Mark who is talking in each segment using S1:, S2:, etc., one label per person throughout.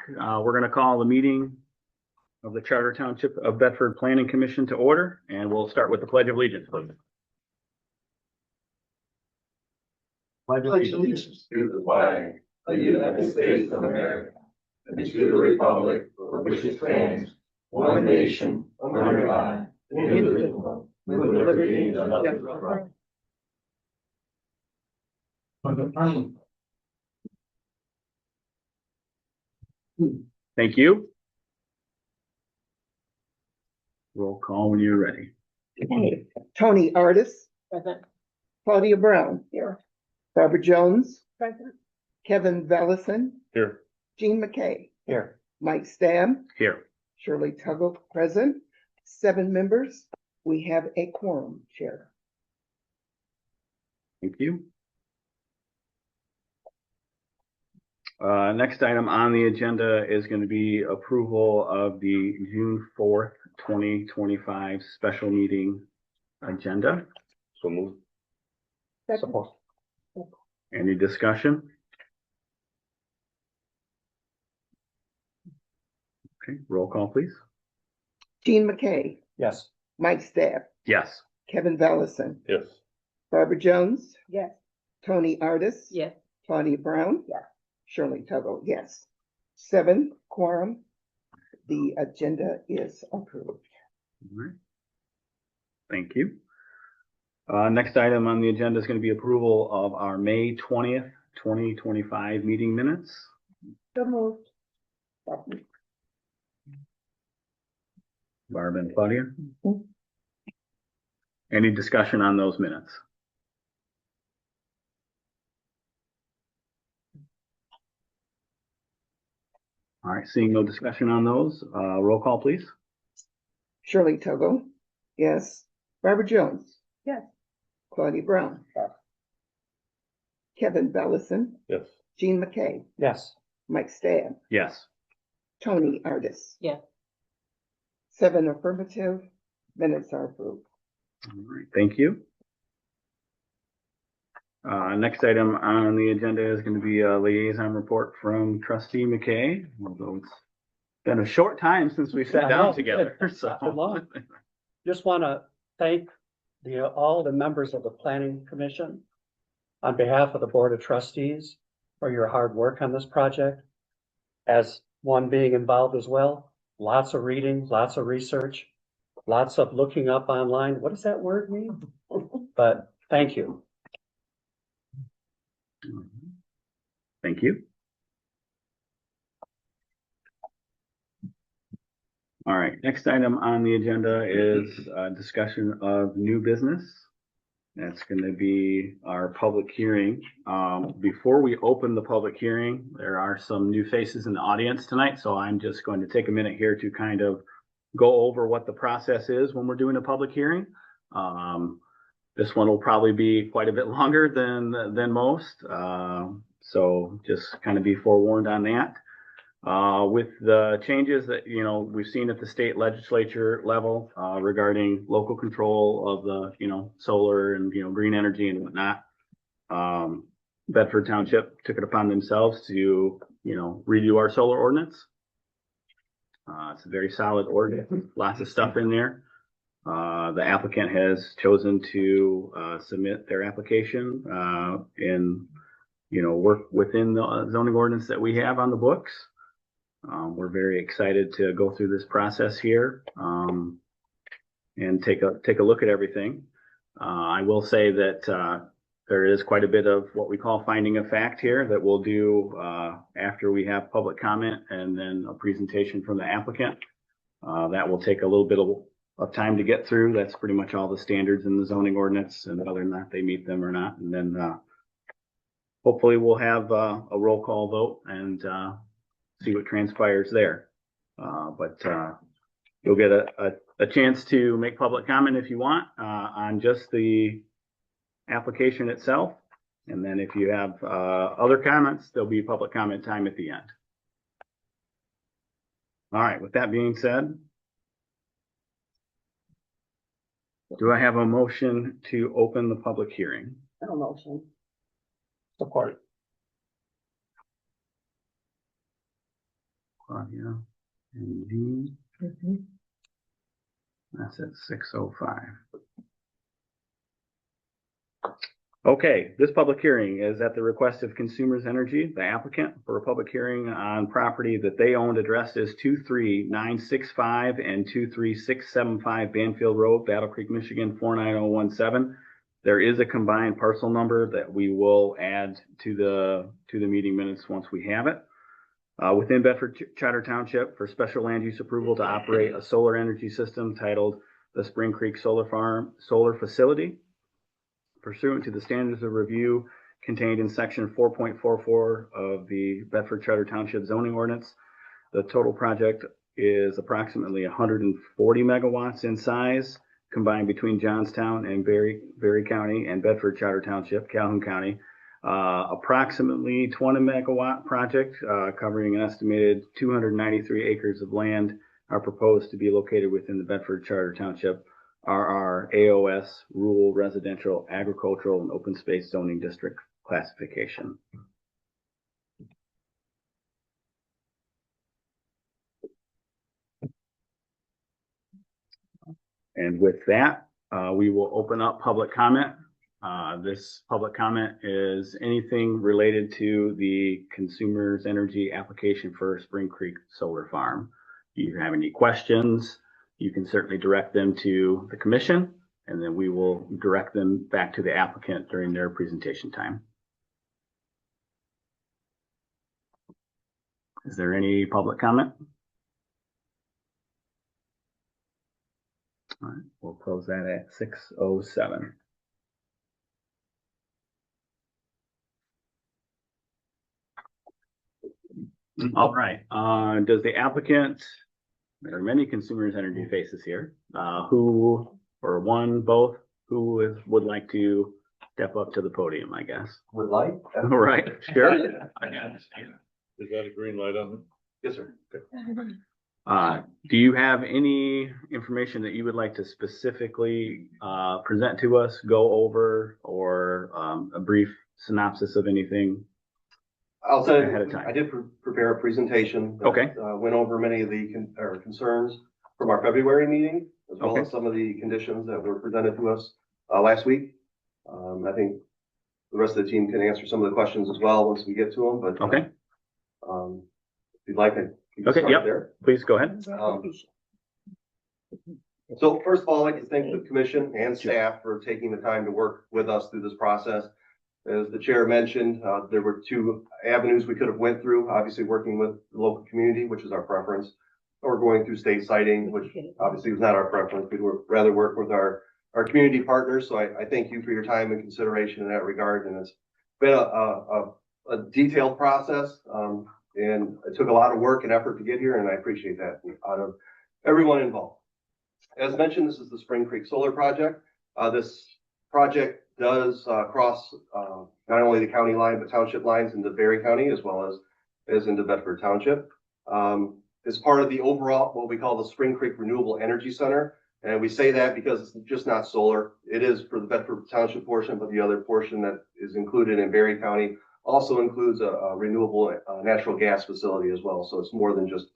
S1: We're going to call the meeting of the Charter Township of Bedford Planning Commission to order, and we'll start with the Pledge of Allegiance, please.
S2: Pledge allegiance to the flag of the United States of America and to the republic for which it stands, one nation, under God, indivisible, with liberty and justice for all.
S1: Thank you. Roll call when you're ready.
S3: Okay. Tony Artis.
S4: Present.
S3: Claudia Brown.
S4: Here.
S3: Barbara Jones.
S4: Present.
S3: Kevin Vallison.
S1: Here.
S3: Gene McKay.
S2: Here.
S3: Mike Stabb.
S1: Here.
S3: Shirley Tuggle present. 7 members. We have a quorum, Chair.
S1: Thank you. Next item on the agenda is going to be approval of the June 4th, 2025 special meeting agenda. So move.
S4: Support.
S1: Any discussion? Okay, roll call, please.
S3: Gene McKay.
S2: Yes.
S3: Mike Stabb.
S1: Yes.
S3: Kevin Vallison.
S1: Yes.
S3: Barbara Jones.
S4: Yes.
S3: Tony Artis.
S4: Yes.
S3: Claudia Brown.
S4: Yes.
S3: Shirley Tuggle, yes. 7 quorum. The agenda is approved.
S1: All right. Thank you. Next item on the agenda is going to be approval of our May 20th, 2025 meeting minutes.
S4: So moved.
S1: Barb and Claudia. Any discussion on those minutes? All right, seeing no discussion on those, roll call, please.
S3: Shirley Tuggle, yes. Barbara Jones.
S4: Yes.
S3: Claudia Brown.
S4: Yes.
S3: Kevin Vallison.
S1: Yes.
S3: Gene McKay.
S2: Yes.
S3: Mike Stabb.
S1: Yes.
S3: Tony Artis.
S4: Yes.
S3: 7 affirmative. Minutes are approved.
S1: All right, thank you. Next item on the agenda is going to be a liaison report from Trustee McKay, although it's been a short time since we sat down together. So.
S5: Just want to thank all the members of the Planning Commission on behalf of the Board of Trustees for your hard work on this project. As one being involved as well, lots of reading, lots of research, lots of looking up online. What does that word mean? But thank you.
S1: Thank you. All right, next item on the agenda is a discussion of new business. That's going to be our public hearing. Before we open the public hearing, there are some new faces in the audience tonight, so I'm just going to take a minute here to kind of go over what the process is when we're doing a public hearing. This one will probably be quite a bit longer than most, so just kind of be forewarned on that. With the changes that we've seen at the state legislature level regarding local control of the solar and green energy and whatnot, Bedford Township took it upon themselves to redo our solar ordinance. It's a very solid ordinance, lots of stuff in there. The applicant has chosen to submit their application and work within the zoning ordinance that we have on the books. We're very excited to go through this process here and take a look at everything. I will say that there is quite a bit of what we call finding of fact here that we'll do after we have public comment and then a presentation from the applicant. That will take a little bit of time to get through. That's pretty much all the standards in the zoning ordinance, and whether or not they meet them or not. And then hopefully we'll have a roll call vote and see what transpires there. But you'll get a chance to make public comment if you want on just the application itself. And then if you have other comments, there'll be public comment time at the end. All right, with that being said, do I have a motion to open the public hearing?
S4: No motion.
S5: Support.
S1: Claudia and Jean.
S3: Mhm.
S1: That's at 6:05. Okay, this public hearing is at the request of Consumers Energy, the applicant, for a public hearing on property that they owned addressed as 23965 and 23675 Banfield Road, Battle Creek, Michigan 49017. There is a combined parcel number that we will add to the meeting minutes once we have it. Within Bedford Charter Township for special land use approval to operate a solar energy system titled the Spring Creek Solar Farm Solar Facility, pursuant to the standards of review contained in section 4.44 of the Bedford Charter Township zoning ordinance. The total project is approximately 140 megawatts in size, combined between Johnstown and Berry County and Bedford Charter Township, Calhoun County. Approximately 20 megawatt project covering an estimated 293 acres of land are proposed to be located within the Bedford Charter Township RR AOS Rural Residential Agricultural and Open Space Zoning District classification. And with that, we will open up public comment. This public comment is anything related to the Consumers Energy application for Spring Creek Solar Farm. If you have any questions, you can certainly direct them to the commission, and then we will direct them back to the applicant during their presentation time. Is there any public comment? All right, we'll close that at 6:07. All right, does the applicant, there are many Consumers Energy faces here, who, or one, both, who would like to step up to the podium, I guess?
S2: Would like?
S1: All right, sure.
S2: Is that a green light on them? Yes, sir.
S1: Do you have any information that you would like to specifically present to us, go over, or a brief synopsis of anything?
S2: I'll say,
S1: Ahead of time.
S2: I did prepare a presentation. That,
S1: Okay.
S2: went over many of the concerns from our February meeting, as well
S1: Okay.
S2: as some of the conditions that were presented to us last week. I think the rest of the team can answer some of the questions as well once we get to them, but
S1: Okay,
S2: if you'd like, I can
S1: Okay,
S2: start
S1: yep.
S2: there.
S1: please go ahead.
S2: So first of all, I'd like to thank the commission and staff for taking the time to work with us through this process. As the chair mentioned, there were two avenues we could have went through, obviously working with the local community, which is our preference, or going through state siting, which obviously was not our preference. We'd rather work with our community partners. So I thank you for your time and consideration in that regard. And it's been a detailed process, and it took a lot of work and effort to get here, and I appreciate that out of everyone involved. As mentioned, this is the Spring Creek Solar Project. This project does cross not only the county line, but township lines into Berry County, as well as into Bedford Township. It's part of the overall, what we call the Spring Creek Renewable Energy Center. And we say that because it's just not solar. It is for the Bedford Township portion, but the other portion that is included in Berry County also includes a renewable natural gas facility as well. So it's more than just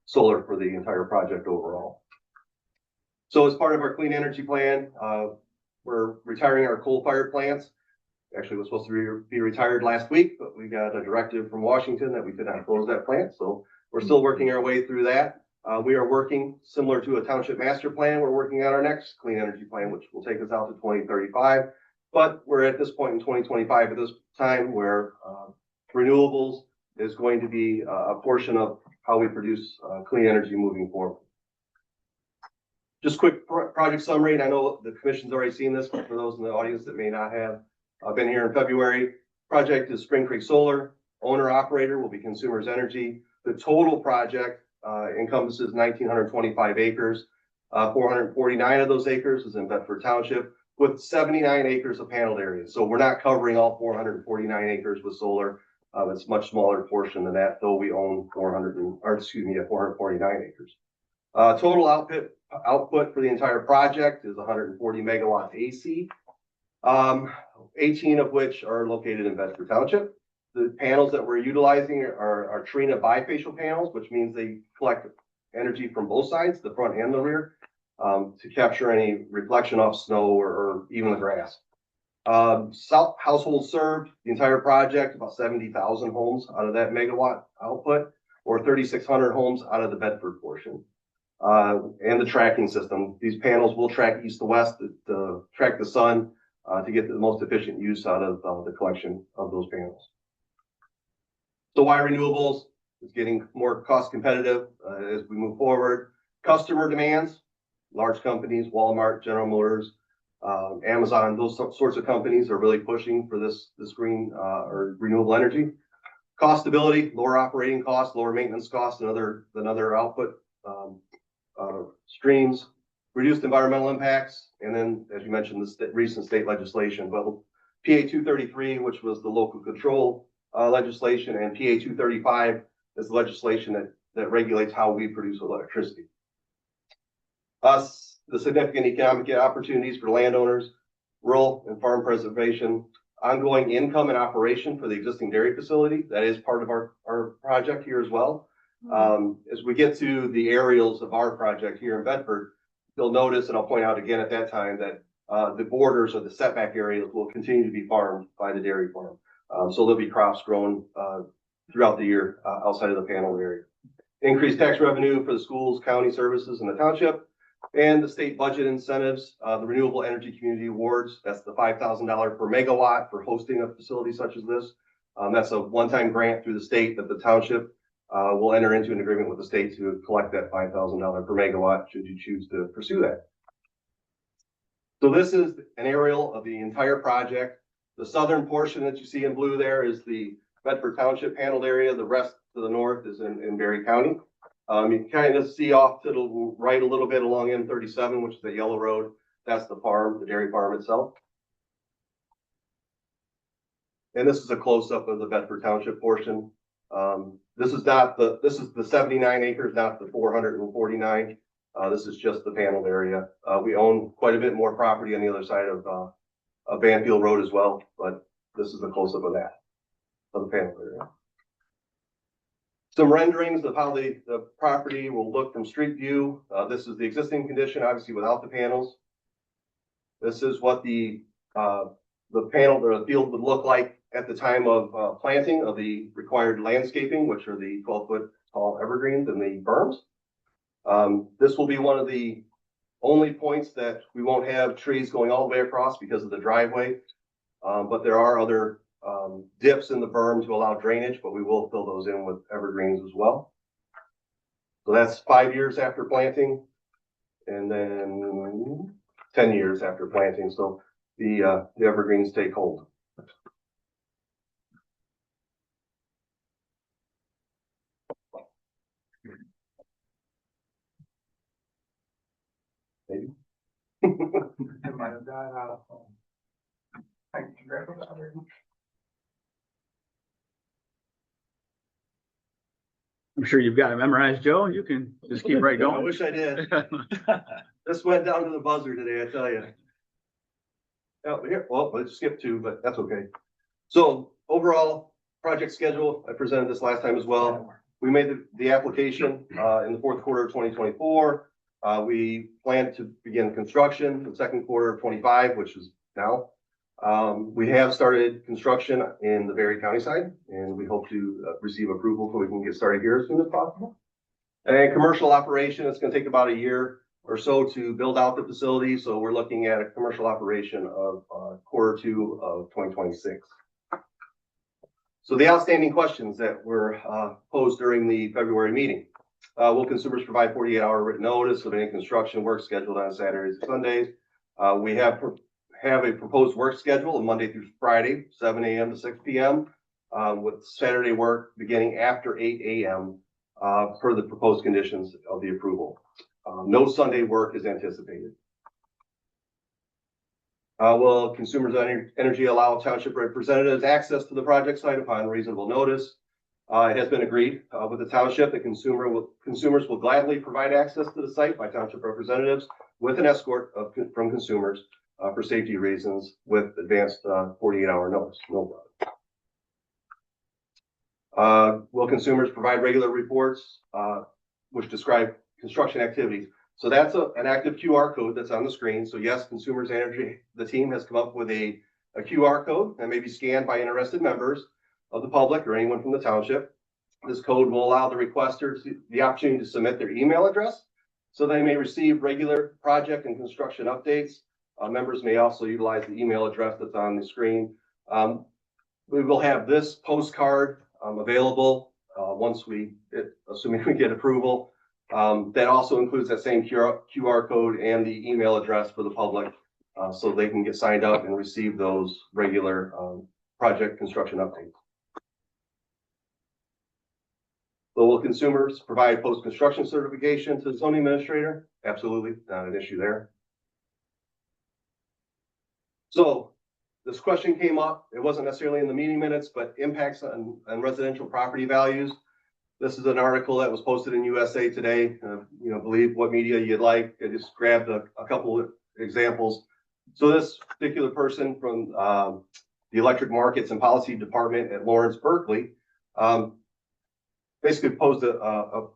S2: solar for the entire project overall. So as part of our clean energy plan, we're retiring our coal-fired plants. Actually, it was supposed to be retired last week, but we got a directive from Washington that we could not close that plant. So we're still working our way through that. We are working similar to a township master plan. We're working on our next clean energy plan, which will take us out to 2035. But we're at this point in 2025 at this time where renewables is going to be a portion of how we produce clean energy moving forward. Just quick project summary, and I know the commission's already seen this, but for those in the audience that may not have been here in February, project is Spring Creek Solar. Owner operator will be Consumers Energy. The total project encompasses 1,925 acres. 449 of those acres is in Bedford Township, with 79 acres of paneled area. So we're not covering all 449 acres with solar. It's a much smaller portion than that, though we own 449 acres. Total output for the entire project is 140 megawatts AC, 18 of which are located in Bedford Township. the panels that we're utilizing are Trina bifacial panels, which means they collect energy from both sides, the front and the rear, to capture any reflection off snow or even the grass. South households served, the entire project, about 70,000 homes out of that megawatt output, or 3,600 homes out of the Bedford portion. And the tracking system. These panels will track east to west to track the sun to get the most efficient use out of the collection of those panels. So why renewables? It's getting more cost competitive as we move forward. Customer demands, large companies, Walmart, General Motors, Amazon, those sorts of companies are really pushing for this green or renewable energy. Cost stability, lower operating costs, lower maintenance costs than other output streams, reduced environmental impacts, and then, as you mentioned, the recent state legislation, but PA 233, which was the local control legislation, and PA 235 is the legislation that regulates how we produce electricity. The significant economic opportunities for landowners, rural and farm preservation, ongoing income and operation for the existing dairy facility. That is part of our project here as well. As we get to the aerials of our project here in Bedford, you'll notice, and I'll point out again at that time, that the borders or the setback areas will continue to be farmed by the dairy farm. So there'll be crops grown throughout the year outside of the panel area. Increased tax revenue for the schools, county services, and the township. And the state budget incentives, the Renewable Energy Community Awards, that's the $5,000 per megawatt for hosting a facility such as this. That's a one-time grant through the state that the township will enter into an agreement with the state to collect that $5,000 per megawatt should you choose to pursue that. So this is an aerial of the entire project. The southern portion that you see in blue there is the Bedford Township paneled area. The rest to the north is in Berry County. You can kind of see off to the right a little bit along M37, which is the yellow road. That's the farm, the dairy farm itself. And this is a close-up of the Bedford Township portion. This is the 79 acres, not the 449. This is just the paneled area. We own quite a bit more property on the other side of Banfield Road as well, but this is a close-up of that, of the paneled area. Some renderings of how the property will look from street view. This is the existing condition, obviously without the panels. This is what the panel or the field would look like at the time of planting of the required landscaping, which are the 12-foot tall evergreens and the berms. This will be one of the only points that we won't have trees going all the way across because of the driveway. But there are other dips in the berm to allow drainage, but we will fill those in with evergreens as well. So that's 5 years after planting, and then 10 years after planting. So the evergreens take hold. Maybe.
S6: I might have died out of home. Thank you very much.
S1: I'm sure you've got it memorized, Joe. You can just keep right
S2: I
S1: going.
S2: wish I did. This went down to the buzzer today, I tell you. Oh, here, well, let's skip 2, but that's okay. So overall project schedule, I presented this last time as well. We made the application in the 4th quarter of 2024. We plan to begin construction in the 2nd quarter of 25, which is now. We have started construction in the Berry County side, and we hope to receive approval so we can get started here as soon as possible. And commercial operation, it's going to take about a year or so to build out the facility. So we're looking at a commercial operation of quarter 2 of 2026. So the outstanding questions that were posed during the February meeting. Will consumers provide 48-hour written notice of any construction work scheduled on Saturdays and Sundays? We have a proposed work schedule of Monday through Friday, 7 a.m. to 6 p.m. With Saturday work beginning after 8 a.m. Per the proposed conditions of the approval. No Sunday work is anticipated. Will Consumers Energy allow township representatives access to the project site upon reasonable notice? It has been agreed with the township that consumers will gladly provide access to the site by township representatives with an escort from consumers for safety reasons with advanced 48-hour notice. No problem. Will consumers provide regular reports, which describe construction activities? So that's an active QR code that's on the screen. So yes, Consumers Energy, the team has come up with a QR code that may be scanned by interested members of the public or anyone from the township. This code will allow the requester the opportunity to submit their email address so they may receive regular project and construction updates. Members may also utilize the email address that's on the screen. We will have this postcard available once assuming we get approval. That also includes that same QR code and the email address for the public, so they can get signed up and receive those regular project construction updates. So will consumers provide post-construction certification to the zoning administrator? Absolutely, not an issue there. So this question came up. It wasn't necessarily in the meeting minutes, but impacts on residential property values. This is an article that was posted in USA Today. Believe what media you'd like. I just grabbed a couple of examples. So this particular person from the Electric Markets and Policy Department at Lawrence Berkeley basically posed a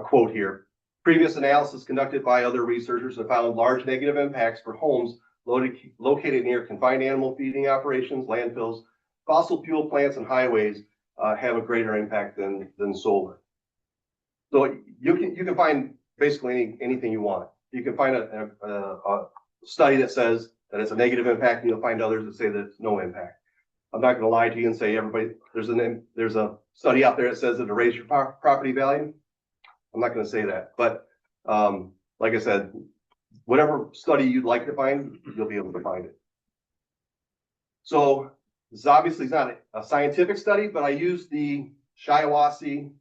S2: quote here. Previous analysis conducted by other researchers have found large negative impacts for homes located near confined animal feeding operations, landfills, fossil fuel plants, and highways have a greater impact than solar. So you can find basically anything you want. You can find a study that says that it's a negative impact, and you'll find others that say that it's no impact. I'm not going to lie to you and say everybody, there's a study out there that says it'll raise your property value. I'm not going to say that, but like I said, whatever study you'd like to find, you'll be able to find it. So this obviously is not a scientific study, but I used the Shiawassee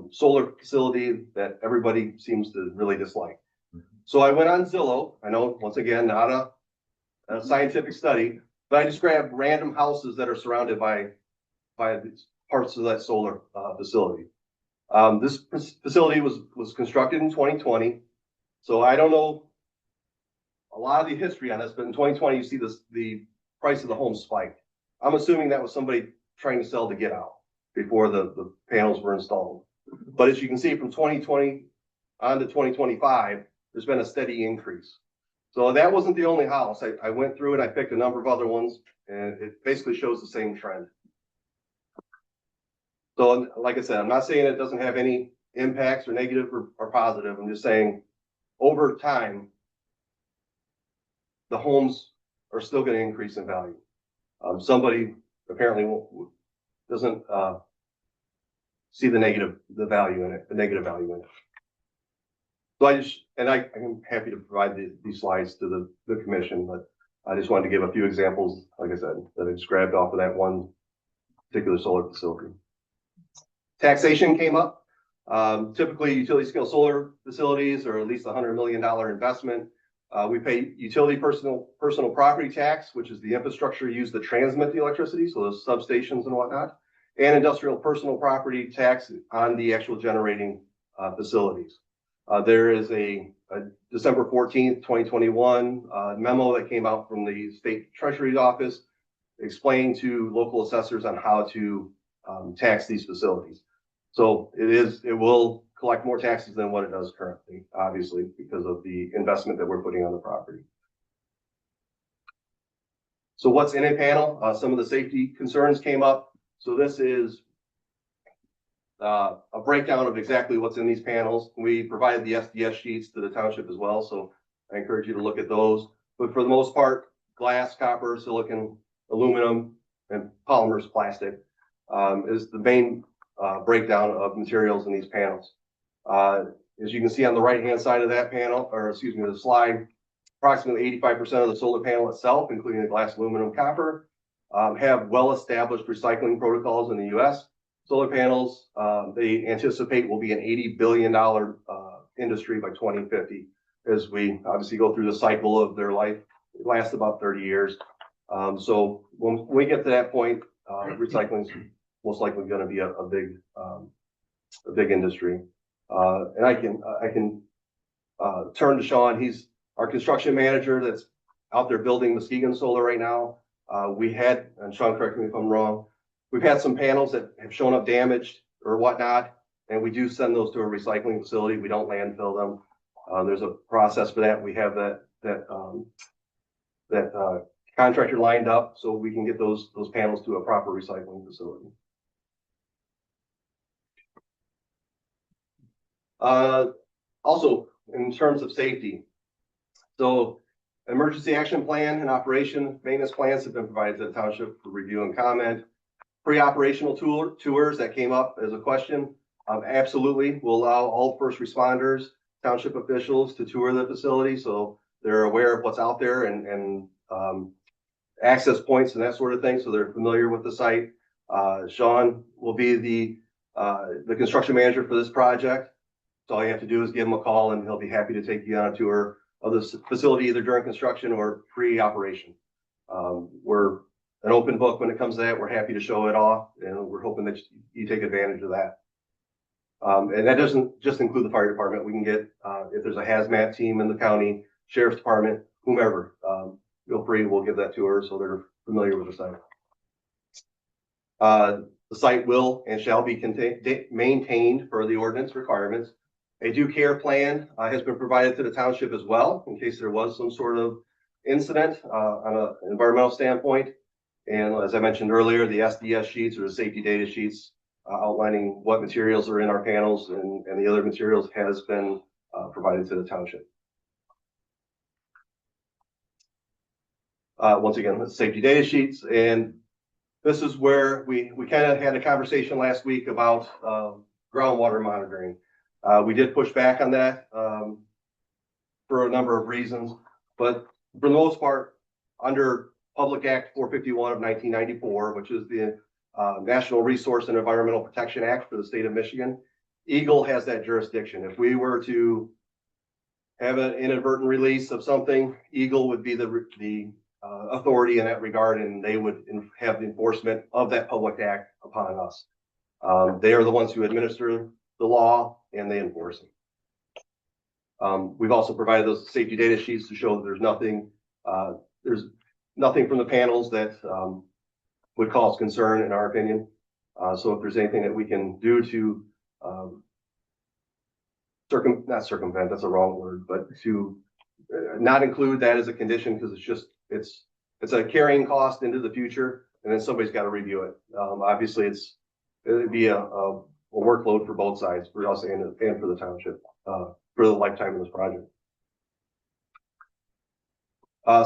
S2: solar facility that everybody seems to really dislike. So I went on Zillow. I know, once again, not a scientific study, but I just grabbed random houses that are surrounded by parts of that solar facility. This facility was constructed in 2020. So I don't know a lot of the history on this, but in 2020, you see the price of the home spiked. I'm assuming that was somebody trying to sell to get out before the panels were installed. But as you can see, from 2020 on to 2025, there's been a steady increase. So that wasn't the only house. I went through and I picked a number of other ones, and it basically shows the same trend. So like I said, I'm not saying it doesn't have any impacts or negative or positive. I'm just saying over time, the homes are still going to increase in value. Somebody apparently doesn't see the negative value in it. So I'm happy to provide these slides to the commission, but I just wanted to give a few examples, like I said, that I just grabbed off of that one particular solar facility. Taxation came up. Typically, utility scale solar facilities are at least $100 million investment. We pay utility personal property tax, which is the infrastructure used to transmit the electricity, so those substations and whatnot, and industrial personal property tax on the actual generating facilities. There is a December 14th, 2021 memo that came out from the state treasury's office explaining to local assessors on how to tax these facilities. So it will collect more taxes than what it does currently, obviously, because of the investment that we're putting on the property. So what's in a panel? Some of the safety concerns came up. So this is a breakdown of exactly what's in these panels. We provided the SDS sheets to the township as well, so I encourage you to look at those. But for the most part, glass, copper, silicon, aluminum, and polymers, plastic, is the main breakdown of materials in these panels. As you can see on the right-hand side of that panel, or excuse me, the slide, approximately 85% of the solar panel itself, including the glass, aluminum, copper, have well-established recycling protocols in the U.S. Solar panels, they anticipate will be an $80 billion industry by 2050, as we obviously go through the cycle of their life. It lasts about 30 years. So when we get to that point, recycling is most likely going to be a big industry. And I can turn to Sean. He's our construction manager that's out there building Muskegon Solar right now. And Sean, correct me if I'm wrong, We've had some panels that have shown up damaged or whatnot, and we do send those to a recycling facility. We don't landfill them. There's a process for that. We have that contractor lined up so we can get those panels to a proper recycling facility. Also, in terms of safety, so emergency action plan and operation maintenance plans have been provided to the township for review and comment. Pre-operational tours that came up as a question, absolutely, we'll allow all first responders, township officials to tour the facility so they're aware of what's out there and access points and that sort of thing, so they're familiar with the site. Sean will be the construction manager for this project. So all you have to do is give him a call and he'll be happy to take you on a tour of this facility either during construction or pre-operation. We're an open book when it comes to that. We're happy to show it off and we're hoping that you take advantage of that. And that doesn't just include the fire department. We can get, if there's a hazmat team in the county, sheriff's department, whomever, feel free, we'll give that tour so they're familiar with the site. The site will and shall be maintained for the ordinance requirements. A due care plan has been provided to the township as well in case there was some sort of incident on an environmental standpoint. And as I mentioned earlier, the SDS sheets or the safety data sheets outlining what materials are in our panels and the other materials has been provided to the township. Once again, the safety data sheets, and this is where we kind of had a conversation last week about groundwater monitoring. We did push back on that for a number of reasons, but for the most part, under Public Act 451 of 1994, which is the National Resource and Environmental Protection Act for the state of Michigan, Eagle has that jurisdiction. If we were to have an inadvertent release of something, Eagle would be the authority in that regard, and they would have the enforcement of that public act upon us. They are the ones who administer the law and they enforce it. We've also provided those safety data sheets to show that there's nothing from the panels that would cause concern in our opinion. So if there's anything that we can do to not circumvent, that's a wrong word, but to not include that as a condition, because it's a carrying cost into the future, and then somebody's got to review it. Obviously, it'd be a workload for both sides, for us and for the township, for the lifetime of this project.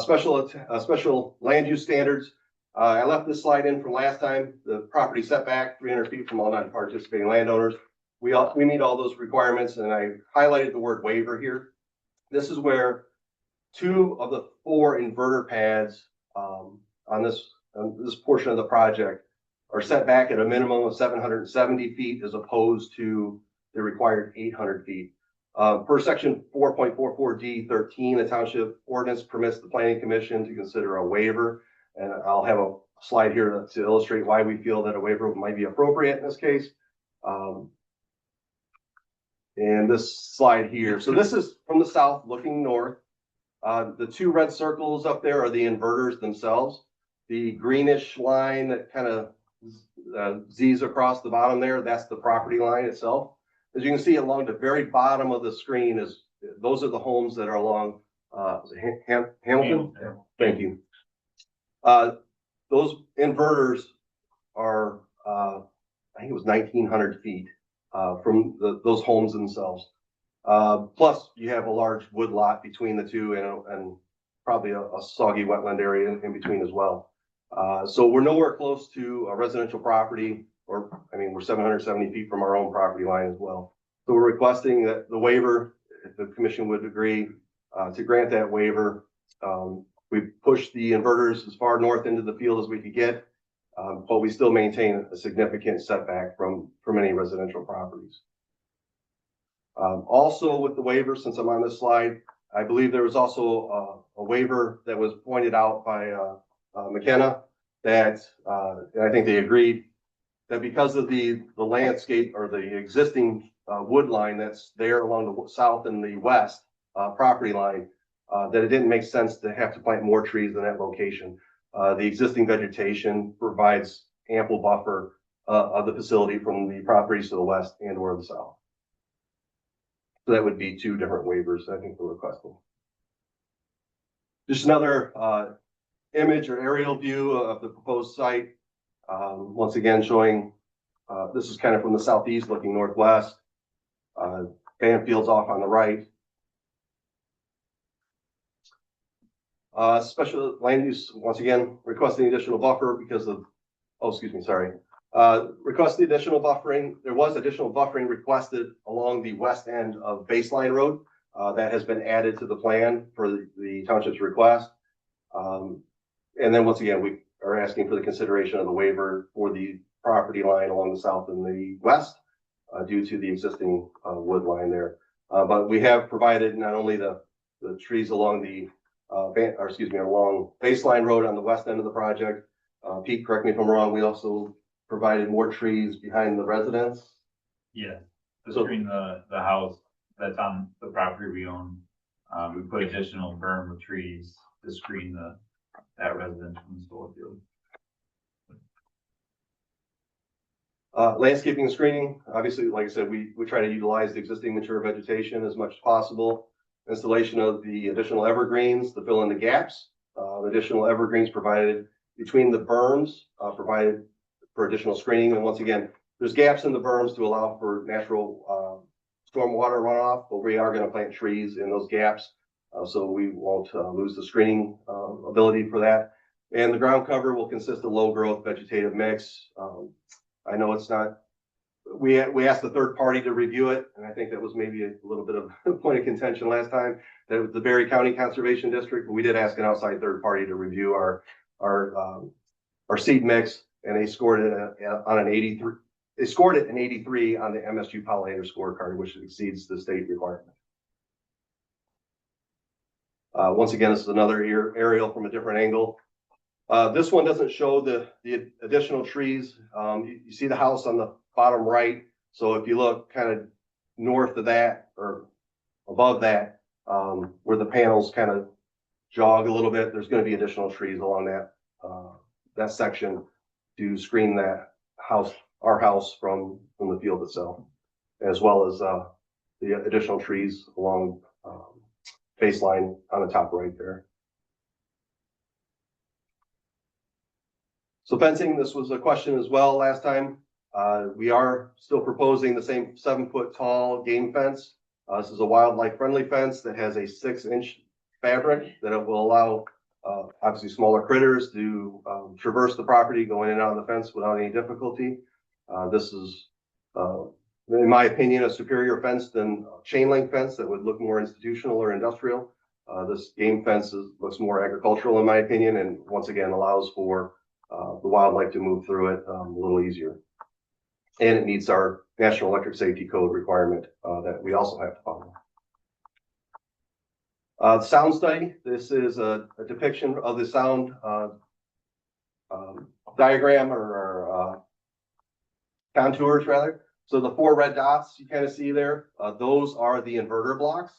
S2: Special land use standards. I left this slide in from last time. The property setback, 300 feet from all non-participating landowners. We meet all those requirements, and I highlighted the word waiver here. This is where 2 of the 4 inverter pads on this portion of the project are set back at a minimum of 770 feet as opposed to the required 800 feet. Per section 4.44D13, the township ordinance permits the planning commission to consider a waiver. And I'll have a slide here to illustrate why we feel that a waiver might be appropriate in this case. And this slide here. So this is from the south looking north. The 2 red circles up there are the inverters themselves. The greenish line that kind of Z's across the bottom there, that's the property line itself. As you can see along the very bottom of the screen those are the homes that are along Hamilton. Thank you. Those inverters are, I think it was 1,900 feet from those homes themselves. Plus, you have a large wood lot between the 2 and probably a soggy wetland area in between as well. So we're nowhere close to a residential property, we're 770 feet from our own property line as well. So we're requesting that the waiver, if the commission would agree to grant that waiver. We pushed the inverters as far north into the field as we could get, but we still maintain a significant setback from any residential properties. Also with the waiver, since I'm on this slide, I believe there was also a waiver that was pointed out by McKenna that, and I think they agreed, that because of the landscape or the existing wood line that's there along the south and the west property line, that it didn't make sense to have to plant more trees in that location. The existing vegetation provides ample buffer of the facility from the properties to the west and or the south. So that would be two different waivers I think we're requesting. Just another image or aerial view of the proposed site. Once again, showing this is kind of from the southeast looking northwest. Banfield's off on the right. Special land use, once again, requesting additional buffer because of, oh, excuse me, sorry. Request the additional buffering. There was additional buffering requested along the west end of Baseline Road. That has been added to the plan for the township's request. And then once again, we are asking for the consideration of the waiver for the property line along the south and the west due to the existing wood line there. But we have provided not only the trees along the along Baseline Road on the west end of the project. Pete, correct me if I'm wrong, we also provided more trees behind the residence.
S7: Yeah, to screen the house that's on the property we own. We put additional berm with trees to screen that residence from the solar field.
S2: Landscaping and screening, obviously, like I said, we try to utilize the existing mature vegetation as much as possible. Installation of the additional evergreens to fill in the gaps. Additional evergreens provided between the berms, provided for additional screening. And once again, there's gaps in the berms to allow for natural stormwater runoff, but we are going to plant trees in those gaps. So we won't lose the screening ability for that. And the ground cover will consist of low growth vegetative mix. I know it's not, we asked the third party to review it, and I think that was maybe a little bit of a point of contention last time. That was the Berry County Conservation District, but we did ask an outside third party to review our seed mix, and they scored it on an 83. They scored it an 83 on the MSU pollinator scorecard, which exceeds the state requirement. Once again, this is another aerial from a different angle. This one doesn't show the additional trees. You see the house on the bottom right. So if you look kind of north of that or above that, where the panels kind of jog a little bit, there's going to be additional trees along that section to screen that house, our house from the field itself, as well as the additional trees along Baseline on the top right there. So fencing, this was a question as well last time. We are still proposing the same 7-foot tall game fence. This is a wildlife friendly fence that has a 6-inch fabric that it will allow obviously smaller critters to traverse the property, go in and out of the fence without any difficulty. This is, in my opinion, a superior fence than a chain link fence that would look more institutional or industrial. This game fence looks more agricultural in my opinion, and once again allows for the wildlife to move through it a little easier. And it meets our National Electric Safety Code requirement that we also have to follow. The sound study, this is a depiction of the sound diagram or contours rather. So the 4 red dots you kind of see there, those are the inverter blocks.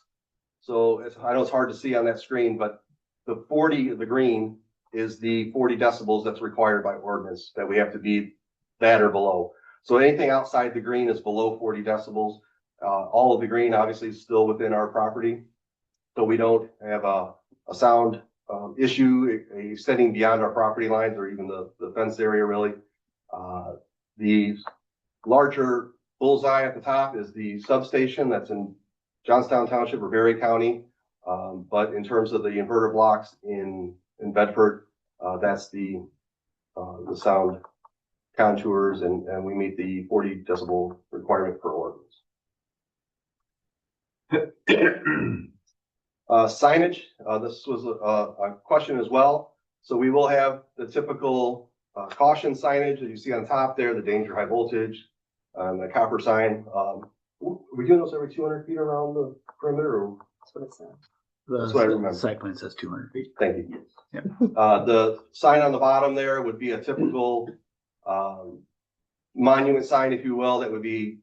S2: So I know it's hard to see on that screen, but the 40, the green, is the 40 decibels that's required by ordinance that we have to be that or below. So anything outside the green is below 40 decibels. All of the green obviously is still within our property. So we don't have a sound issue extending beyond our property lines or even the fence area really. The larger bullseye at the top is the substation that's in Johnstown Township or Berry County. But in terms of the inverter blocks in Bedford, that's the sound contours, and we meet the 40 decibel requirement per ordinance. Signage, this was a question as well. So we will have the typical caution signage that you see on top there, the danger high voltage, the copper sign. We doing those every 200 feet around the perimeter, or
S4: That's what it said.
S2: that's what I remember.
S1: The site plan says 200 feet.
S2: Thank you.
S1: Yeah.
S2: The sign on the bottom there would be a typical monument sign, if you will, that would be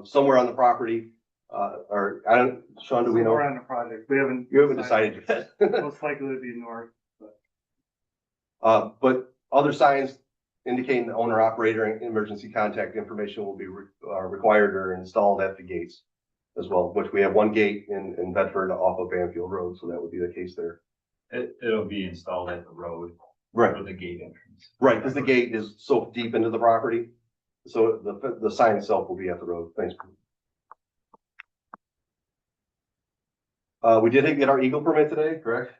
S2: somewhere on the property. Or I don't, Sean, do we know?
S6: We're on the project. We haven't.
S2: You haven't decided yet.
S6: Most likely to be north.
S2: But other signs indicating the owner operator and emergency contact information will be required or installed at the gates as well, which we have one gate in Bedford off of Banfield Road, so that would be the case there.
S7: It'll be installed at the road
S2: Right.
S7: for the gate entrance.
S2: Right, because the gate is so deep into the property, so the sign itself will be at the road. Thanks. We did get our Eagle permit today, correct?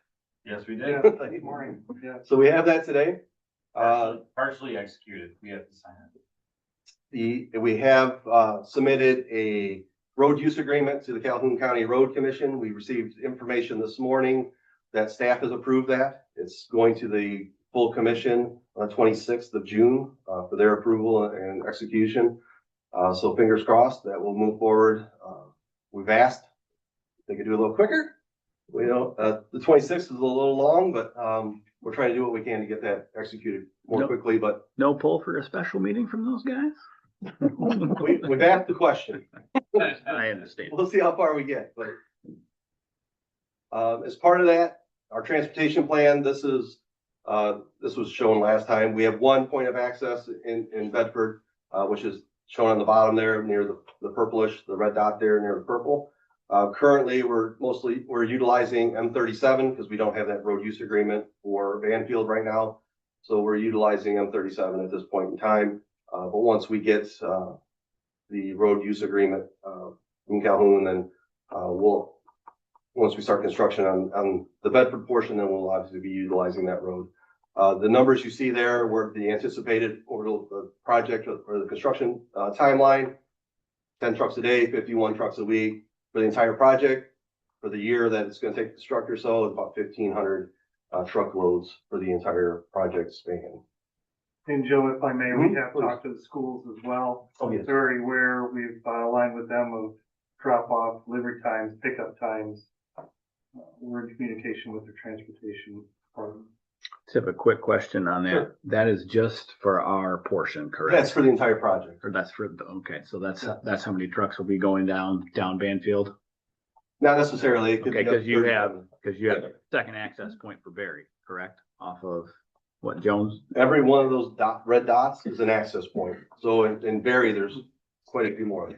S7: Yes, we
S6: Yeah,
S7: did.
S6: good morning, yeah.
S2: So we have that today.
S7: Partially executed. We have to sign it.
S2: We have submitted a road use agreement to the Calhoun County Road Commission. We received information this morning that staff has approved that. It's going to the full commission on the 26th of June for their approval and execution. So fingers crossed that we'll move forward. We've asked if they could do a little quicker. We know the 26th is a little long, but we're trying to do what we can to get that executed more
S1: Nope.
S2: quickly. But
S1: No pull for a special meeting from those guys?
S2: we've asked the question.
S1: I understand.
S2: We'll see how far we get, but as part of that, our transportation plan, this was shown last time. We have one point of access in Bedford, which is shown on the bottom there near the purplish, the red dot there near the purple. Currently, we're utilizing M37 because we don't have that road use agreement for Banfield right now. So we're utilizing M37 at this point in time. But once we get the road use agreement in Calhoun, then once we start construction on the Bedford portion, then we'll obviously be utilizing that road. The numbers you see there were the anticipated over the project or the construction timeline: 10 trucks a day, 51 trucks a week for the entire project. For the year that it's going to take to construct or so, it's about 1,500 truckloads for the entire project span.
S6: And Joe, if I may, we
S2: Mhm,
S6: have
S2: please.
S6: talked to the schools as well.
S2: Oh, yes.
S6: Very aware, we've aligned with them of drop off, delivery times, pickup times. We're in communication with their transportation department.
S1: Just have a quick question on that.
S2: Sure.
S1: That is just for our portion, correct?
S2: That's for the entire project.
S1: Or that's for, okay, so
S2: Yeah.
S1: that's how many trucks will be going down Banfield?
S2: Not necessarily. It could
S1: Okay,
S2: be up to
S1: because you
S2: 37.
S1: have a second access point for Barry, correct? Off of what, Jones?
S2: Every one of those red dots is an access point. So in Barry, there's quite a few more.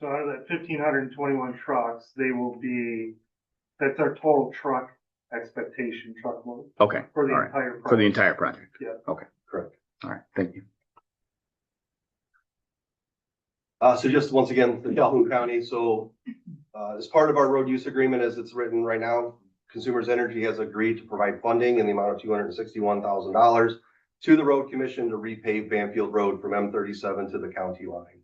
S6: So out of that 1,521 trucks, that's our total truck expectation, truckload
S1: Okay,
S6: for the
S1: all right,
S6: entire
S1: for the
S6: project.
S1: entire project.
S6: Yeah.
S1: Okay,
S2: Correct.
S1: all right, thank you.
S2: So just once again, the Calhoun County. So as part of our road use agreement, as it's written right now, Consumers Energy has agreed to provide funding in the amount of $261,000 to the road commission to repave Banfield Road from M37 to the county line.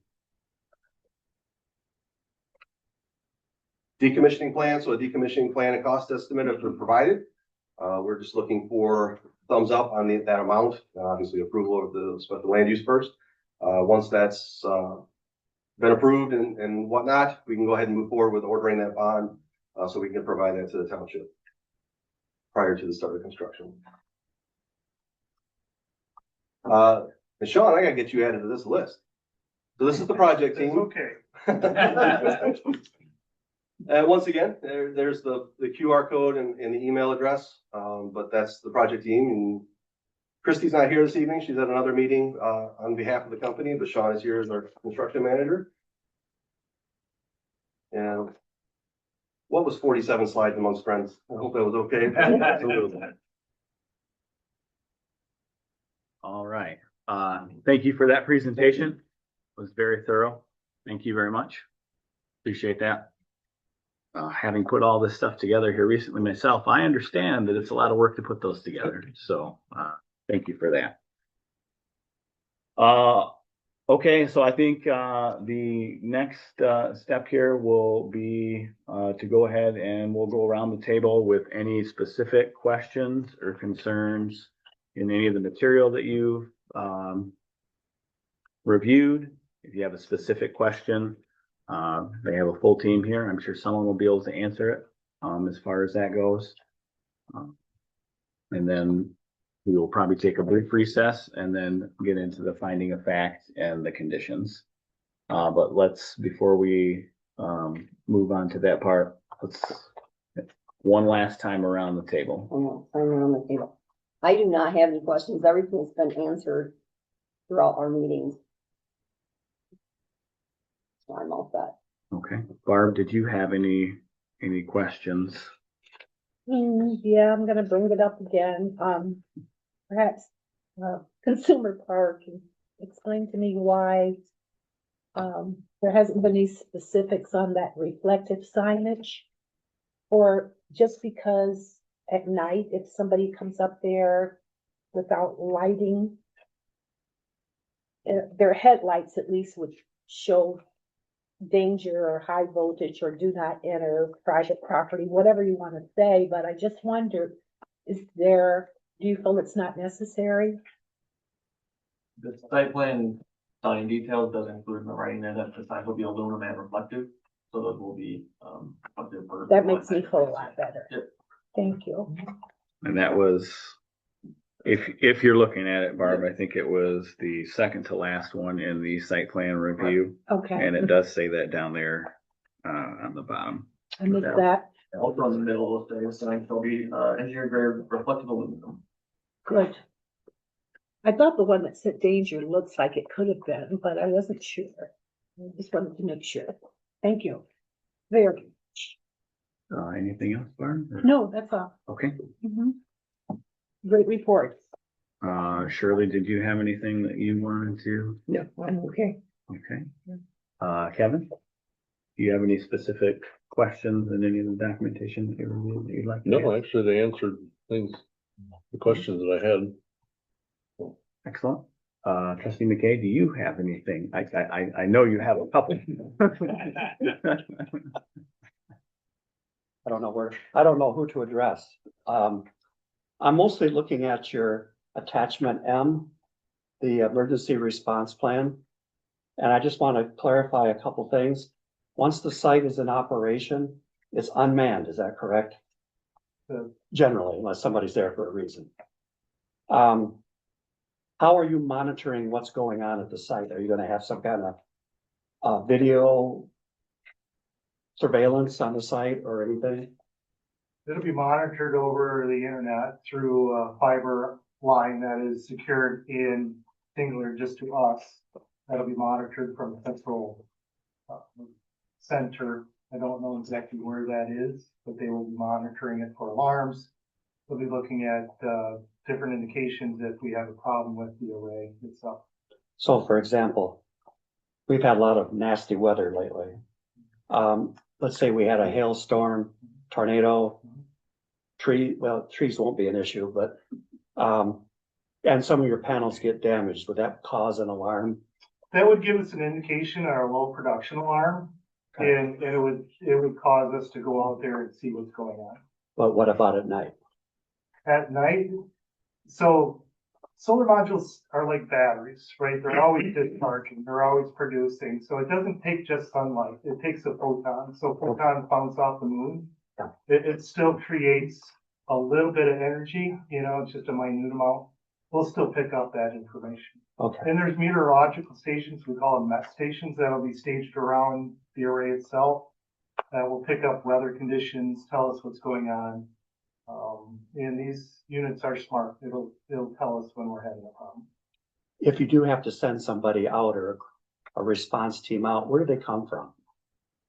S2: Decommissioning plan. So a decommissioning plan and cost estimate have been provided. We're just looking for thumbs up on that amount, obviously approval of the special land use first. Once that's been approved and whatnot, we can go ahead and move forward with ordering that bond so we can provide that to the township prior to the start of construction. And Sean, I gotta get you added to this list. So this is the project
S6: That's
S2: team.
S6: okay.
S2: Once again, there's the QR code and the email address, but that's the project team. And Christy's not here this evening. She's at another meeting on behalf of the company, but Sean is here as our construction manager. And what was 47 slides amongst friends? I hope that was okay.
S1: All right, thank you for that presentation. It was very thorough. Thank you very much. Appreciate that. Having put all this stuff together here recently myself, I understand that it's a lot of work to put those together. So, thank you for that. Okay, so I think the next step here will be to go ahead and we'll go around the table with any specific questions or concerns in any of the material that you've reviewed. If you have a specific question, they have a full team here. I'm sure someone will be able to answer it as far as that goes. And then we will probably take a brief recess and then get into the finding of fact and the conditions. But before we move on to that part, let's one last time around the table.
S4: Around the table. I do not have any questions. Everything's been answered throughout our meetings. So I'm all set.
S1: Okay, Barb, did you have any questions?
S8: Yeah, I'm gonna bring it up again. Perhaps, Consumer Park, can explain to me why there hasn't been any specifics on that reflective signage? Or just because at night, if somebody comes up there without lighting, their headlights at least would show danger or high voltage or do not enter private property, whatever you want to say, but I just wonder, do you feel it's not necessary?
S2: The site plan sign details does include in the writing there that the signs will be aluminum and reflective, so those will be, reflective for.
S8: That makes me feel a lot better.
S2: Yep.
S8: Thank you.
S1: And that was, if you're looking at it, Barb, I think it was the second to last one in the site plan review.
S8: Okay,
S1: And it does say that down there, on the bottom.
S8: I missed that.
S2: And also in the middle of the sign, there'll be, engineered grade reflective aluminum.
S8: Good. I thought the one that said danger looks like it could have been, but I wasn't sure. I just wanted to make sure. Thank you. Very.
S1: Anything else, Barb?
S8: No, that's all.
S1: Okay,
S8: Mhm. Great report.
S1: Shirley, did you have anything that you wanted to?
S3: No, I'm okay.
S1: Okay. Kevin? Do you have any specific questions in any of the documentation that you reviewed that you'd like to
S9: No,
S1: ask?
S9: actually, they answered things, the questions that I had.
S1: Excellent. Trustee McKay, do you have anything? I know you have a couple.
S5: I don't know who to address. I'm mostly looking at your attachment M, the emergency response plan. And I just want to clarify a couple things. Once the site is in operation, it's unmanned, is that correct? Generally, unless somebody's there for a reason. How are you monitoring what's going on at the site? Are you going to have some kind of video surveillance on the site or anything?
S6: It'll be monitored over the internet through a fiber line that is secured in singular just to us. That'll be monitored from a central center. I don't know exactly where that is, but they will be monitoring it for alarms. We'll be looking at different indications if we have a problem with the array itself.
S5: So for example, we've had a lot of nasty weather lately. Let's say we had a hailstorm, tornado, trees won't be an issue, but, and some of your panels get damaged. Would that cause an alarm?
S6: That would give us an indication or a low production alarm.
S5: Okay.
S6: And it would cause us to go out there and see what's going on.
S5: But what about at night?
S6: At night, so solar modules are like batteries, right? They're always discharging, they're always producing. So it doesn't take just sunlight, it takes a photon. So photons bounce off the moon.
S5: Yeah.
S6: It still creates a little bit of energy, it's just a minute amount. We'll still pick up that information.
S5: Okay,
S6: And there's meteorological stations, we call them MET stations, that'll be staged around the array itself. That will pick up weather conditions, tell us what's going on. And these units are smart. It'll tell us when we're having a problem.
S5: if you do have to send somebody out or a response team out, where do they come from?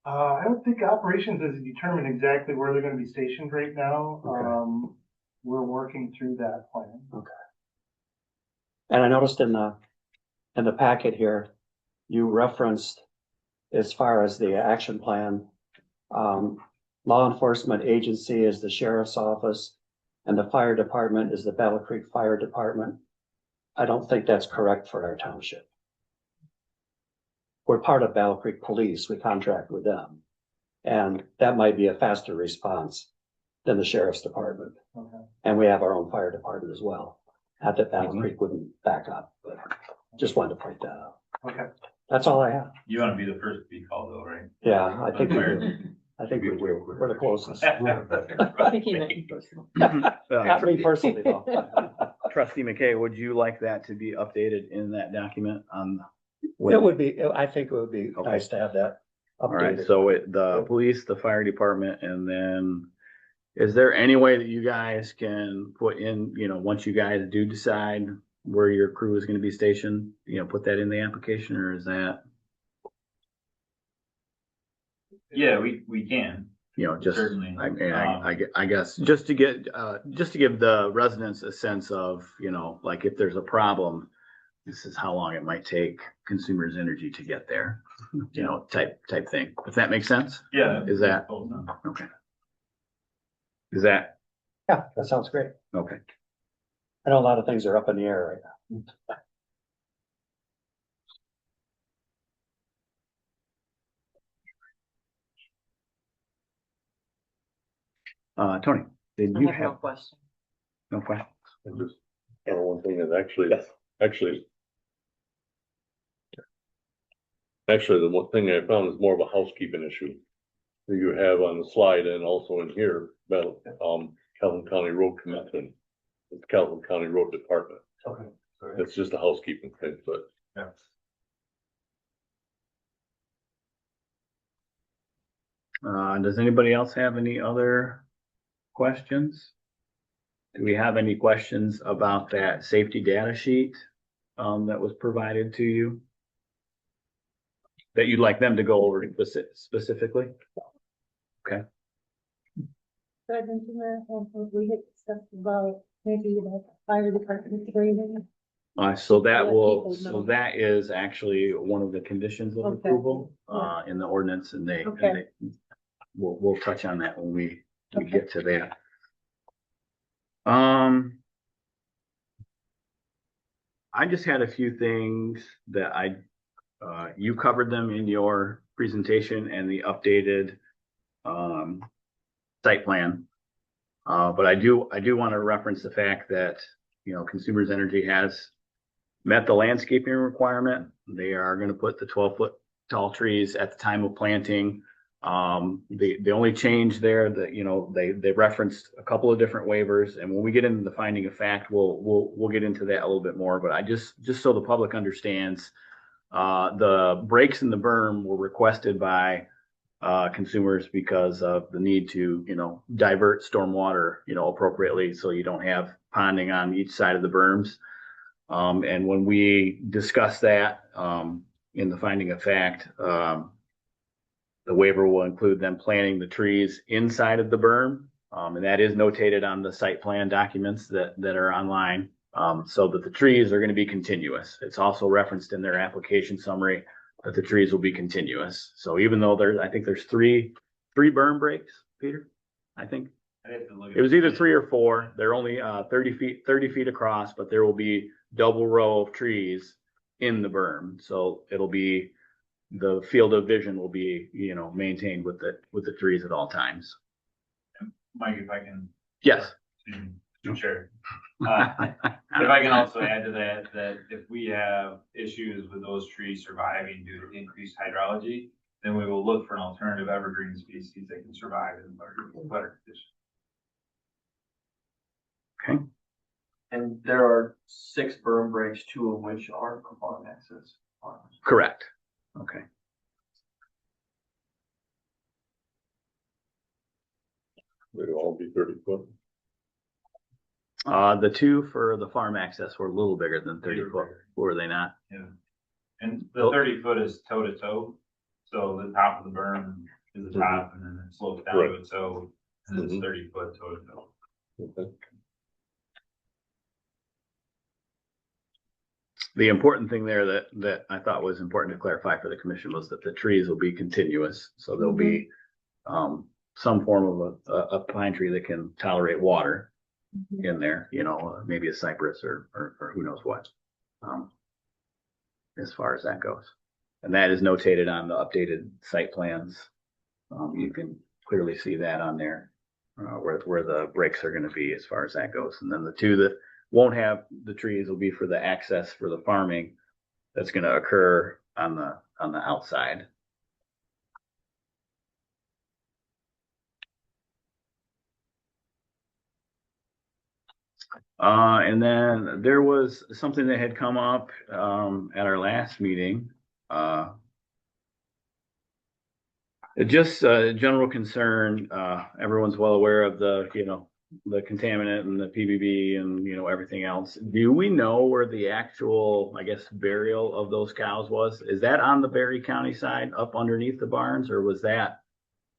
S6: I don't think operations has determined exactly where they're gonna be stationed right now.
S5: Okay.
S6: We're working through that plan.
S5: And I noticed in the packet here, you referenced as far as the action plan, law enforcement agency is the sheriff's office and the fire department is the Battle Creek Fire Department. I don't think that's correct for our township. We're part of Battle Creek Police. We contract with them. And that might be a faster response than the sheriff's department.
S6: Okay.
S5: And we have our own fire department as well. Not that Battle Creek wouldn't back up, but just wanted to point that out.
S6: Okay.
S5: That's all I have.
S7: You want to be the first to be called though, right?
S5: Yeah, I think we're the closest.
S4: I think he meant personal.
S5: Not me personally though.
S1: Trustee McKay, would you like that to be updated in that document on?
S5: It would be, I think it would be nice to have that
S1: All right,
S5: updated.
S1: so the police, the fire department, and then Is there any way that you guys can put in, once you guys do decide where your crew is gonna be stationed, put that in the application, or is that,
S7: Yeah, we can.
S1: just,
S7: Certainly.
S1: I guess, just to give the residents a sense of, like if there's a problem, this is how long it might take Consumers Energy to get there, type thing. If that makes sense?
S7: Yeah.
S1: Is that, okay. Is that,
S5: Yeah, that sounds great.
S1: okay.
S5: I know a lot of things are up in the air right now.
S1: Tony, did you have
S4: question.
S1: no question?
S9: And just, one thing is actually,
S1: Yes.
S9: actually, the one thing I found is more of a housekeeping issue. That you have on the slide and also in here, about, Calhoun County Road Commission. It's Calhoun County Road Department.
S6: Okay.
S9: It's just a housekeeping thing, but
S7: Yeah.
S1: Does anybody else have any other questions? Do we have any questions about that safety data sheet that was provided to you? That you'd like them to go over specifically? Okay,
S8: We had discussed about maybe the fire department training.
S1: so that
S8: Let
S1: will,
S8: people know.
S1: so that is actually one of the conditions of
S8: Okay.
S1: approval
S8: Yeah.
S1: in the ordinance, and
S8: Okay.
S1: we'll touch on that when we
S8: Okay.
S1: get to that. I just had a few things that you covered them in your presentation and the updated site plan. But I do want to reference the fact that, Consumers Energy has met the landscaping requirement. They are going to put the 12-foot tall trees at the time of planting. The only change there that, they referenced a couple of different waivers, and when we get into the finding of fact, we'll get into that a little bit more, but I just so the public understands, the breaks in the berm were requested by consumers because of the need to, divert stormwater, appropriately, so you don't have ponding on each side of the berms. And when we discuss that, in the finding of fact, the waiver will include them planting the trees inside of the berm. And that is notated on the site plan documents that are online, so that the trees are going to be continuous. It's also referenced in their application summary that the trees will be continuous. So even though I think there's three berm breaks, Peter, I think. It was either 3 or 4. They're only 30 feet across, but there will be double row of trees in the berm. So it'll be, the field of vision will be, maintained with the trees at all times.
S7: Mike, if I can.
S1: Yes.
S7: Sure. If I can also add to that if we have issues with those trees surviving due to increased hydrology, then we will look for an alternative evergreen species that can survive in better conditions.
S1: Okay.
S2: And there are 6 berm breaks, 2 of which are for farm access.
S1: Correct. Okay.
S9: they'd all be 30 foot.
S1: The 2 for the farm access were a little bigger than 30 foot, were they not?
S7: Yeah. And the 30 foot is toe to toe. So the top of the berm is the top and then it slopes down to a toe and it's 30 foot toe to toe.
S9: Okay.
S1: The important thing there that I thought was important to clarify for the commission was that the trees will be continuous. So there'll be some form of a pine tree that can tolerate water in there, maybe a cypress or who knows what, as far as that goes. And that is notated on the updated site plans. You can clearly see that on there, where the breaks are going to be as far as that goes. And then the 2 that won't have the trees will be for the access for the farming that's going to occur on the outside. And then there was something that had come up at our last meeting. Just general concern, everyone's well aware of the, the contaminant and the PBB and, everything else. Do we know where the actual, I guess, burial of those cows was? Is that on the Berry County side, up underneath the barns, or was that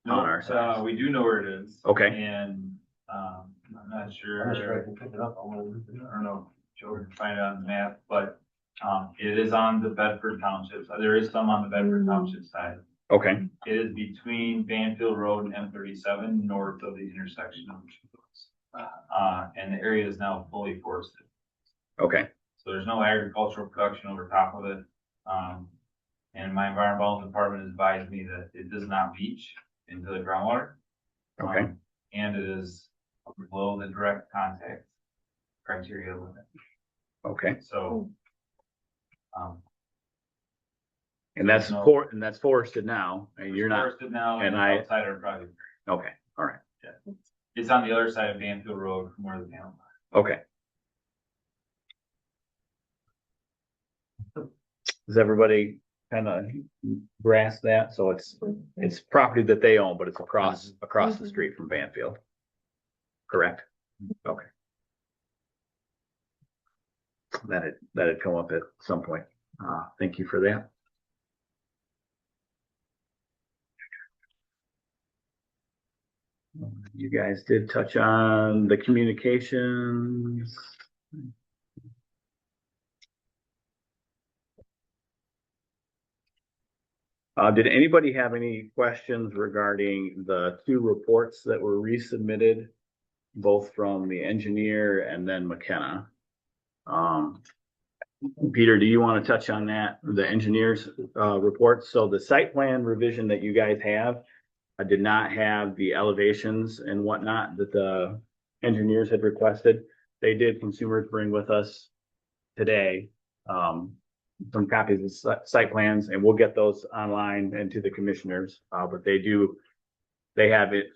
S1: on our side?
S7: We do know where it is.
S1: Okay.
S7: And, I'm not sure. I can pick it up. I don't know, if Joe can find it on the map, but, it is on the Bedford Township. There is some on the Bedford Township side.
S1: Okay,
S7: It is between Banfield Road and M37, north of the intersection of the two roads. And the area is now fully forested.
S1: okay,
S7: So there's no agricultural production over top of it. And my environmental department has advised me that it does not leach into the groundwater.
S1: okay.
S7: And it is below the direct contact criteria limit.
S1: Okay.
S7: So,
S1: And that's
S7: No.
S1: and that's forested now, and you're not,
S7: forested now
S1: and
S7: and
S1: I-
S7: outside our project.
S1: okay, all right,
S7: It's on the other side of Banfield Road from where the panel.
S1: okay. Does everybody kind of grasp that? So it's property that they own, but it's across the street from Banfield. Correct? Okay. That had come up at some point. Thank you for that. You guys did touch on the communications. Did anybody have any questions regarding the two reports that were resubmitted, both from the engineer and then McKenna? Peter, do you want to touch on that, the engineer's reports? So the site plan revision that you guys have, I did not have the elevations and whatnot that the engineers had requested. They did, consumers bring with us today some copies of site plans, and we'll get those online and to the commissioners. But they have it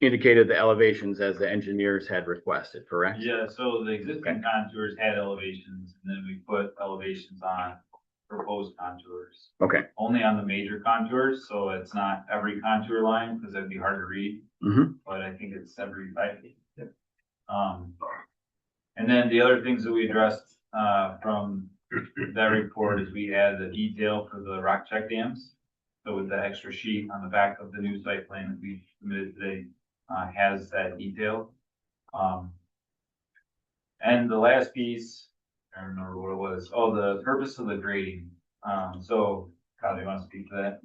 S1: indicated the elevations as the engineers had requested, correct?
S7: Yeah, so the existing
S1: Okay.
S7: contours had elevations, and then we put elevations on proposed contours.
S1: Okay.
S7: Only on the major contours, so it's not every contour line, because that'd be hard to read, but I think it's every 5 feet. And then the other things that we addressed, from that report is we added the detail for the rock check dams. So with the extra sheet on the back of the new site plan that we submitted today, has that detail. And the last piece, I don't remember what it was. Oh, the purpose of the grading. So Kyle, do you want to speak to that?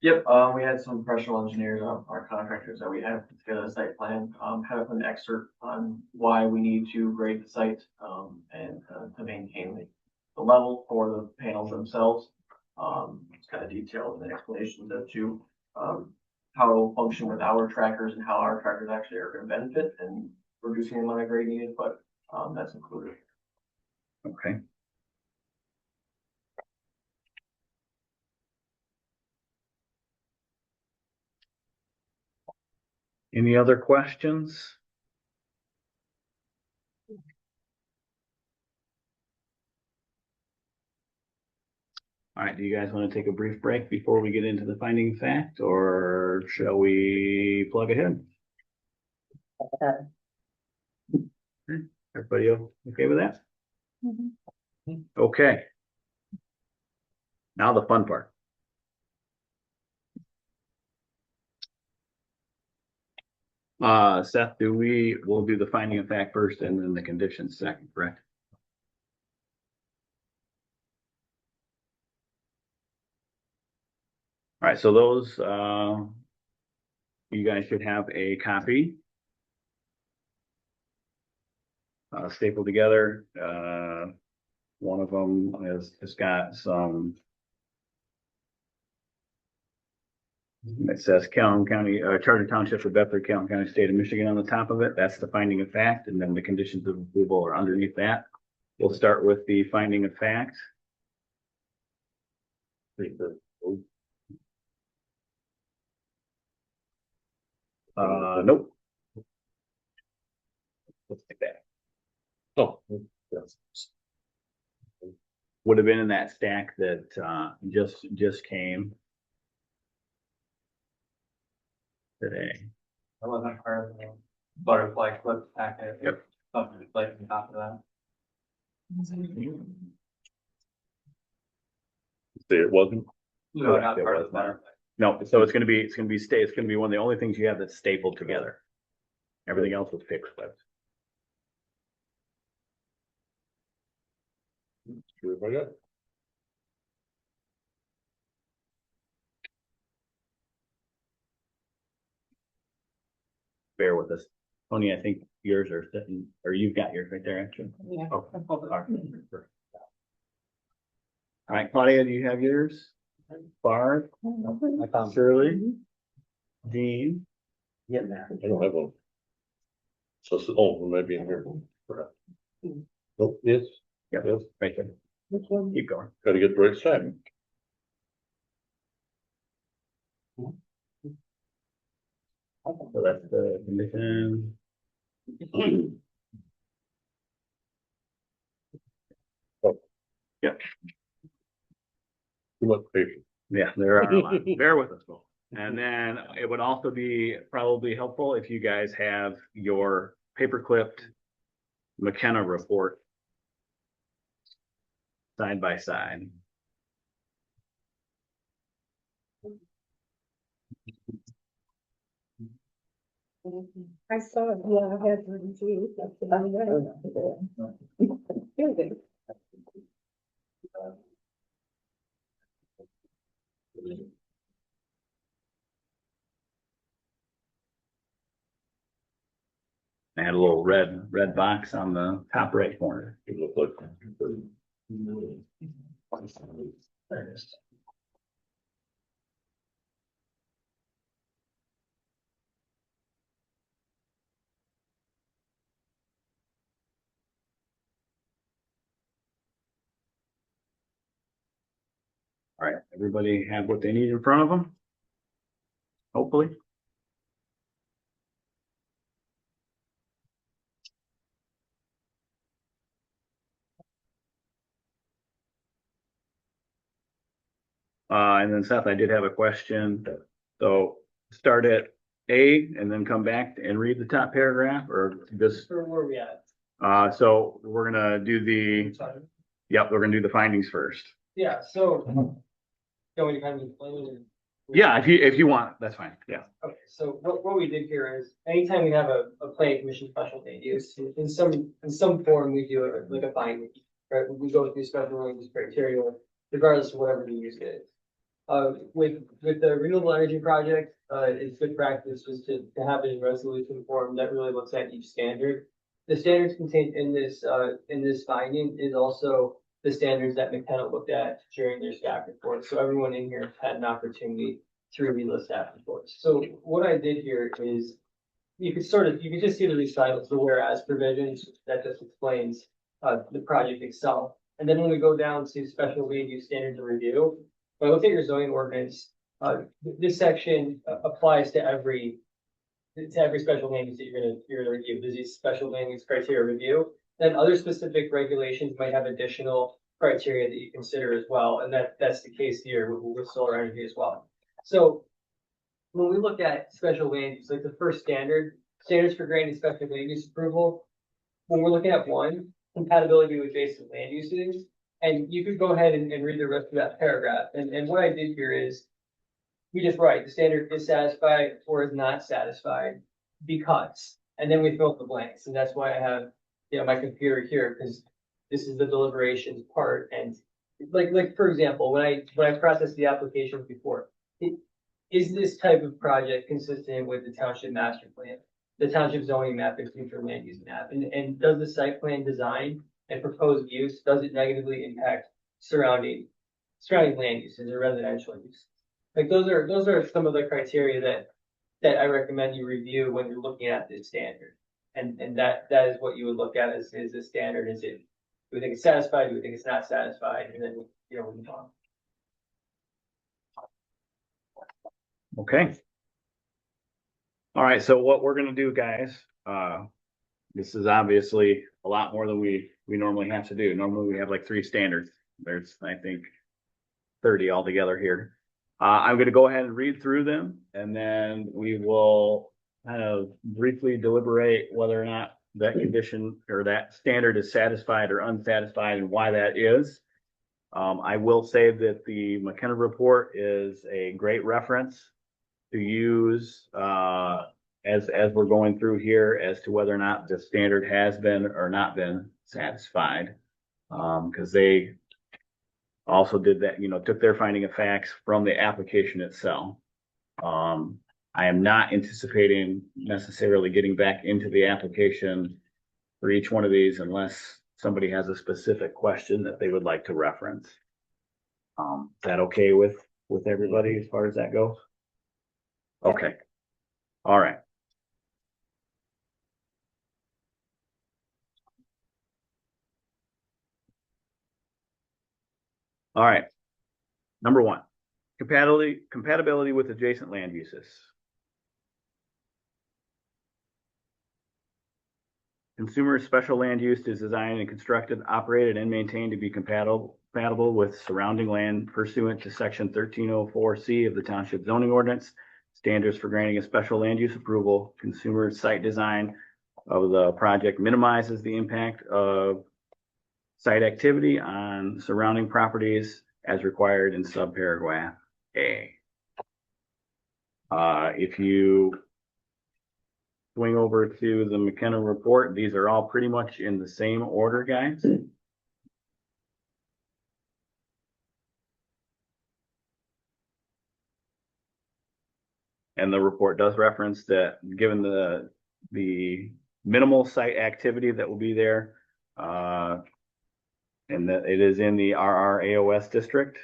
S10: Yep, we had some professional engineers, our contractors that we have put together a site plan, kind of an excerpt on why we need to grade the site, and to maintain the level for the panels themselves. It's kind of detailed in the explanations of how it will function with our trackers and how our trackers actually are going to benefit and reducing the amount of grading needed, but that's included.
S1: Okay. Any other questions? All right, do you guys want to take a brief break before we get into the finding of fact, or shall we plug ahead? Everybody okay with that? Okay. Now the fun part. Seth, we'll do the finding of fact first and then the conditions second, correct? All right, so those, you guys should have a copy. Stapled together. One of them has got some. It says Calhoun County, Charter Township of Bedford, Calhoun County, State of Michigan on the top of it. That's the finding of fact, and then the conditions of approval are underneath that. We'll start with the finding of fact. Nope. Let's take that.
S9: Oh.
S1: Would have been in that stack that just came. today.
S10: I wasn't part of the butterfly clip packet.
S1: Yep.
S10: Something like on top of that.
S9: Say it wasn't,
S10: No,
S1: Correct,
S10: not
S1: it
S10: part
S1: was
S10: of the
S1: not.
S10: butterfly.
S1: No, so it's gonna be one of the only things you have that's stapled together. Everything else was fixed clipped.
S9: sure if I got it.
S1: Bear with us. Tony, I think yours are sitting, or you've got yours right there, actually.
S8: Yeah.
S1: Oh, all right. All right, Claudia, do you have yours? Barb,
S5: I found
S1: Shirley, Dean,
S5: getting there.
S9: I don't have one. So, oh, it might be in here. Oh, yes,
S1: yep,
S9: yes,
S1: right there.
S8: Which one?
S1: Keep going.
S9: gotta get the right side.
S1: So that's the condition. Yep,
S9: Too much patience.
S1: yeah, there are a lot. Bear with us, folks. And then it would also be probably helpful if you guys have your paper clipped McKenna report side by side.
S8: I saw it, yeah, I had one too. That's about it. Good.
S1: I had a little red box on the top right corner.
S9: It looked like.
S1: There it is. All right, everybody have what they need in front of them? Hopefully. And then Seth, I did have a question. So start at A and then come back and read the top paragraph or just,
S10: Where were we at?
S1: so we're gonna do yep, we're gonna do the findings first.
S10: Yeah, so. Going to kind of explain it.
S1: Yeah, if you want, that's fine. Yeah.
S10: Okay, so what we did here is anytime we have a planning commission special land use, in some form, we do it like a finding. Right, we go through special land use criteria regardless of whatever the use is. With the renewable energy project, it's good practice just to have a resolution form that really looks at each standard. The standards contained in this finding is also the standards that McKenna looked at during their staff report. So everyone in here had an opportunity to review the staff reports. So what I did here is you could just see the recitals, the whereas provisions that just explains the project itself. And then when we go down to special land use standards of review, when I look at your zoning ordinance, this section applies to every special land use that you're gonna review. There's these special land use criteria review. Then other specific regulations might have additional criteria that you consider as well, and that's the case here with solar energy as well. So when we look at special land use, like the first standards for granting special land use approval, when we're looking at one, compatibility with basic land uses, and you could go ahead and read the rest of that paragraph. And what I did here is we just write the standard is satisfied or is not satisfied because, and then we fill up the blanks, and that's why I have my computer here, because this is the deliberations part. And like for example, when I processed the application before, is this type of project consistent with the township master plan, the township zoning map, and future land use map, and does the site plan design and proposed use, does it negatively impact surrounding land uses or residential use? Like those are some of the criteria that I recommend you review when you're looking at this standard. And that is what you would look at as the standard. Is it, do we think it's satisfied? Do we think it's not satisfied? And then, we move on.
S1: Okay. All right, so what we're gonna do, guys, this is obviously a lot more than we normally have to do. Normally we have like 3 standards. There's, I think, 30 altogether here. I'm gonna go ahead and read through them, and then we will kind of briefly deliberate whether or not that condition or that standard is satisfied or unsatisfied and why that is. I will say that the McKenna report is a great reference to use, as we're going through here as to whether or not the standard has been or not been satisfied. Because they also did that, took their finding of facts from the application itself. I am not anticipating necessarily getting back into the application for each one of these unless somebody has a specific question that they would like to reference. Is that okay with everybody as far as that goes? Okay. All right. All right. Number one, compatibility with adjacent land uses. Consumer special land use is designed and constructed, operated, and maintained to be compatible with surrounding land pursuant to section 1304C of the Township zoning ordinance. Standards for granting a special land use approval. Consumer site design of the project minimizes the impact of site activity on surrounding properties as required in subparagraph A. If you swing over to the McKenna report, these are all pretty much in the same order, guys. And the report does reference that given the minimal site activity that will be there, and that it is in the RRAOS district,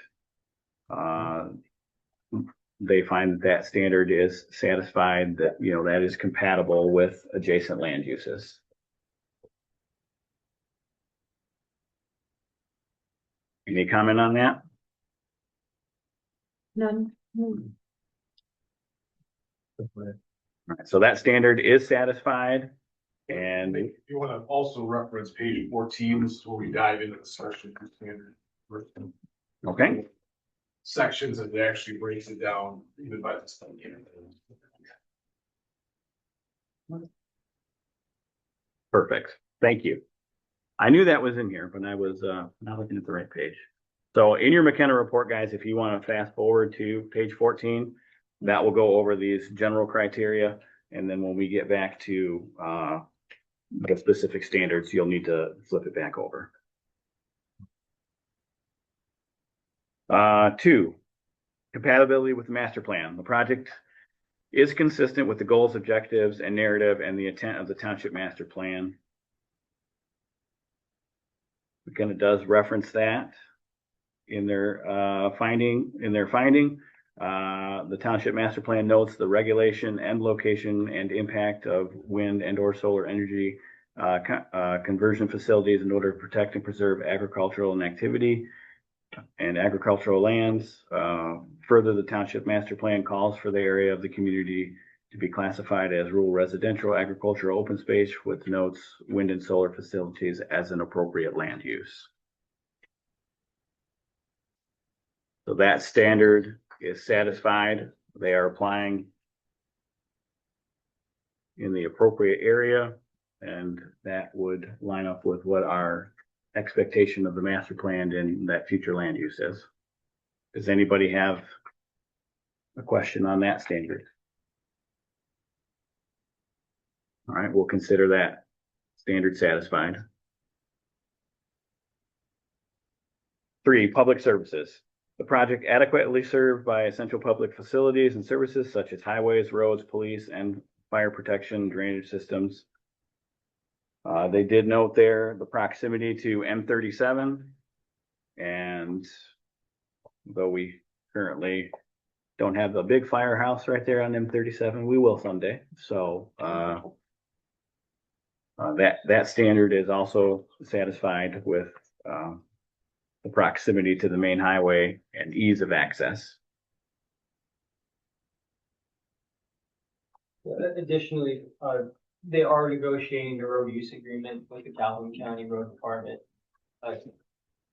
S1: they find that standard is satisfied, that, that is compatible with adjacent land uses. Any comment on that?
S8: None.
S1: All right, so that standard is satisfied, and
S11: You want to also reference page 14, this is where we dive into the section standard
S1: okay.
S11: sections, and it actually breaks it down even by the standard.
S1: Perfect. Thank you. I knew that was in here, but I was not looking at the right page. So in your McKenna report, guys, if you want to fast forward to page 14, that will go over these general criteria. And then when we get back to the specific standards, you'll need to flip it back over. 2, compatibility with the master plan. The project is consistent with the goals, objectives, and narrative and the intent of the township master plan. McKenna does reference that in their finding. The township master plan notes the regulation and location and impact of wind and or solar energy conversion facilities in order to protect and preserve agricultural and activity and agricultural lands. Further, the township master plan calls for the area of the community to be classified as rural residential agricultural open space, with notes wind and solar facilities as an appropriate land use. So that standard is satisfied. They are applying in the appropriate area, and that would line up with what our expectation of the master plan and that future land use is. Does anybody have a question on that standard? All right, we'll consider that standard satisfied. 3, public services. The project adequately served by essential public facilities and services such as highways, roads, police, and fire protection, drainage systems. They did note there the proximity to M37, and though we currently don't have the big firehouse right there on M37, we will someday. So that standard is also satisfied with the proximity to the main highway and ease of access.
S10: Additionally, they are negotiating a road use agreement with the Calhoun County Road Department,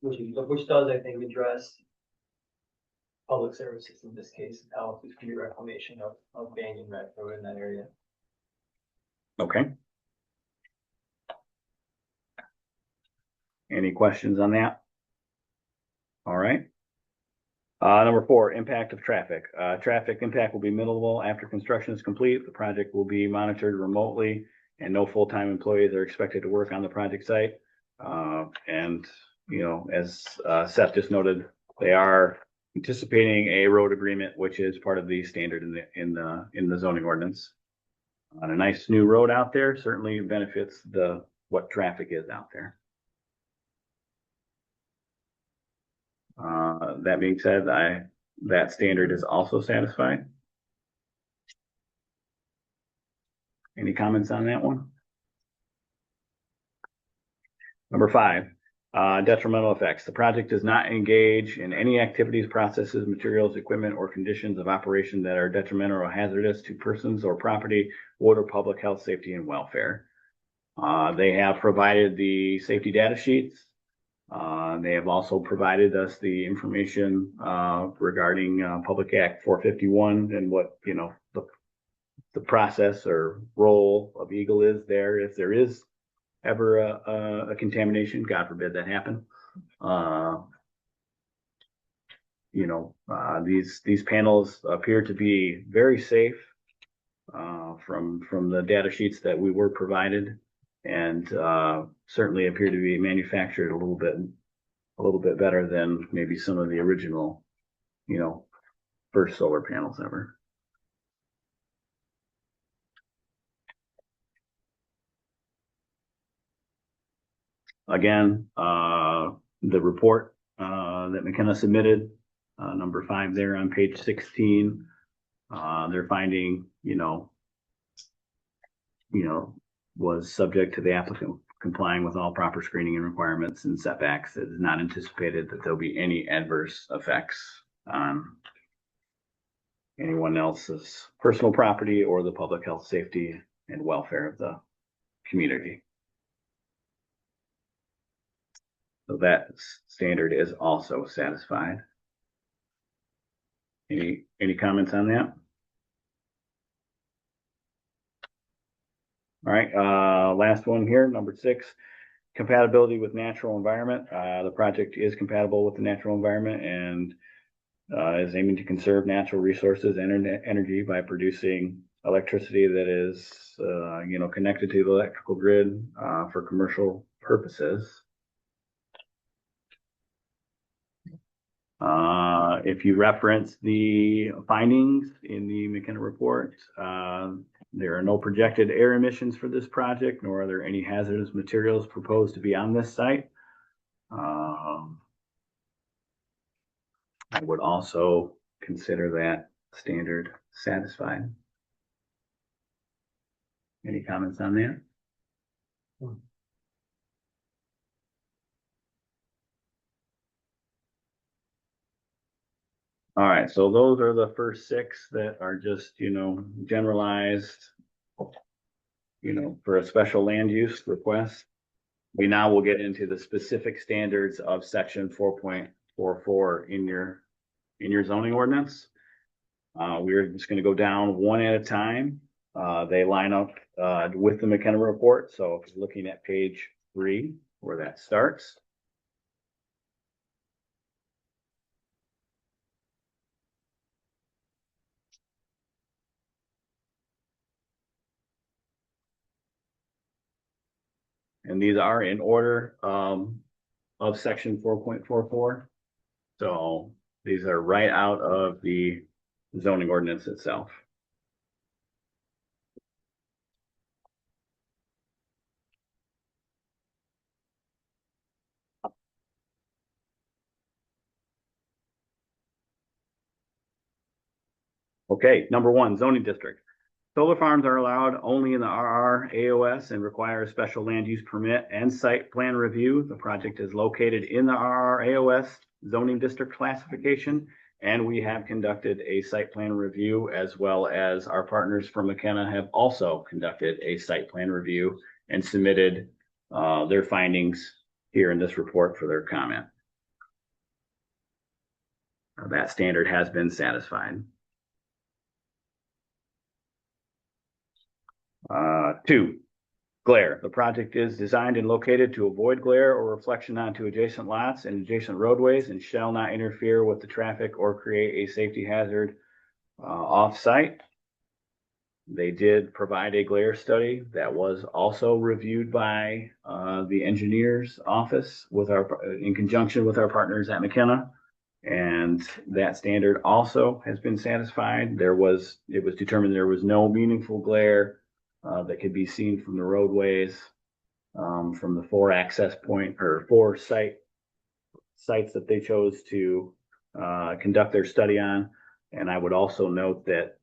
S10: which does, I think, address public services in this case, how to do reclamation of Banyan Red Road in that area.
S1: Okay. Any questions on that? All right. Number 4, impact of traffic. Traffic impact will be minimal after construction is complete. The project will be monitored remotely and no full-time employees are expected to work on the project site. And, you know, as Seth just noted, they are anticipating a road agreement, which is part of the standard in the zoning ordinance. On a nice new road out there certainly benefits what traffic is out there. That being said, that standard is also satisfied. Any comments on that one? Number 5, detrimental effects. The project does not engage in any activities, processes, materials, equipment, or conditions of operation that are detrimental or hazardous to persons or property, or public health, safety, and welfare. They have provided the safety data sheets. They have also provided us the information regarding Public Act 451 and what, you know, the process or role of Eagle is there if there is ever a contamination. God forbid that happen. You know, these panels appear to be very safe from the data sheets that we were provided, and certainly appear to be manufactured a little bit better than maybe some of the original, you know, first solar panels ever. Again, the report that McKenna submitted, number 5 there on page 16, they're finding, you know, was subject to the applicant complying with all proper screening and requirements and setbacks. It is not anticipated that there'll be any adverse effects on anyone else's personal property or the public health, safety, and welfare of the community. So that standard is also satisfied. Any comments on that? All right, last one here, number 6, compatibility with natural environment. The project is compatible with the natural environment and is aiming to conserve natural resources and energy by producing electricity that is, you know, connected to the electrical grid for commercial purposes. If you reference the findings in the McKenna report, there are no projected air emissions for this project, nor are there any hazardous materials proposed to be on this site. I would also consider that standard satisfied. Any comments on that? All right, so those are the first 6 that are just, you know, generalized, you know, for a special land use request. We now will get into the specific standards of section 4.44 in your zoning ordinance. We're just going to go down one at a time. They line up with the McKenna report. So if you're looking at page 3, where that starts. And these are in order of section 4.44. So these are right out of the zoning ordinance itself. Okay, number 1, zoning district. Solar farms are allowed only in the RR AOS and require a special land use permit and site plan review. The project is located in the RR AOS zoning district classification, and we have conducted a site plan review, as well as our partners from McKenna have also conducted a site plan review and submitted their findings here in this report for their comment. That standard has been satisfied. 2, glare. The project is designed and located to avoid glare or reflection onto adjacent lots and adjacent roadways and shall not interfere with the traffic or create a safety hazard off-site. They did provide a glare study that was also reviewed by the engineer's office in conjunction with our partners at McKenna. And that standard also has been satisfied. It was determined there was no meaningful glare that could be seen from the roadways, from the 4 access point or 4 sites that they chose to conduct their study on. And I would also note that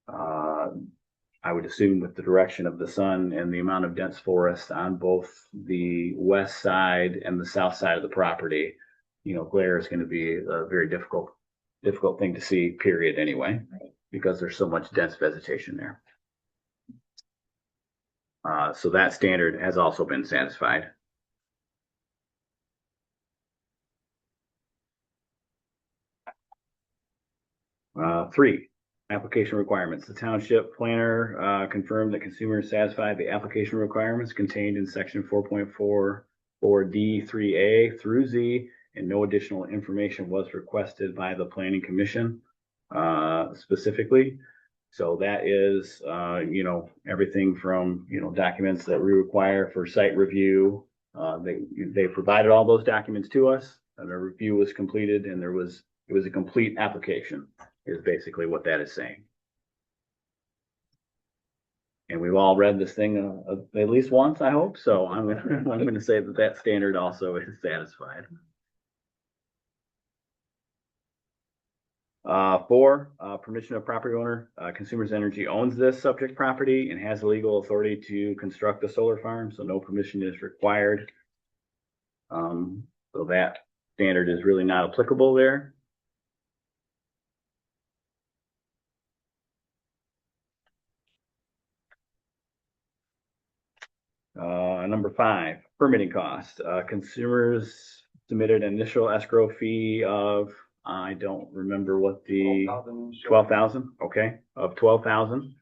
S1: I would assume with the direction of the sun and the amount of dense forest on both the west side and the south side of the property, glare is going to be a very difficult thing to see, period, anyway, because there's so much dense vegetation there. So that standard has also been satisfied. Three, application requirements. The township planner confirmed that consumers satisfied the application requirements contained in section 4.44D3A through Z, and no additional information was requested by the planning commission specifically. So that is, everything from, documents that we require for site review. They provided all those documents to us, and a review was completed, and it was a complete application, is basically what that is saying. And we've all read this thing at least once, I hope. So I'm going to say that standard also is satisfied. 4, permission of property owner. Consumers Energy owns this subject property and has legal authority to construct a solar farm, so no permission is required. So that standard is really not applicable there. Number 5, permitting cost. Consumers submitted an initial escrow fee of, I don't remember what the 12,000. Okay, of 12,000.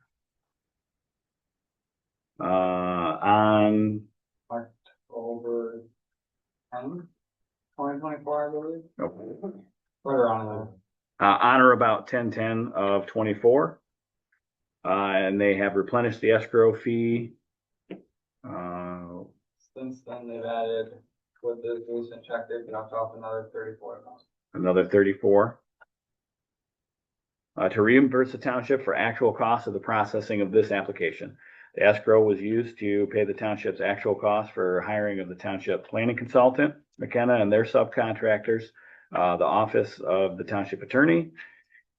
S1: On
S10: Over 10, 2024, I believe.
S1: Okay.
S10: Right around there.
S1: On or about 10/10 of 24. And they have replenished the escrow fee.
S10: Since then, they've added, with the recent check, they've knocked off another 34,000.
S1: Another 34. To reimburse the township for actual costs of the processing of this application. The escrow was used to pay the township's actual cost for hiring of the township planning consultant, McKenna, and their subcontractors, the office of the township attorney,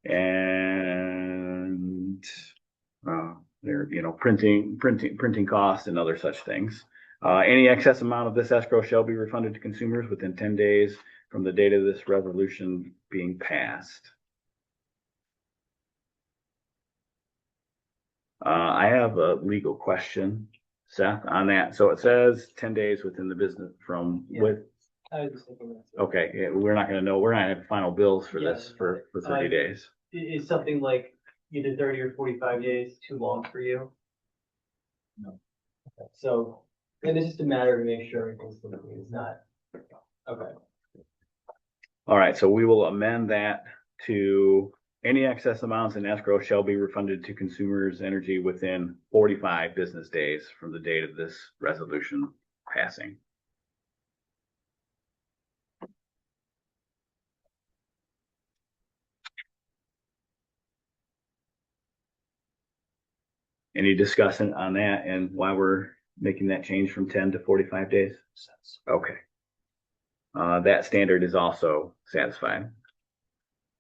S1: and their, printing costs and other such things. Any excess amount of this escrow shall be refunded to consumers within 10 days from the date of this resolution being passed. I have a legal question, Seth, on that. So it says 10 days within the business from with.
S10: I was just thinking that.
S1: Okay, yeah, we're not going to know. We're not going to have final bills for this for 30 days.
S10: Is something like either 30 or 45 days too long for you? No. Okay. So then it's just a matter to make sure everything's complete. It's not. Okay.
S1: All right, so we will amend that to any excess amounts in escrow shall be refunded to Consumers Energy within 45 business days from the date of this resolution passing. Any discussion on that and why we're making that change from 10 to 45 days? Okay. That standard is also satisfied.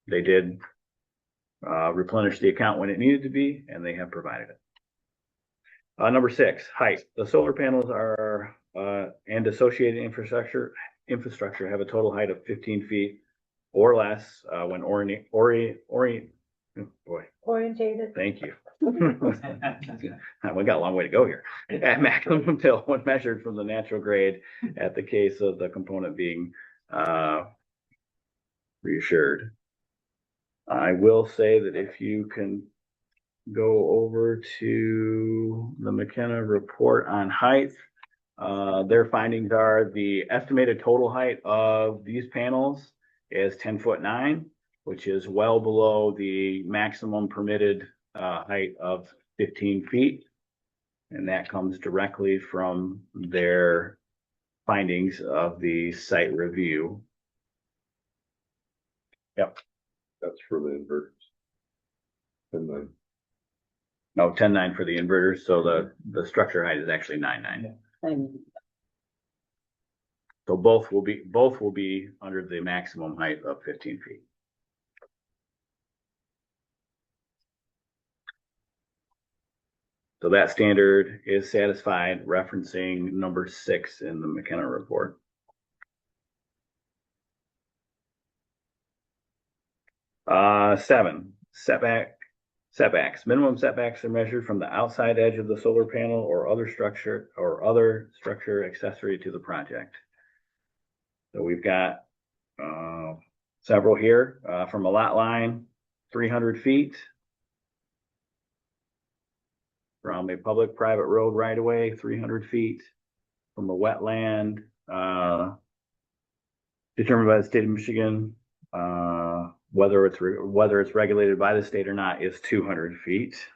S1: They did replenish the account when it needed to be, and they have provided it. Number 6, height. The solar panels are and associated infrastructure have a total height of 15 feet or less when
S8: Orientated.
S1: Thank you. We got a long way to go here. At maximum till when measured from the natural grade at the case of the component being reassured. I will say that if you can go over to the McKenna report on height, their findings are the estimated total height of these panels is 10'9", which is well below the maximum permitted height of 15 feet. And that comes directly from their findings of the site review.
S9: That's for the inverters. And then,
S1: No, 10'9" for the inverters, so the structure height is actually 9'9".
S4: And
S1: So both will be under the maximum height of 15 feet. So that standard is satisfied, referencing number 6 in the McKenna report. Seven, setbacks. Minimum setbacks are measured from the outside edge of the solar panel or other structure accessory to the project. So we've got several here, from a lot line, 300 feet. From a public-private road right away, 300 feet. From a wetland, determined by the state of Michigan, whether it's regulated by the state or not, is 200 feet.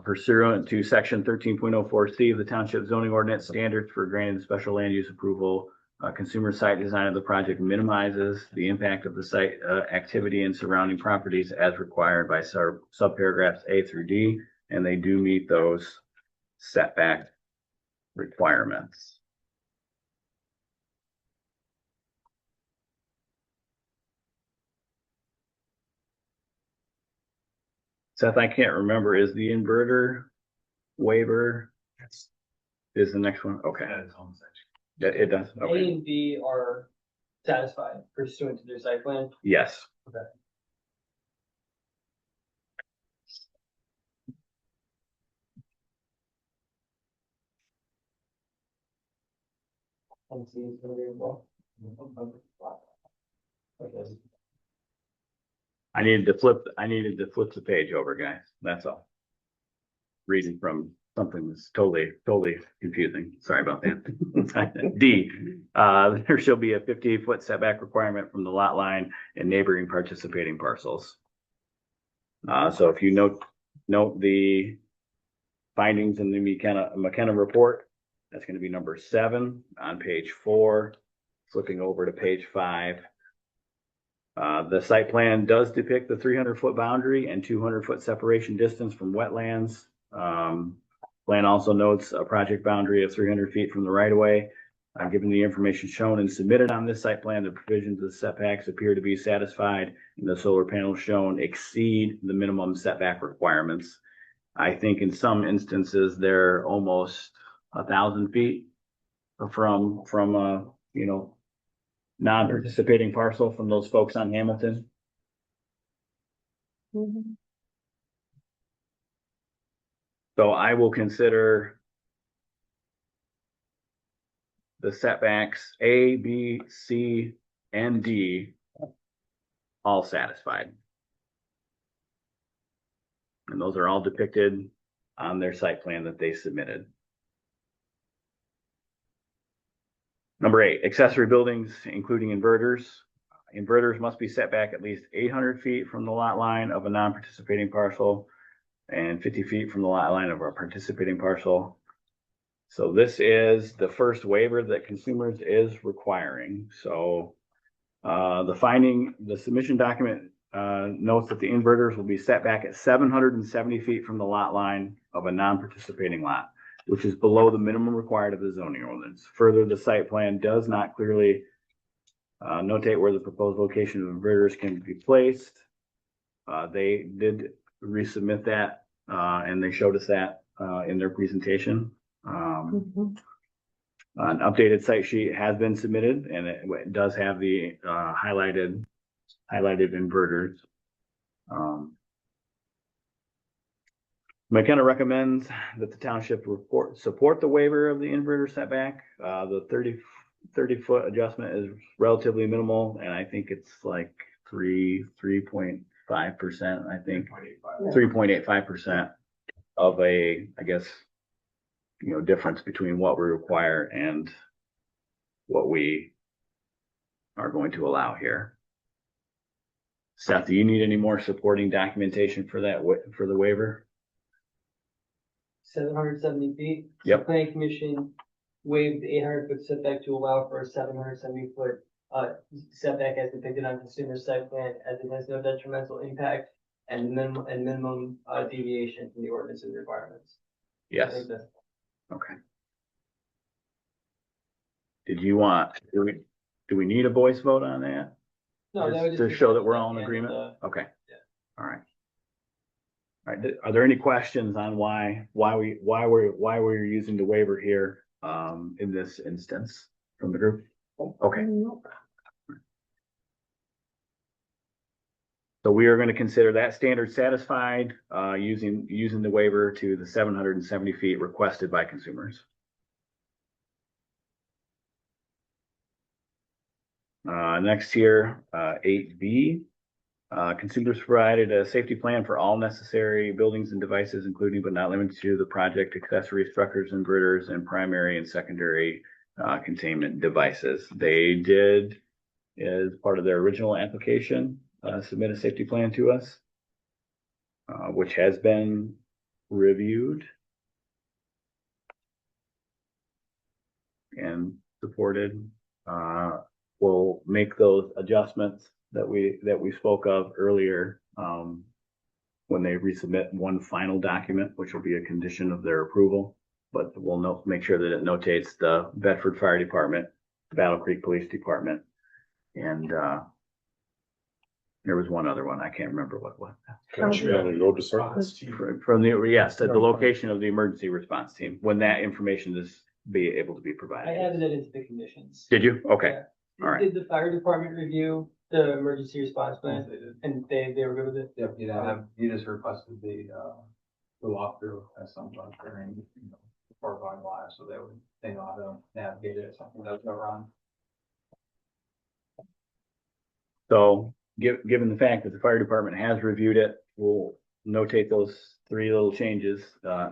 S1: Pursuant to section 13.04C of the Township zoning ordinance, standards for granting special land use approval, consumer site design of the project minimizes the impact of the site activity and surrounding properties as required by subparagraphs A through D, and they do meet those setback requirements. Seth, I can't remember, is the inverter waiver is the next one? Okay.
S7: That is home section.
S1: It does.
S10: A
S1: Okay.
S10: and B are satisfied pursuant to their site plan.
S1: Yes.
S10: Okay. And C is gonna be involved. Okay.
S1: I needed to flip the page over, guys. That's all. Reading from something that's totally confusing. Sorry about that. D, there shall be a 50-foot setback requirement from the lot line and neighboring participating parcels. So if you note the findings in the McKenna report, that's going to be number 7 on page 4, flipping over to page 5. The site plan does depict the 300-foot boundary and 200-foot separation distance from wetlands. Plan also notes a project boundary of 300 feet from the right-of-way. Given the information shown and submitted on this site plan, the provisions of the setbacks appear to be satisfied, and the solar panels shown exceed the minimum setback requirements. I think in some instances they're almost 1,000 feet from non-participating parcel from those folks on Hamilton.
S8: Mhm.
S1: So I will consider the setbacks A, B, C, and D all satisfied. And those are all depicted on their site plan that they submitted. Number 8, accessory buildings, including inverters. Inverters must be set back at least 800 feet from the lot line of a non-participating parcel and 50 feet from the lot line of a participating parcel. So this is the first waiver that Consumers is requiring. So the submission document notes that the inverters will be set back at 770 feet from the lot line of a non-participating lot, which is below the minimum required of the zoning ordinance. Further, the site plan does not clearly notate where the proposed location of inverters can be placed. They did resubmit that, and they showed us that in their presentation.
S8: Mhm.
S1: An updated site sheet has been submitted, and it does have the highlighted inverters. McKenna recommends that the township support the waiver of the inverter setback. The 30-foot adjustment is relatively minimal, and I think it's like 3.5%, I think. 3.85% of a, I guess, difference between what we require and what we are going to allow here. Seth, do you need any more supporting documentation for that, for the waiver?
S12: 770 feet.
S1: Yep.
S12: The planning commission waived the 800-foot setback to allow for a 770-foot setback as depicted on consumer site plan, as it has no detrimental impact and minimum deviation from the ordinance and requirements. I
S1: Yes.
S12: think that's-
S1: Okay. Do we need a voice vote on that?
S12: No, that would
S1: Just
S12: just
S1: to
S12: be
S1: show that we're all in
S12: the end of
S1: agreement?
S12: the-
S1: Okay.
S12: Yeah.
S1: All right. All right. Are there any questions on why we're using the waiver here, in this instance from the group? Okay. So we are going to consider that standard satisfied, using the waiver to the 770 feet requested by consumers. Next here, 8B, consumers provided a safety plan for all necessary buildings and devices, including but not limited to the project accessory structures, inverters, and primary and secondary containment devices. They did, as part of their original application, submit a safety plan to us, which has been reviewed and supported. We'll make those adjustments that we spoke of earlier, when they resubmit one final document, which will be a condition of their approval. But we'll make sure that it notates the Bedford Fire Department, Battle Creek Police Department, and there was one other one. I can't remember what.
S9: Township County Road Department.
S1: From the location of the emergency response team, when that information is able to be
S12: I
S1: provided.
S12: added it into the conditions.
S1: Did you? Okay.
S12: Yeah.
S1: All right.
S12: Did the fire department review the emergency response plan? And they were good with it?
S10: Yep, you just requested the walkthrough as some during, before going live, so they know how to navigate it, something does go wrong.
S1: So given the fact that the fire department has reviewed it, we'll notate those 3 little changes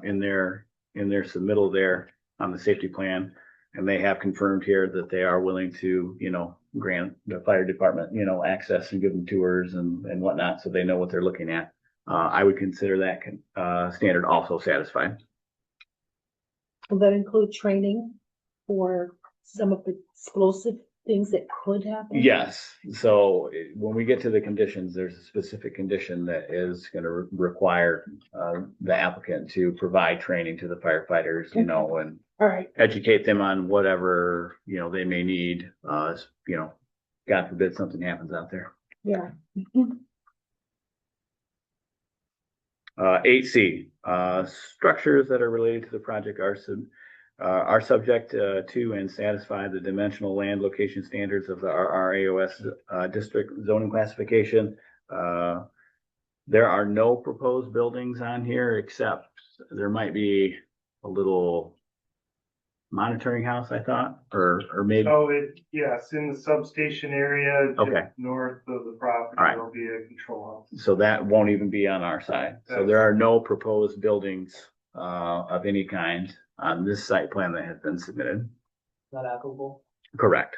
S1: in their submittal there on the safety plan. And they have confirmed here that they are willing to, grant the fire department, access and give them tours and whatnot, so they know what they're looking at. I would consider that standard also satisfied.
S8: Will that include training for some of the explosive things that could happen?
S1: Yes. So when we get to the conditions, there's a specific condition that is going to require the applicant to provide training to the firefighters, and
S8: All right.
S1: educate them on whatever, they may need, God forbid something happens out there.
S8: Yeah.
S1: 8C, structures that are related to the project are subject to and satisfy the dimensional land location standards of the RAOS district zoning classification. There are no proposed buildings on here, except there might be a little monitoring house, I thought, or maybe.
S6: Oh, yes, in the substation area. just
S1: Okay.
S6: North of the property,
S1: All right.
S6: there'll be a control house.
S1: So that won't even be on our side. So there are no proposed buildings of any kind on this site plan that has been submitted.
S12: Not applicable?
S1: Correct.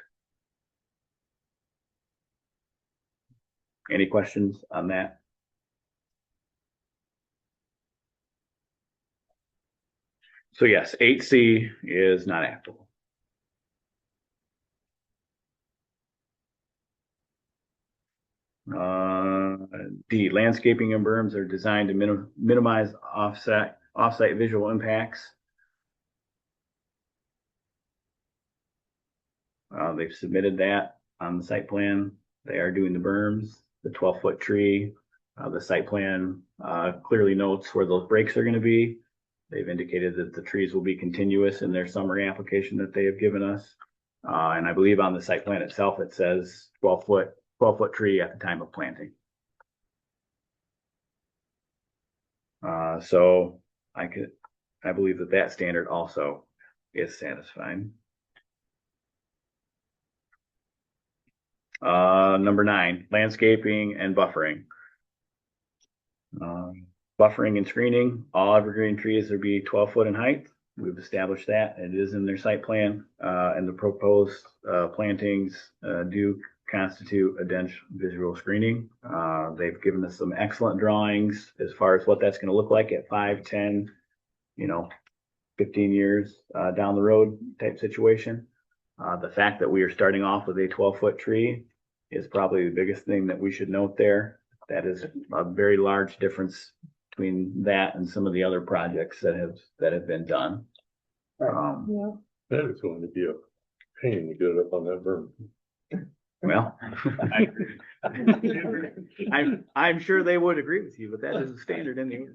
S1: Any questions on that? So yes, 8C is not applicable. D, landscaping and berms are designed to minimize offsite visual impacts. They've submitted that on the site plan. They are doing the berms, the 12-foot tree. The site plan clearly notes where those breaks are going to be. They've indicated that the trees will be continuous in their summary application that they have given us. And I believe on the site plan itself, it says 12-foot tree at the time of planting. So I believe that standard also is satisfied. Number 9, landscaping and buffering. Buffering and screening, all evergreen trees will be 12 foot in height. We've established that. It is in their site plan, and the proposed plantings do constitute a dense visual screening. They've given us some excellent drawings as far as what that's going to look like at 5, 10, 15 years down the road type situation. The fact that we are starting off with a 12-foot tree is probably the biggest thing that we should note there. That is a very large difference between that and some of the other projects that have been done.
S8: Yeah.
S9: That is going to be a pain to get it up on that berm.
S1: Well, I'm sure they would agree with you, but that is a standard in the.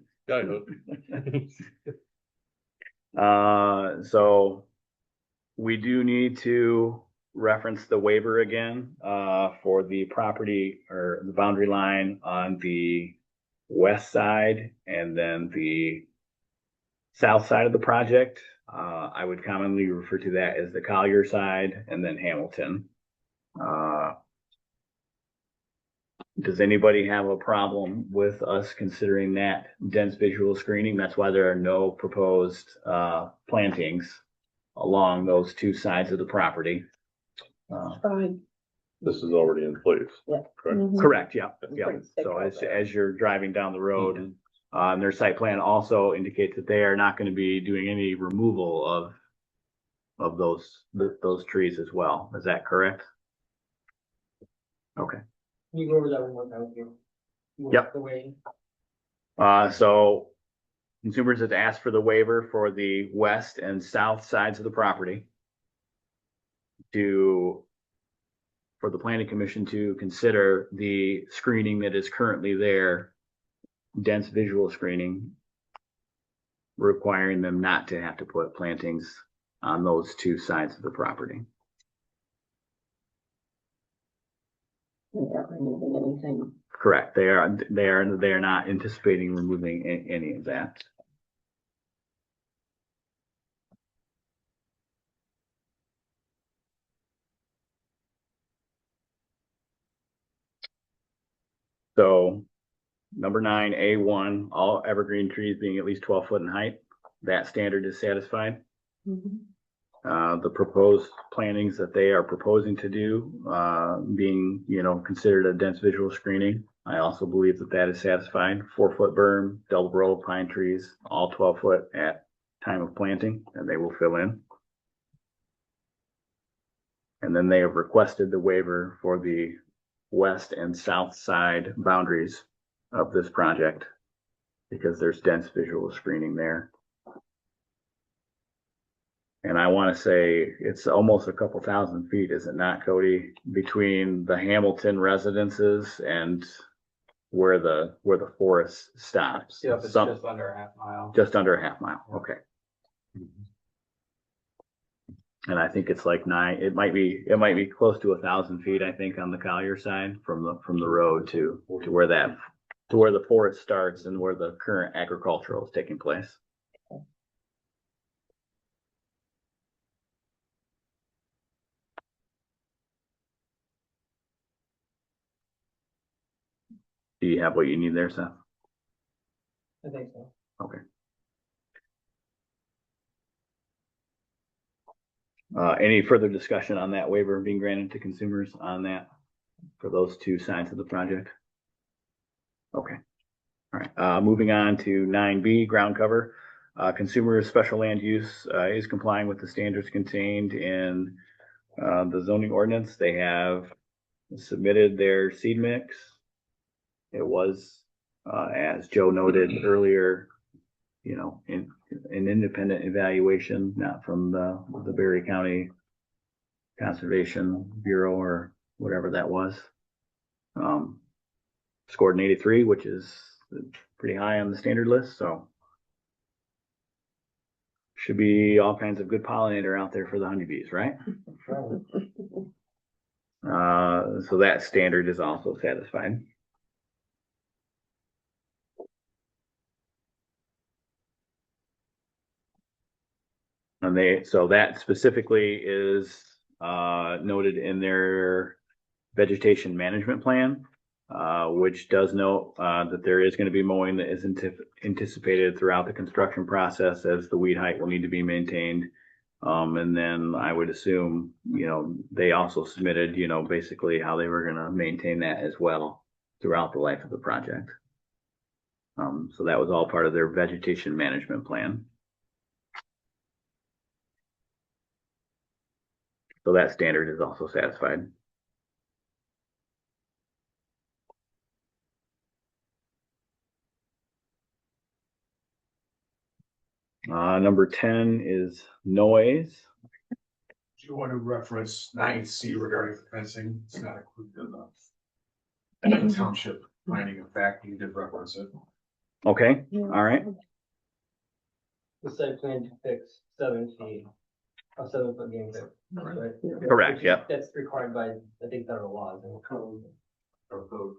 S1: So we do need to reference the waiver again, for the property or the boundary line on the west side and then the south side of the project. I would commonly refer to that as the Collier side and then Hamilton. Does anybody have a problem with us considering that dense visual screening? That's why there are no proposed plantings along those two sides of the property.
S8: Fine.
S9: This is already in place.
S4: Yeah.
S9: Correct.
S8: Mhm.
S1: Correct, yeah.
S4: Pretty thick
S1: So
S4: out there.
S1: as you're driving down the road, their site plan also indicates that they are not going to be doing any removal of those trees as well. Is that correct? Okay.
S12: Can you go over that one more time with you?
S1: Yep.
S12: The way.
S1: So consumers have asked for the waiver for the west and south sides of the property for the planning commission to consider the screening that is currently there, dense visual screening, requiring them not to have to put plantings on those two sides of the property.
S4: Without removing anything.
S1: Correct. They are not anticipating removing any of that. So number 9, A1, all evergreen trees being at least 12 foot in height. That standard is satisfied.
S8: Mhm.
S1: The proposed plantings that they are proposing to do, being, considered a dense visual screening. I also believe that is satisfied. 4-foot berm, double row of pine trees, all 12 foot at time of planting, and they will fill in. And then they have requested the waiver for the west and south side boundaries of this project because there's dense visual screening there. And I want to say it's almost a couple thousand feet, is it not, Cody, between the Hamilton residences and where the forest stops?
S10: Yep, it's just under a half mile.
S1: Just under a half mile. Okay. And I think it's like 9. It might be close to 1,000 feet, I think, on the Collier side from the road to where the forest starts and where the current agricultural is taking place. Do you have what you need there, Seth?
S12: I think so.
S1: Okay. Any further discussion on that waiver being granted to consumers on that for those two sides of the project? Okay. All right. Moving on to 9B, ground cover. Consumer special land use is complying with the standards contained in the zoning ordinance. They have submitted their seed mix. It was, as Joe noted earlier, in an independent evaluation, not from the Berry County Conservation Bureau or whatever that was. Scored an 83, which is pretty high on the standard list. So should be all kinds of good pollinator out there for the honeybees, right? So that standard is also satisfied. And so that specifically is noted in their vegetation management plan, which does note, that there is gonna be mowing that is anticipated throughout the construction process as the weed height will need to be maintained. And then I would assume, they also submitted, basically how they were gonna maintain that as well throughout the life of the project. So that was all part of their vegetation management plan. So that standard is also satisfied. Number 10 is noise.
S11: Do you want to reference 9C regarding fencing? It's not included in the township finding of fact, you did reference it.
S1: Okay, all right.
S12: The site plan to fix 7 feet, a 7-foot game fence, right?
S1: Correct, yeah.
S12: That's required by, I think, federal laws and code. Or code.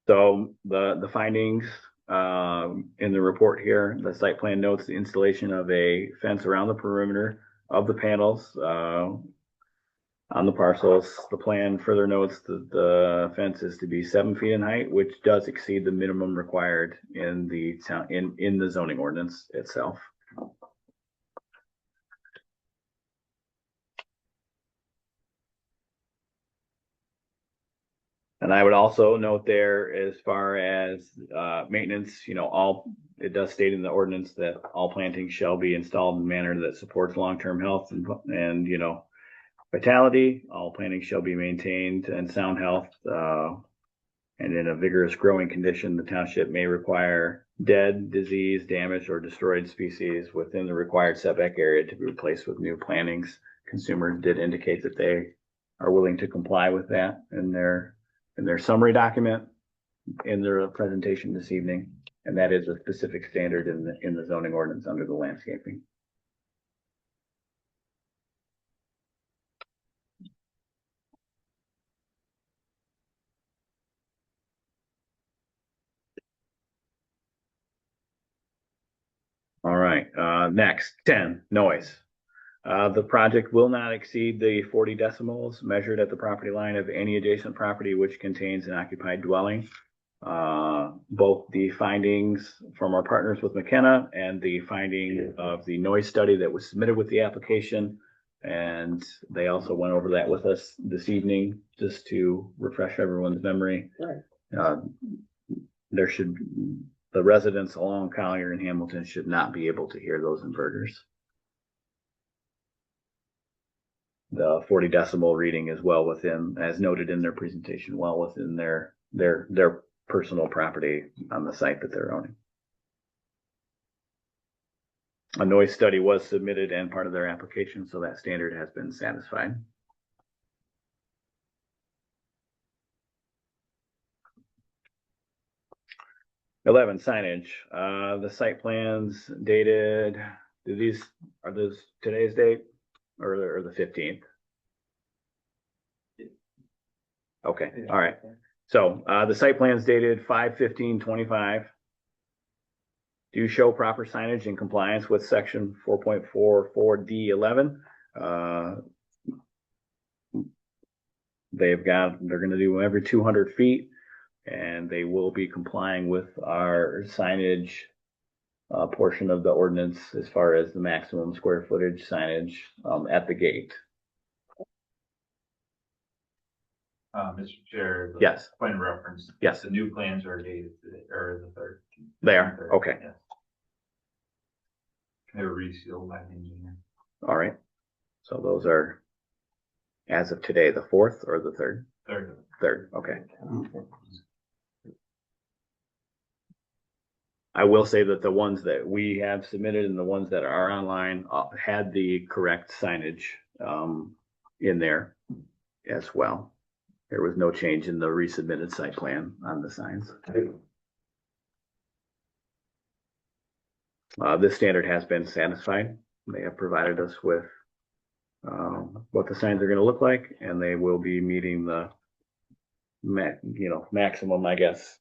S1: So the findings in the report here, the site plan notes the installation of a fence around the perimeter of the panels on the parcels. The plan further notes that the fence is to be 7 feet in height, which does exceed the minimum required in the town in the zoning ordinance itself. And I would also note there, as far as maintenance, it does state in the ordinance that all plantings shall be installed in a manner that supports long-term health and vitality. All plantings shall be maintained in sound health, and in a vigorous growing condition. The township may require dead, diseased, damaged, or destroyed species within the required setback area to be replaced with new plantings. Consumers did indicate that they are willing to comply with that in their summary document in their presentation this evening, and that is a specific standard in the zoning ordinance under the landscaping. All right, next, 10, noise. The project will not exceed the 40 decibels measured at the property line of any adjacent property which contains an occupied dwelling. Both the findings from our partners with McKenna and the finding of the noise study that was submitted with the application, and they also went over that with us this evening, just to refresh everyone's memory.
S4: Right.
S1: The residents along Collier and Hamilton should not be able to hear those inverters. The 40 decibel reading is well within, as noted in their presentation, well within their personal property on the site that they're owning. A noise study was submitted and part of their application, so that standard has been satisfied. '11 signage. The site plans dated, are those today's date or the 15th? Okay, all right. So the site plans dated 5/15/25 do show proper signage in compliance with section 4.44D11. They're going to do every 200 feet, and they will be complying with our signage portion of the ordinance as far as the maximum square footage signage at the gate.
S7: Mr. Chair.
S1: Yes.
S7: Point of reference.
S1: Yes.
S7: The new plans are dated today, or the 3rd.
S1: They are, okay.
S7: Yes. They were resealed by the engineer.
S1: All right. So those are as of today, the 4th or the 3rd?
S7: 3rd.
S1: 3rd, okay. I will say that the ones that we have submitted and the ones that are online had the correct signage in there as well. There was no change in the resubmitted site plan on the signs. This standard has been satisfied. They have provided us with what the signs are going to look like, and they will be meeting the maximum, I guess,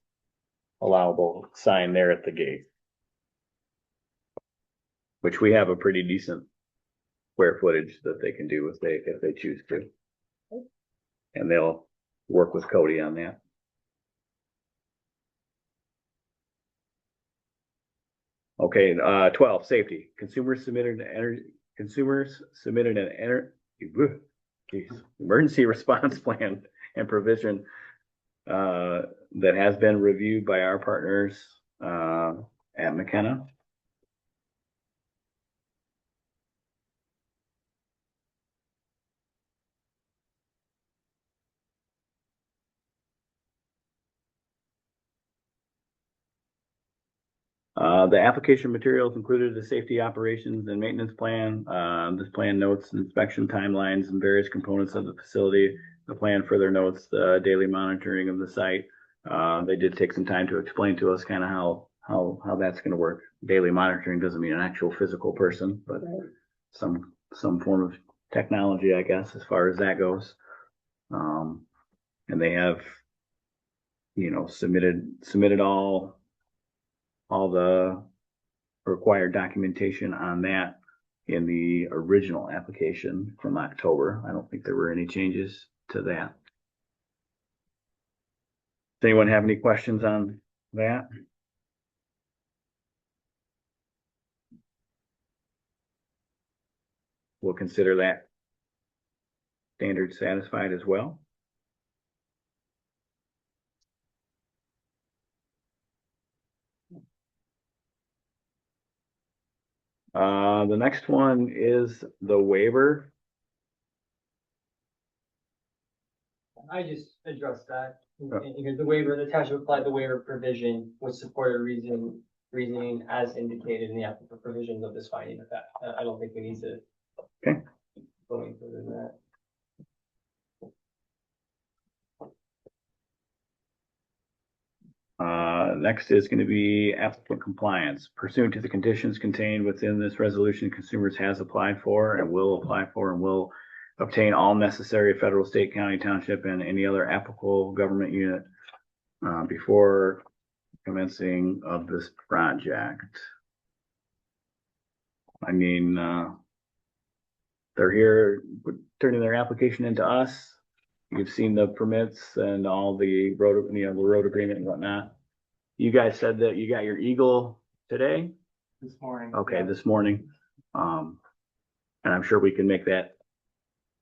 S1: allowable sign there at the gate. which we have a pretty decent square footage that they can do if they choose to. And they'll work with Cody on that. Okay, 12, safety. Consumers submitted an emergency response plan and provision that has been reviewed by our partners at McKenna. The application materials included a safety operations and maintenance plan. This plan notes inspection timelines and various components of the facility. The plan further notes the daily monitoring of the site. They did take some time to explain to us kind of how that's going to work. Daily monitoring doesn't mean an actual physical person, but some form of technology, I guess, as far as that goes. And they have, submitted all the required documentation on that in the original application from October. I don't think there were any changes to that. Does anyone have any questions on that? We'll consider that standard satisfied as well. The next one is the waiver.
S12: I just addressed that, because the waiver, the township applied the waiver provision with supported reasoning as indicated in the applicable provisions of this finding of fact. I don't think we need to.
S1: Okay.
S12: Go any further than that.
S1: Next is going to be applicant compliance. Pursuant to the conditions contained within this resolution, consumers has applied for and will apply for and will obtain all necessary federal, state, county, township, and any other applicable government unit before commencing of this project. I mean, they're here turning their application into us. You've seen the permits and all the road, the road agreement and whatnot. You guys said that you got your Eagle today?
S6: This morning.
S1: Okay, this morning. And I'm sure we can make that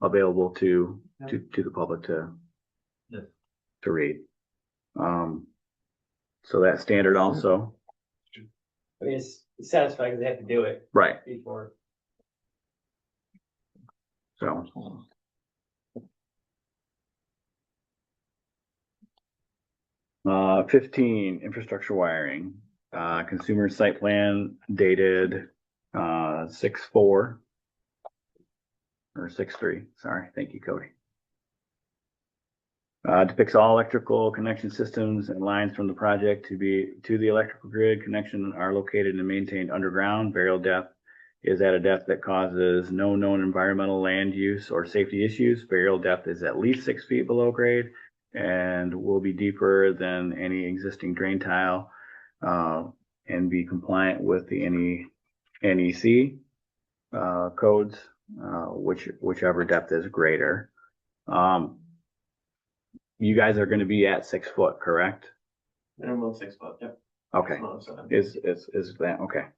S1: available to the public to read. So that standard also.
S12: I mean, it's satisfying because they have to do it.
S1: Right.
S12: Before.
S1: So. Uh, 15, infrastructure wiring, consumer site plan dated, 6/4 or 6/3. Sorry. Thank you, Cody. Depicts all electrical connection systems and lines from the project to the electrical grid connection are located and maintained underground. Burial depth is at a depth that causes no known environmental, land use, or safety issues. Burial depth is at least 6 feet below grade and will be deeper than any existing drain tile, and be compliant with the NEC codes, whichever depth is greater. You guys are going to be at 6 foot, correct?
S10: Minimum 6 foot, yep.
S1: Okay.
S10: Minimum 7.
S1: Is that okay?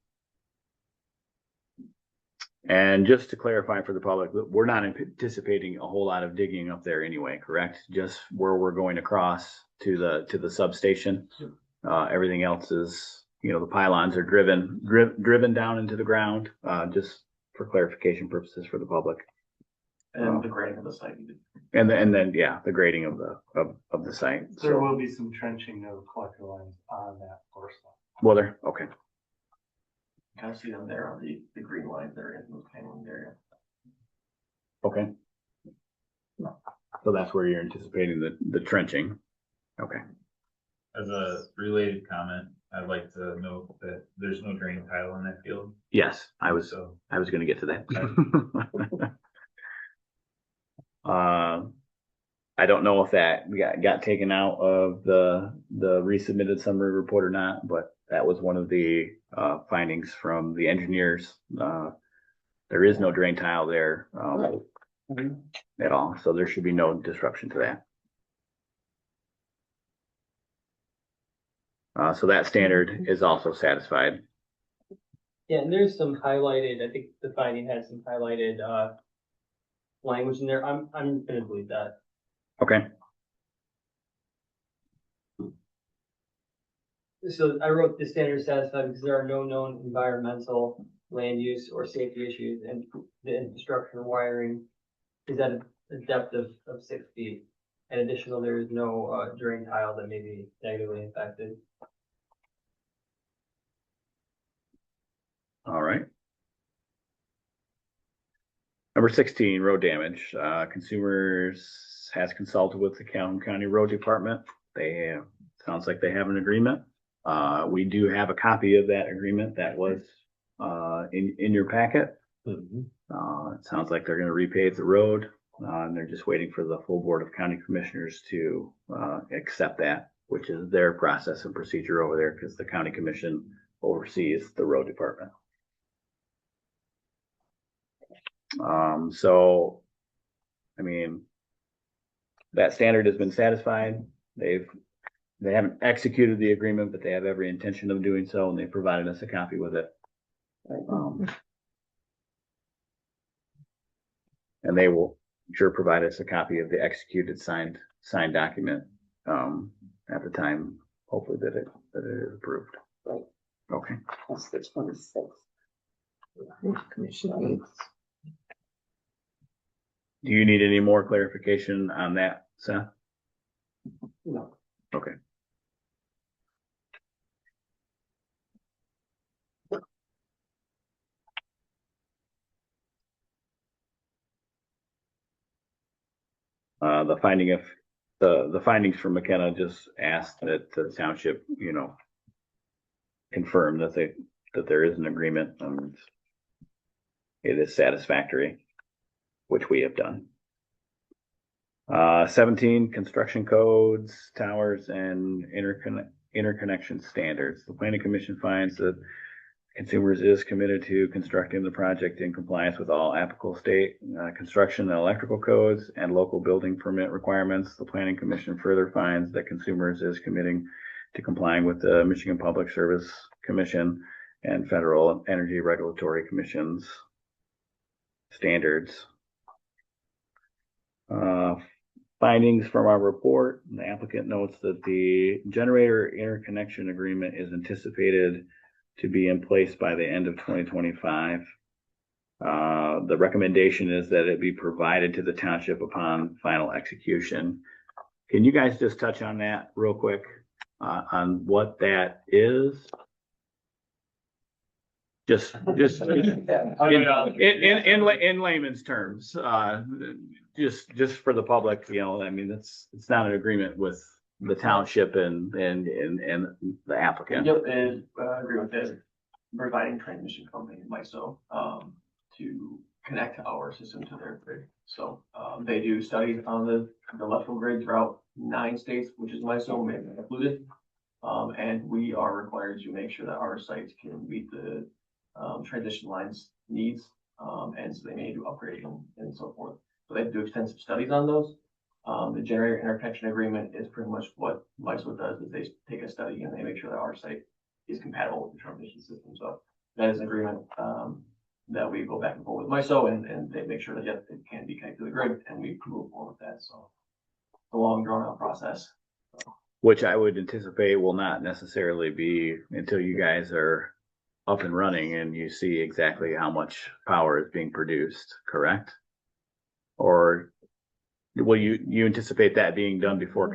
S1: And just to clarify for the public, we're not anticipating a whole lot of digging up there anyway, correct? Just where we're going across to the substation. Everything else is, the pylons are driven down into the ground, just for clarification purposes for the public.
S10: And the grading of the site.
S1: And then the grading of the site.
S6: There will be some trenching of collector lines on that first line.
S1: Well, there, okay.
S10: Kind of see them there on the green lines there in the canyon area.
S1: Okay. So that's where you're anticipating the trenching. Okay.
S7: As a related comment, I'd like to note that there's no drain tile in that field.
S1: Yes, I was going to get to that. I don't know if that got taken out of the resubmitted summary report or not, but that was one of the findings from the engineers. There is no drain tile there, at all, so there should be no disruption to that. So that standard is also satisfied.
S12: Yeah, and there's some highlighted, I think the finding has some highlighted, language in there. I'm gonna believe that.
S1: Okay,
S12: So I wrote the standard satisfied because there are no known environmental, land use, or safety issues, and the infrastructure wiring is at a depth of 6 feet. In addition, there is no, drain tile that may be negatively impacted.
S1: all right. Number 16, road damage. Consumers has consulted with the Calhoun County Road Department. They, sounds like they have an agreement. We do have a copy of that agreement that was, in your packet. It sounds like they're gonna repave the road, and they're just waiting for the full Board of County Commissioners to, accept that, which is their process and procedure over there, because the county commission oversees the road department. So, I mean, that standard has been satisfied. They haven't executed the agreement, but they have every intention of doing so, and they provided us a copy with it. And they will sure provide us a copy of the executed signed document, at the time, hopefully that it is approved.
S3: Right.
S1: Okay.
S3: That's the 26th. Commission meets.
S1: Do you need any more clarification on that, Seth?
S3: No.
S1: Okay. The finding of the findings from McKenna just asked that the township, confirm that there is an agreement and it is satisfactory, which we have done. 17, construction codes, towers, and interconnection standards. The planning commission finds that Consumers is committed to constructing the project in compliance with all applicable state construction and electrical codes and local building permit requirements. The planning commission further finds that Consumers is committing to complying with the Michigan Public Service Commission and Federal Energy Regulatory Commission's standards. Findings from our report, the applicant notes that the generator interconnection agreement is anticipated to be in place by the end of 2025. The recommendation is that it be provided to the township upon final execution. Can you guys just touch on that real quick, on what that is? Just in layman's terms, just for the public, I mean, it's not an agreement with the township and the applicant.
S10: Yep, and agree with this, providing transmission company, MISO, to connect our system to their grid. So, they do studies on the electrical grid throughout 9 states, which is MISO may be included. And we are required to make sure that our sites can meet the transition lines needs, and so they may do upgrades and so forth. So they do extensive studies on those. The generator interconnection agreement is pretty much what MISO does, is they take a study and they make sure that our site is compatible with the transmission system. So that is an agreement that we go back and forth with MISO, and they make sure that, yes, it can be connected to the grid, and we move forward with that. So it's a long drawn out process.
S1: Which I would anticipate will not necessarily be until you guys are up and running and you see exactly how much power is being produced, correct? Or will you anticipate that being done before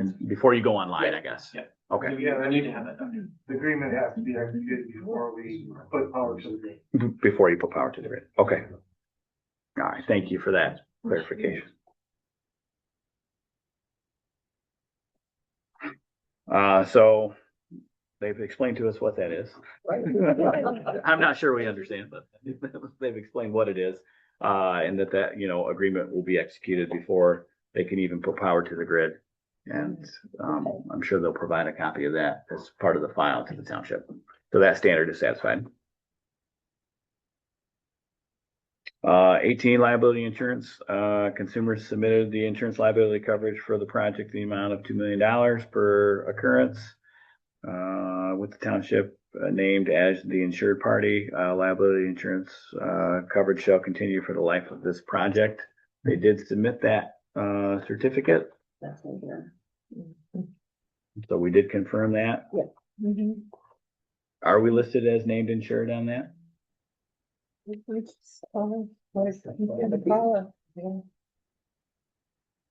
S1: you go online, I guess?
S10: Yeah.
S1: Okay.
S6: Yeah,
S10: I need to have that done.
S6: the agreement has to be executed before we put power to the grid.
S1: Before you put power to the grid. Okay. All right. Thank you for that clarification. So they've explained to us what that is. I'm not sure we understand, but they've explained what it is, and that agreement will be executed before they can even put power to the grid. And I'm sure they'll provide a copy of that as part of the file to the township. So that standard is satisfied. 18 liability insurance, consumers submitted the insurance liability coverage for the project, the amount of $2 million per occurrence. With the township named as the insured party, liability insurance, coverage shall continue for the life of this project. They did submit that, certificate,
S4: That's in here.
S1: so we did confirm that.
S8: Mhm.
S1: Are we listed as named insured on that?
S8: Where's the column? Yeah.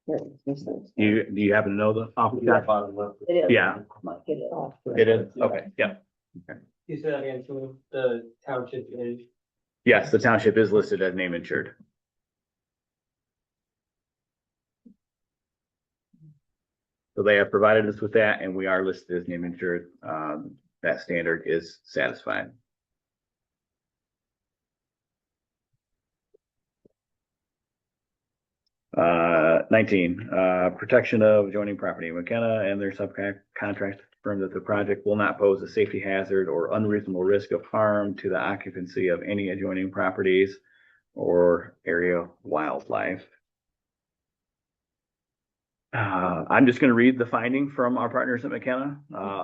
S4: Here, this is-
S1: Do you happen to know the off the top?
S10: Bottom left.
S4: It is.
S1: Yeah,
S4: Might get it off.
S1: it is. Okay, yeah.
S12: You said that again, so the township is,
S1: Yes, the township is listed as name insured. So they have provided us with that, and we are listed as name insured. That standard is satisfied. Uh, 19, protection of adjoining property. McKenna and their subcontract confirm that the project will not pose a safety hazard or unreasonable risk of harm to the occupancy of any adjoining properties or area wildlife. I'm just going to read the finding from our partners at McKenna.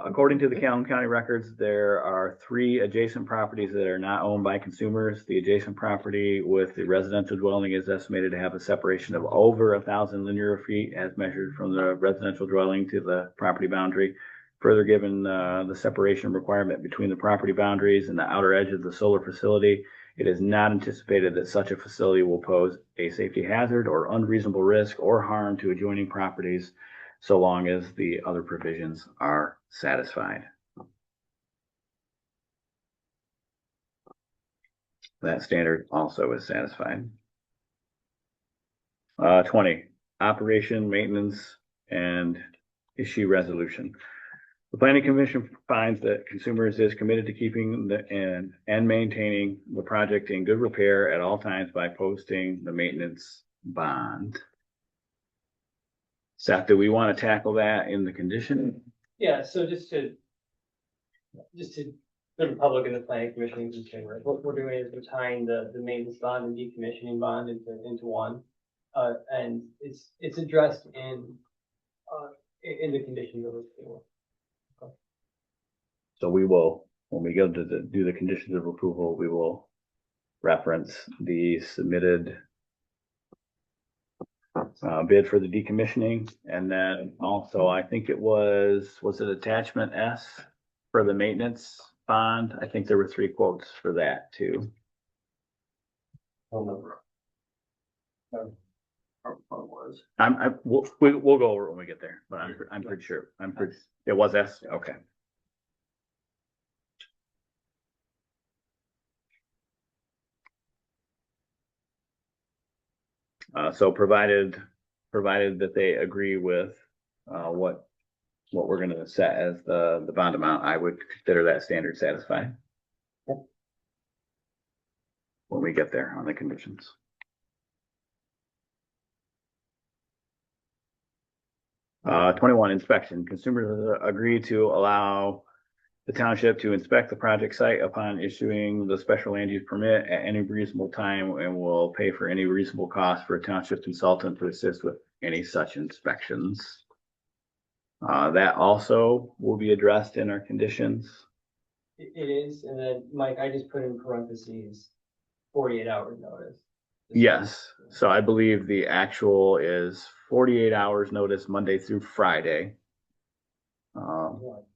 S1: According to the Calhoun County records, there are 3 adjacent properties that are not owned by consumers. The adjacent property with the residential dwelling is estimated to have a separation of over 1,000 linear feet as measured from the residential dwelling to the property boundary. Further, given the separation requirement between the property boundaries and the outer edge of the solar facility, it is not anticipated that such a facility will pose a safety hazard or unreasonable risk or harm to adjoining properties, so long as the other provisions are satisfied. That standard also is satisfied. 20, operation, maintenance, and issue resolution. The Planning Commission finds that Consumers is committed to keeping and maintaining the project in good repair at all times by posting the maintenance bond. Seth, do we want to tackle that in the condition?
S12: yeah, so just to put the public and the planning commission in concern, right? What we're doing is we're tying the maintenance bond and decommissioning bond into one. And it's addressed in the conditions of approval.
S1: So we will, when we go to do the conditions of approval, we will reference the submitted bid for the decommissioning. And then also, I think it was it attachment S for the maintenance bond? I think there were 3 quotes for that too.
S10: Was.
S1: We'll go over it when we get there, but I'm pretty sure. It was S? Okay. So provided that they agree with, what we're gonna set as the bond amount, I would consider that standard satisfied. When we get there on the conditions. Uh, 21, inspection. Consumers agree to allow the township to inspect the project site upon issuing the special land use permit at any reasonable time, and will pay for any reasonable cost for a township consultant to assist with any such inspections. That also will be addressed in our conditions.
S12: It is, and then Mike, I just put in parentheses, 48 hours notice.
S1: Yes, so I believe the actual is 48 hours notice, Monday through Friday.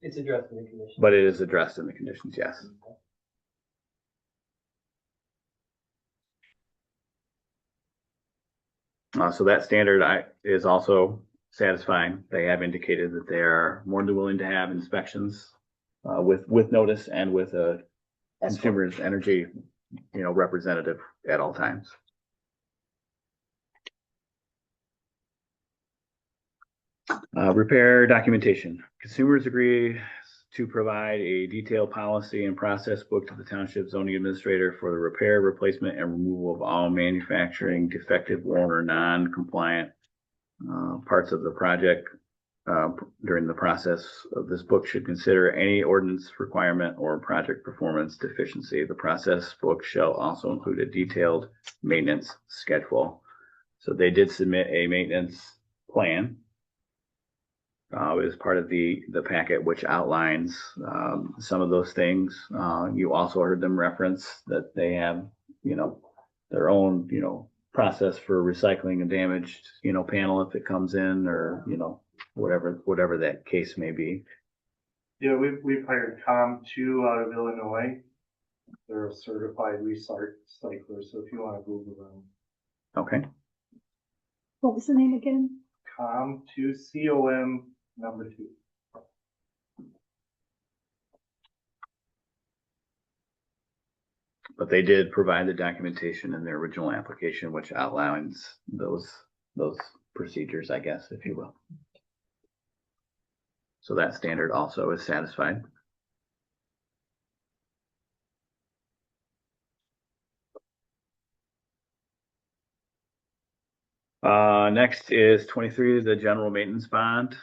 S12: It's addressed in the condition.
S1: But it is addressed in the conditions, yes. So that standard is also satisfying. They have indicated that they are more than willing to have inspections with notice and with a consumer's energy, representative at all times. Repair documentation. Consumers agree to provide a detailed policy and process book to the township zoning administrator for the repair, replacement, and removal of all manufacturing defective, worn, or non-compliant parts of the project during the process of this book should consider any ordinance requirement or project performance deficiency. The process book shall also include a detailed maintenance schedule. So they did submit a maintenance plan. As part of the packet, which outlines some of those things. You also heard them reference that they have, their own, process for recycling a damaged, panel if it comes in, or, whatever that case may be.
S6: Yeah, we've hired Com2 out of Illinois. They're a certified recycler, so if you want to Google them.
S1: Okay.
S8: What was the name again?
S6: Com2, COM number 2.
S1: But they did provide the documentation in their original application, which outlines those procedures, I guess, if you will. So that standard also is satisfied. Next is 23, the general maintenance bond.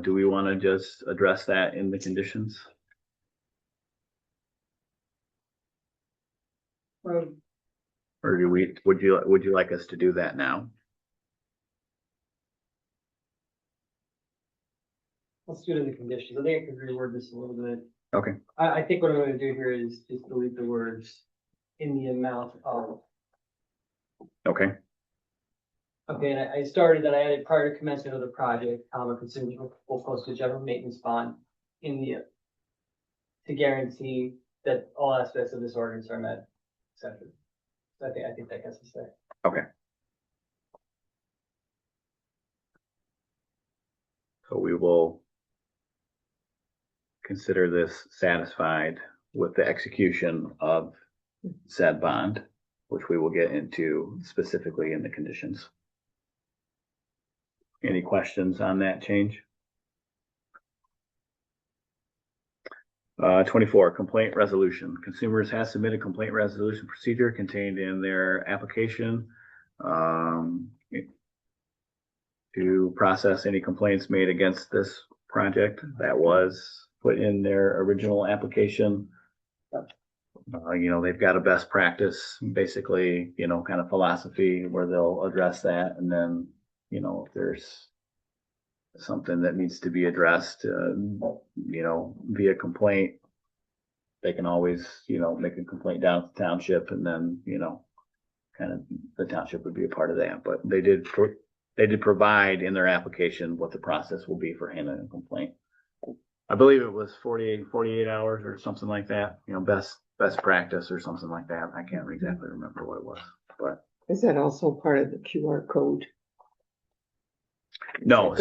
S1: Do we want to just address that in the conditions? Or would you like us to do that now?
S12: Let's do it in the conditions. I think I could reword this a little bit.
S1: Okay.
S12: I think what I'm gonna do here is just delete the words in the amount of.
S1: Okay.
S12: Okay, and I started that I added prior to commencement of the project, consumers will post a general maintenance bond in the, to guarantee that all aspects of this ordinance are met, et cetera. So I think that gets us there.
S1: Okay. So we will consider this satisfied with the execution of said bond, which we will get into specifically in the conditions. Any questions on that change? 24, complaint resolution. Consumers has submitted complaint resolution procedure contained in their application to process any complaints made against this project. That was put in their original application. They've got a best practice, basically, kind of philosophy where they'll address that. And then, if there's something that needs to be addressed, via complaint, they can always, make a complaint down to the township, and then, kind of the township would be a part of that. But they did provide in their application what the process will be for handling a complaint. I believe it was 48 hours or something like that, best practice or something like that. I can't exactly remember what it was, but.
S3: Is that also part of the QR code?
S1: No,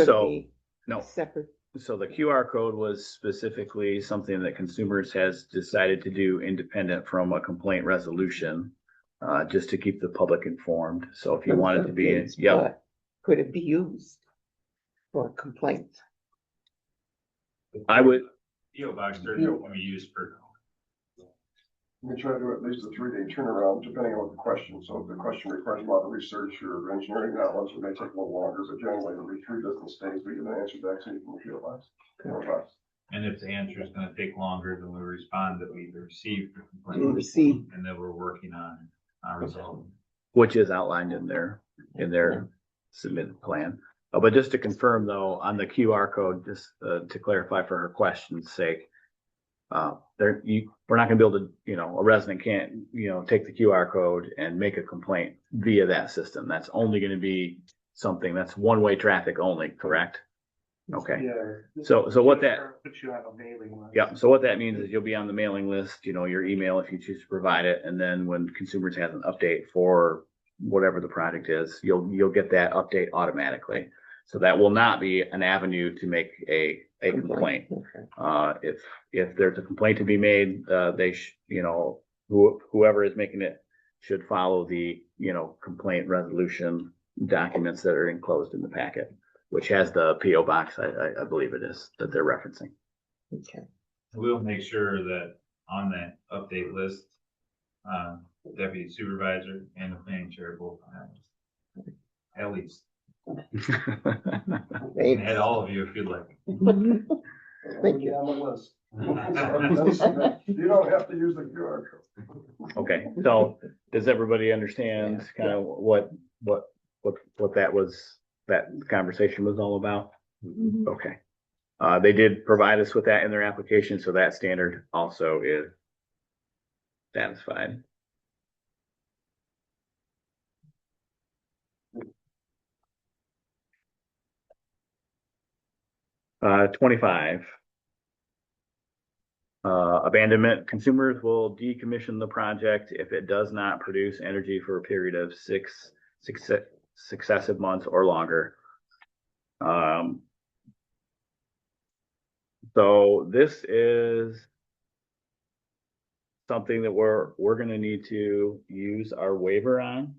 S1: no.
S3: Separate.
S1: So the QR code was specifically something that consumers has decided to do independent from a complaint resolution, just to keep the public informed. So if you wanted to be,
S3: Could it be used for complaints?
S1: I would.
S7: PO box, there's no one we use for.
S2: We try to do at least a 3-day turnaround, depending on the question. So if the question requires a lot of research or engineering knowledge, it may take a little longer, but generally it'll be 3 business days. We get an answer back so you can realize.
S7: And if the answer is gonna take longer than we respond, that we received the
S3: We
S7: complaint
S3: receive.
S7: and that we're working on resolving.
S1: Which is outlined in their submitted plan. But just to confirm though, on the QR code, just to clarify for her question's sake, we're not gonna be able to, a resident can't, take the QR code and make a complaint via that system. That's only gonna be something that's one-way traffic only, correct? Okay.
S6: Yeah.
S1: So what that.
S6: Put you on a mailing list.
S1: Yeah, so what that means is you'll be on the mailing list, your email if you choose to provide it, and then when consumers have an update for whatever the project is, you'll get that update automatically. So that will not be an avenue to make a complaint.
S3: Okay.
S1: If there's a complaint to be made, whoever is making it should follow the, complaint resolution documents that are enclosed in the packet, which has the PO box, I believe it is, that they're referencing.
S3: Okay.
S7: We'll make sure that on that update list, deputy supervisor and the planning chair both have at least.
S3: Thanks.
S7: And all of you if you'd like.
S3: Thank you.
S10: On the list.
S11: You don't have to use the QR code.
S1: Okay, so does everybody understand kind of what that conversation was all about? Okay. They did provide us with that in their application, so that standard also is satisfied. Uh, 25. Abandonment, consumers will decommission the project if it does not produce energy for a period of six successive months or longer. So this is something that we're gonna need to use our waiver on.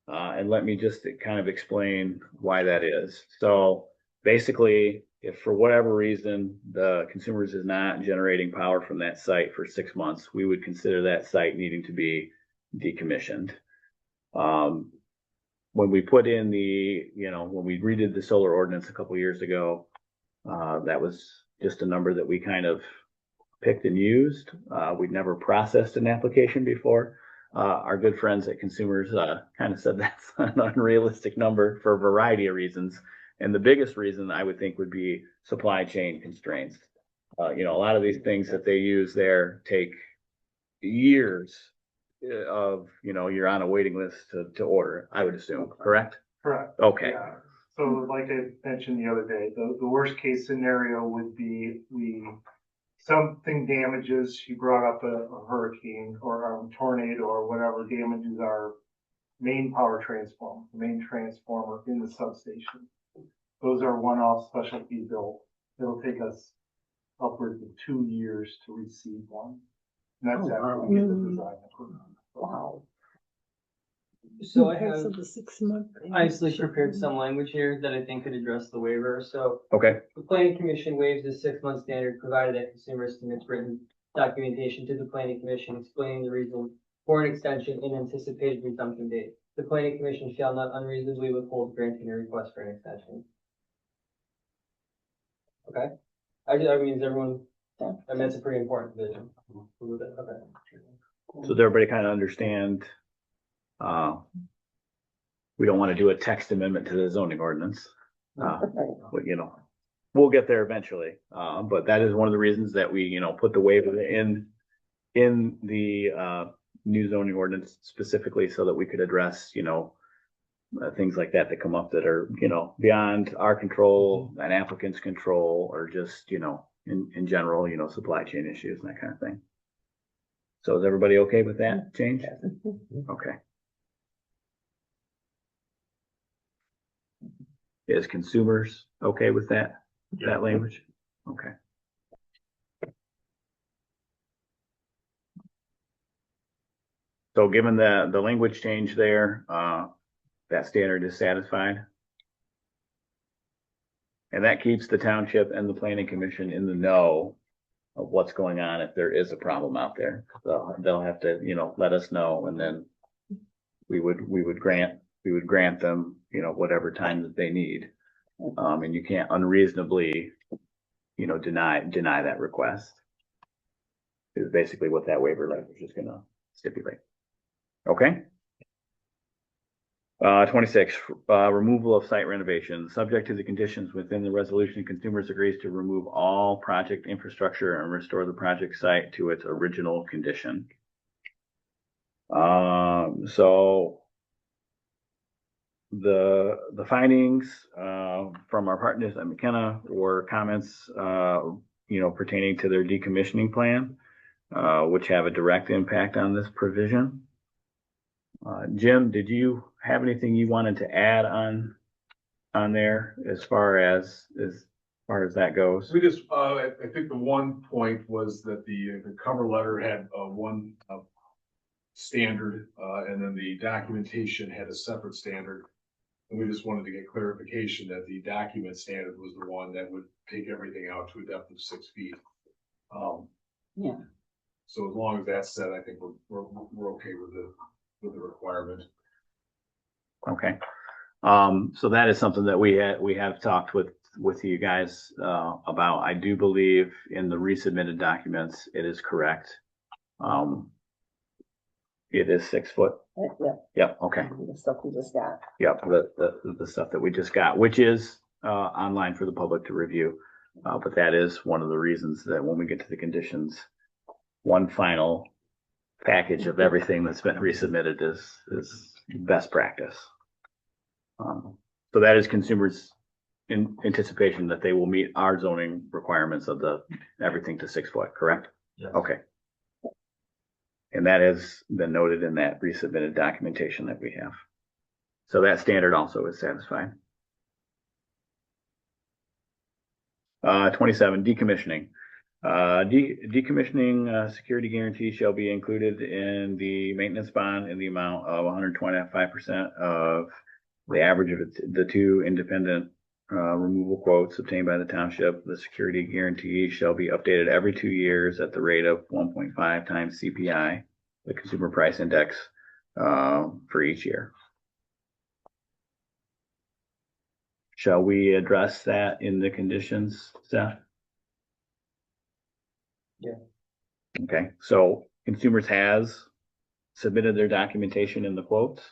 S1: And let me just kind of explain why that is. So basically, if for whatever reason, the consumers is not generating power from that site for 6 months, we would consider that site needing to be decommissioned. When we put in when we redid the solar ordinance a couple years ago, that was just a number that we kind of picked and used. We'd never processed an application before. Our good friends at Consumers kind of said that's an unrealistic number for a variety of reasons. And the biggest reason I would think would be supply chain constraints. A lot of these things that they use there take years of, you're on a waiting list to order, I would assume, correct?
S6: Correct.
S1: Okay.
S6: Yeah. So like I mentioned the other day, the worst case scenario would be something damages, you brought up a hurricane or a tornado or whatever damages our main power transformer, the main transformer in the substation. Those are one-off specialty built. It'll take us upwards of 2 years to receive one. And that's after we get the design approved.
S3: Wow.
S12: So I
S8: Because
S12: have,
S8: of the 6 month.
S12: I actually prepared some language here that I think could address the waiver. So
S1: Okay.
S12: the planning commission waives the 6 month standard provided that consumers submits written documentation to the planning commission explaining the reason for an extension and anticipated resumption date. The planning commission shall not unreasonably withhold granting a request for an extension. Okay, I mean, is everyone, I mean, that's a pretty important provision. Okay.
S1: So does everybody kind of understand? We don't want to do a text amendment to the zoning ordinance. But, we'll get there eventually. But that is one of the reasons that we, put the waiver in the new zoning ordinance specifically so that we could address, things like that come up that are, beyond our control, an applicant's control, or just, in general, supply chain issues and that kind of thing. So is everybody okay with that change? Okay. Is consumers okay with that language? Okay. So given the language change there, that standard is satisfied. And that keeps the township and the planning commission in the know of what's going on if there is a problem out there. So they'll have to, let us know, and then we would grant them, whatever time that they need. And you can't unreasonably, deny that request. Is basically what that waiver language is gonna stipulate. Okay. 26, removal of site renovation. Subject to the conditions within the resolution, consumers agrees to remove all project infrastructure and restore the project site to its original condition. So the findings from our partners at McKenna were comments, pertaining to their decommissioning plan, which have a direct impact on this provision. Jim, did you have anything you wanted to add on there as far as that goes?
S11: We just, I think the one point was that the cover letter had one standard, and then the documentation had a separate standard. And we just wanted to get clarification that the document standard was the one that would take everything out to a depth of 6 feet.
S3: Yeah.
S11: So as long as that's said, I think we're okay with the requirement.
S1: Okay. So that is something that we have talked with you guys, about. I do believe in the resubmitted documents, it is correct. It is 6 foot.
S4: Yeah,
S1: Yep, okay.
S4: the stuff we just got.
S1: Yep, the stuff that we just got, which is, online for the public to review. But that is one of the reasons that when we get to the conditions, one final package of everything that's been resubmitted is best practice. So that is consumers' in anticipation that they will meet our zoning requirements of the everything to 6 foot, correct?
S10: Yes.
S1: Okay. And that has been noted in that resubmitted documentation that we have. So that standard also is satisfied. 27, decommissioning. Decommissioning security guarantee shall be included in the maintenance bond in the amount of 125% of the average of the two independent removal quotes obtained by the township. The security guarantee shall be updated every 2 years at the rate of 1.5 times CPI, the consumer price index, for each year. Shall we address that in the conditions, Seth?
S12: Yeah.
S1: Okay, so consumers has submitted their documentation in the quotes.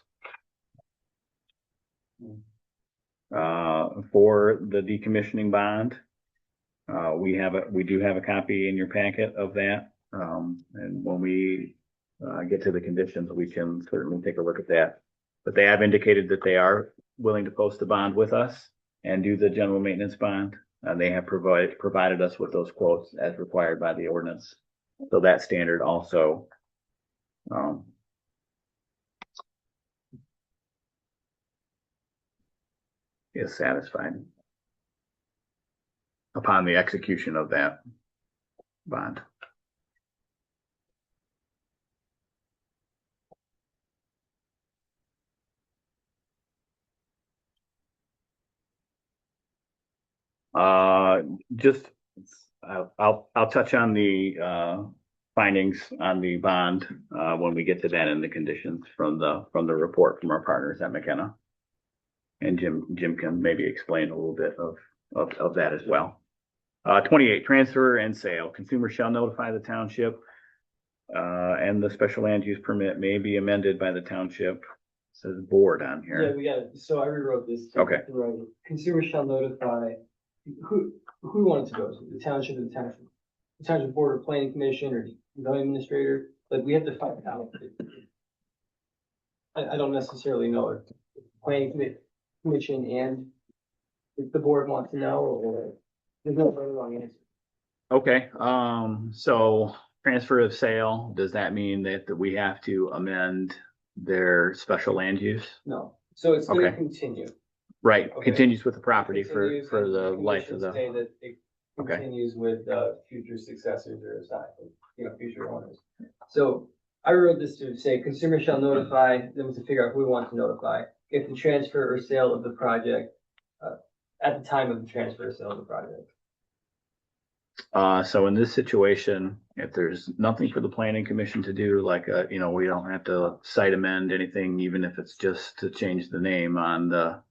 S1: For the decommissioning bond. We do have a copy in your packet of that. And when we, get to the conditions, we can certainly take a look at that. But they have indicated that they are willing to post the bond with us and do the general maintenance bond. They have provided us with those quotes as required by the ordinance. So that standard also, is satisfied upon the execution of that bond. Just, I'll touch on the, findings on the bond, when we get to that in the conditions from the report from our partners at McKenna. And Jim can maybe explain a little bit of that as well. 28, transfer and sale. Consumers shall notify the township, and the special land use permit may be amended by the township. It says board on
S12: Yeah,
S1: here.
S12: we got it. So I rewrote this.
S1: Okay.
S12: Right. Consumers shall notify who we want it to go to, the township, the township board or planning commission or the zoning administrator. Like we have to find out. I don't necessarily know if planning commission and if the board wants to know or there's no very wrong answer.
S1: Okay, so transfer of sale, does that mean that we have to amend their special land use?
S12: No, so it's gonna
S1: Okay.
S12: continue.
S1: Right,
S12: Okay.
S1: continues with the property for
S12: Continues,
S1: the
S12: and
S1: life of
S12: conditions say
S1: the,
S12: that it
S1: Okay.
S12: continues with, future successors or future owners. So I wrote this to say consumers shall notify them to figure out who we want to notify if the transfer or sale of the project, at the time of the transfer or sale of the project.
S1: so in this situation, if there's nothing for the planning commission to do, like, we don't have to site amend anything, even if it's just to change the name on the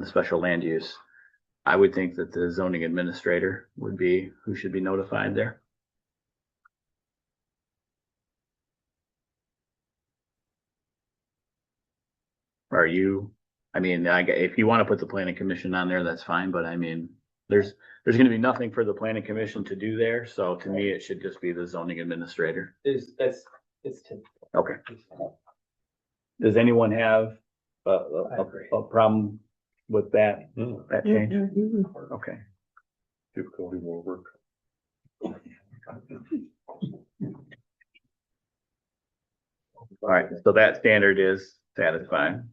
S1: special land use. I would think that the zoning administrator would be who should be notified there. Are you, if you want to put the planning commission on there, that's fine, but there's gonna be nothing for the planning commission to do there, so to me, it should just be the zoning administrator.
S12: It's typical.
S1: Okay. Does anyone have
S12: I agree.
S1: a problem with that change? Okay.
S9: Difficulty, more work.
S1: All right, so that standard is satisfied.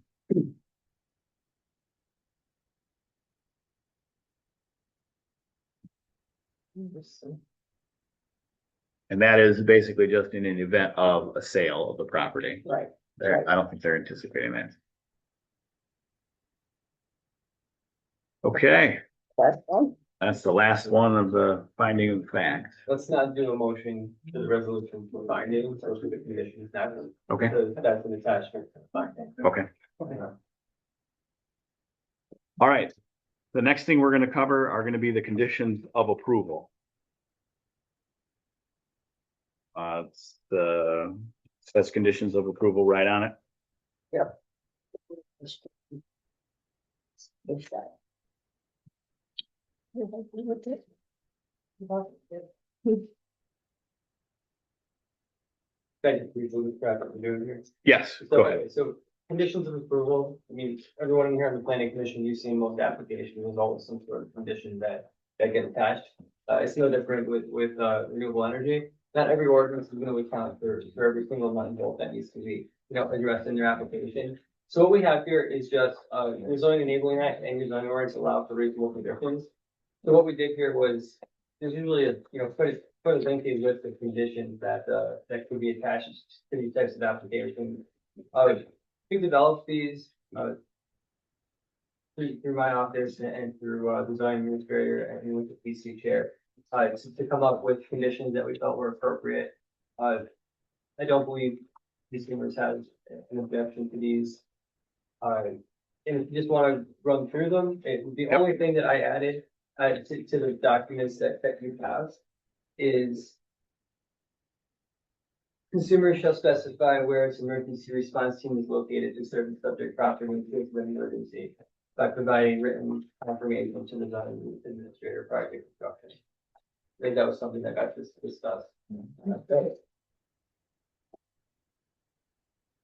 S1: And that is basically just in an event of a sale of the property.
S4: Right.
S1: I don't think they're anticipating that. Okay,
S4: That's one.
S1: that's the last one of the finding of fact.
S12: Let's not do a motion to the resolution for findings or for the conditions now.
S1: Okay.
S12: Because that's an attachment to the finding.
S1: Okay.
S12: Okay.
S1: All right, the next thing we're gonna cover are gonna be the conditions of approval. It's the, says conditions of approval right on it.
S4: There's that.
S12: Thank you, briefly describe what we're doing here.
S1: Yes,
S12: So,
S1: go ahead.
S12: okay, so conditions of approval, I mean, everyone in here on the planning commission, you've seen most applications, there's always some sort of condition that get attached. It's no different with renewable energy. Not every ordinance is gonna account for every single nut and bolt that needs to be, addressed in your application. So what we have here is just, your zoning enabling act and your zoning ordinance allow for reasonable conditions. So what we did here was, there's usually a, quite a lengthy list of conditions that could be attached to these types of applications. We developed these, through my office and through, the zoning administrator and with the PC chair, to come up with conditions that we felt were appropriate. I don't believe consumers have an objection to these. And if you just wanna run through them, the only thing that I added, to the documents that you have is consumers shall specify where its emergency response team is located to serve the subject property in case of an emergency by providing written confirmation to the zoning administrator prior to construction. I think that was something that got discussed.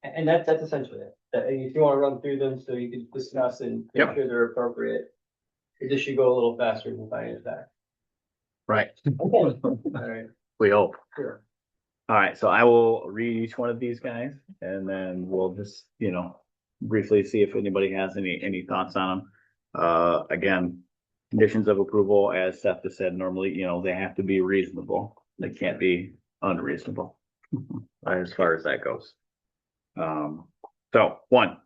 S12: And that's essentially it. If you want to run through them so you can discuss and make
S1: Yep.
S12: sure they're appropriate, this should go a little faster than finding back.
S1: Right.
S12: All right.
S1: We hope.
S12: Sure.
S1: All right, so I will read each one of these guys and then we'll just, briefly see if anybody has any thoughts on them. Again, conditions of approval, as Seth has said, normally, they have to be reasonable. They can't be unreasonable as far as that goes. So 1,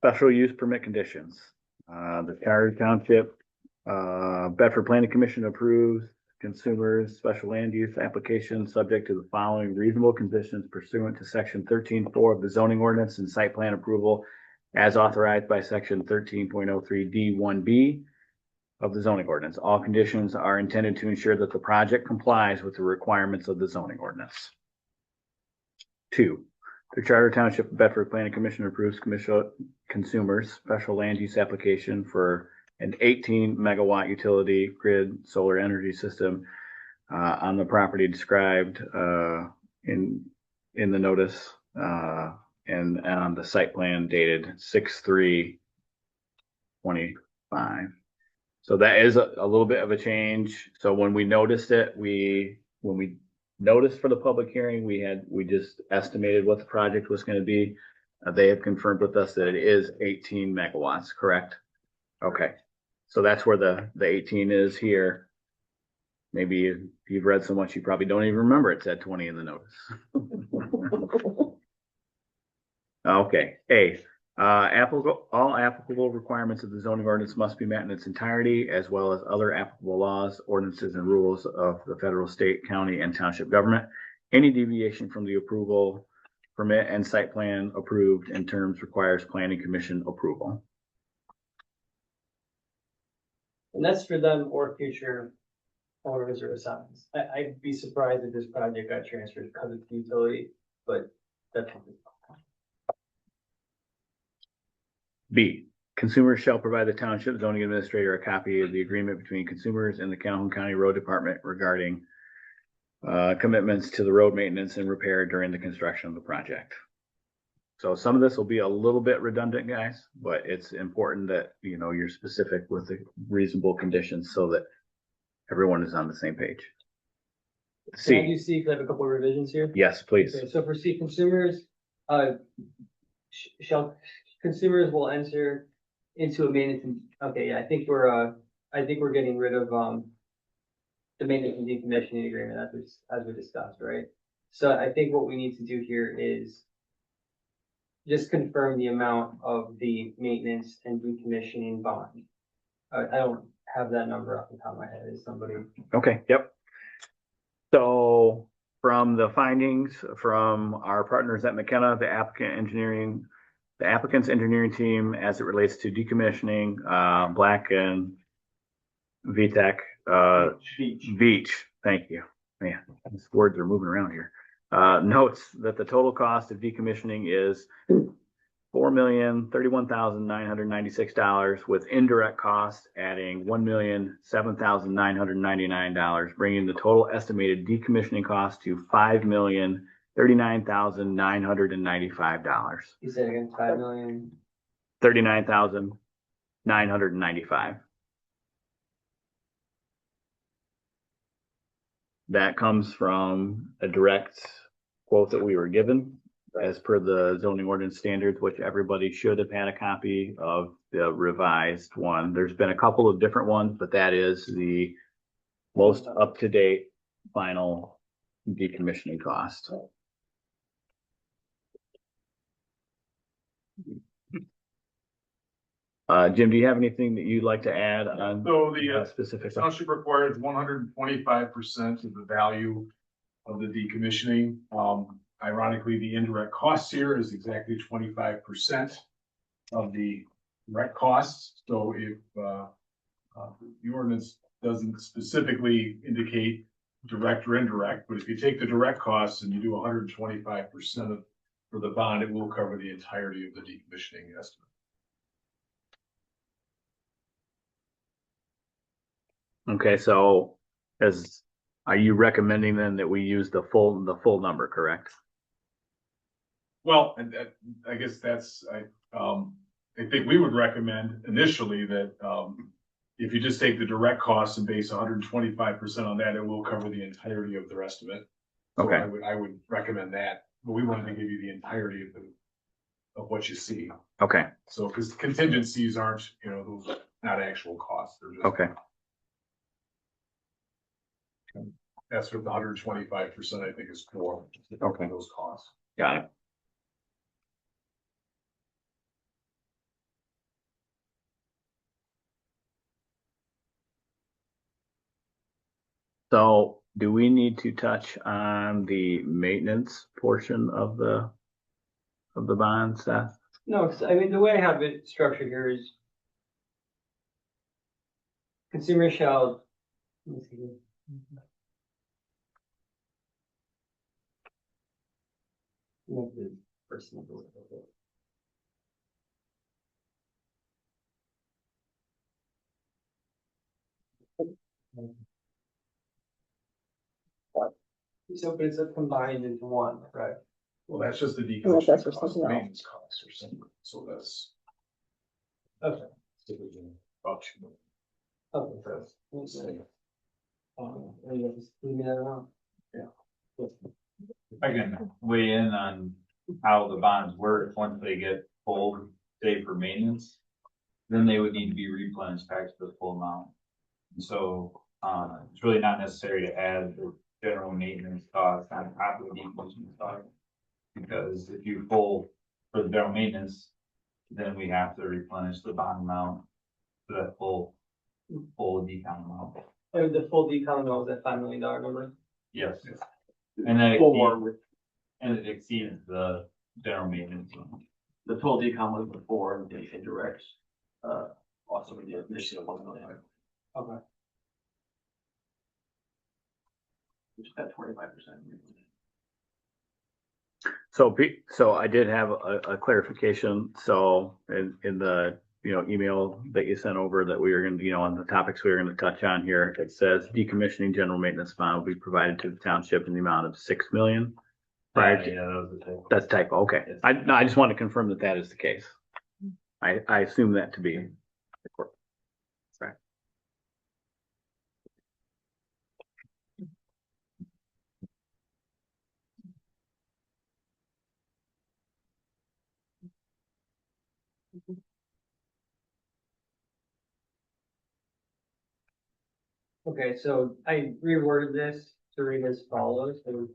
S1: special use permit conditions. The Township, Bedford Planning Commission approves consumers special land use application subject to the following reasonable conditions pursuant to section 13.4 of the zoning ordinance and site plan approval as authorized by section 13.03 D1B of the zoning ordinance. All conditions are intended to ensure that the project complies with the requirements of the zoning ordinance. 2, the Charter Township Bedford Planning Commission approves consumers special land use application for an 18 megawatt utility grid solar energy system on the property described in the notice and on the site plan dated 6/3/25. So that is a little bit of a change. So when we noticed it, when we noticed for the public hearing, we just estimated what the project was going to be. They have confirmed with us that it is 18 megawatts, correct? Okay. So that's where the 18 is here. Maybe if you've read so much, you probably don't even remember it said 20 in the notice. Okay. A, all applicable requirements of the zoning ordinance must be met in its entirety, as well as other applicable laws, ordinances, and rules of the federal, state, county, and township government. Any deviation from the approval, permit, and site plan approved in terms requires planning commission approval.
S12: And that's for them or future owners or assigns. I'd be surprised if this project got transferred because it's utility, but that's.
S1: B, consumers shall provide the township zoning administrator a copy of the agreement between consumers and the Calhoun County Road Department regarding commitments to the road maintenance and repair during the construction of the project. So some of this will be a little bit redundant, guys, but it's important that, you're specific with the reasonable conditions so that everyone is on the same page.
S12: Can I
S1: C,
S12: do C, because I have a couple of revisions here?
S1: yes, please.
S12: Okay, so for C, consumers, consumers will enter into a maintenance, okay, yeah, I think we're getting rid of, the maintenance and decommissioning agreement as we discussed, right? So I think what we need to do here is just confirm the amount of the maintenance and decommissioning bond. I don't have that number off the top of my head, is somebody?
S1: Okay, yep. So from the findings from our partners at McKenna, the applicant engineering the applicant's engineering team as it relates to decommissioning, Black and VTEC, Beach, thank you. Man, these words are moving around here. Notes that the total cost of decommissioning is $4,031,996, with indirect costs adding $1,007,999, bringing the total estimated decommissioning cost to $5,039,995.
S12: You said again, 5 million.
S1: $39,995. That comes from a direct quote that we were given as per the zoning ordinance standards, which everybody should have had a copy of the revised one. There's been a couple of different ones, but that is the most up-to-date final decommissioning cost. Jim, do you have anything that you'd like to add on?
S11: So the
S1: specific?
S11: township requires 125% of the value of the decommissioning. Ironically, the indirect costs here is exactly 25% of the direct costs. So if the ordinance doesn't specifically indicate direct or indirect, but if you take the direct costs and you do 125% of for the bond, it will cover the entirety of the decommissioning estimate.
S1: Okay, so are you recommending then that we use the full number, correct?
S11: Well, and I guess that's, I think we would recommend initially that, if you just take the direct costs and base 125% on that, it will cover the entirety of their estimate. So
S1: Okay.
S11: I would recommend that, but we wanted to give you the entirety of what you see.
S1: Okay,
S11: So, because contingencies aren't, those are not actual costs, they're just.
S1: okay,
S11: That's what the 125% I think is for.
S1: Okay.
S11: Those costs.
S1: got it. So do we need to touch on the maintenance portion of the bond, Seth?
S12: No, 'cause, I mean, the way I have it structured here is consumer shall. Let me see. Make the first number a little bit. So, but it's combined into one, right?
S11: Well, that's just the
S4: Well, that's
S11: decommissioning
S4: for
S11: cost,
S4: something else.
S11: maintenance costs or something, so that's.
S12: Okay.
S11: About 2 million.
S12: Okay. And you just leave me that around.
S7: I can weigh in on how the bonds work once they get pulled, say for maintenance. Then they would need to be replenished back to the full amount. And so, it's really not necessary to add the general maintenance costs on top of the decommissioning cost. Because if you pull for the general maintenance, then we have to replenish the bond amount to that full decon amount.
S12: And the full decon amount was that $5 million number?
S7: Yes. And then it exceeds the general maintenance.
S10: The total decom was before the indirect, also with the initial 1 million.
S12: Okay.
S10: Which is at 25%.
S1: So I did have a clarification. So in the, email that you sent over that we were going to, on the topics we were going to touch on here, it says decommissioning general maintenance bond will be provided to the township in the amount of $6 million. Prior to,
S7: Yeah, that was the typo.
S1: that's typo. Okay. I just want to confirm that is the case. I assume that to be. Right.
S12: Okay, so I reworded this to read as follows, so you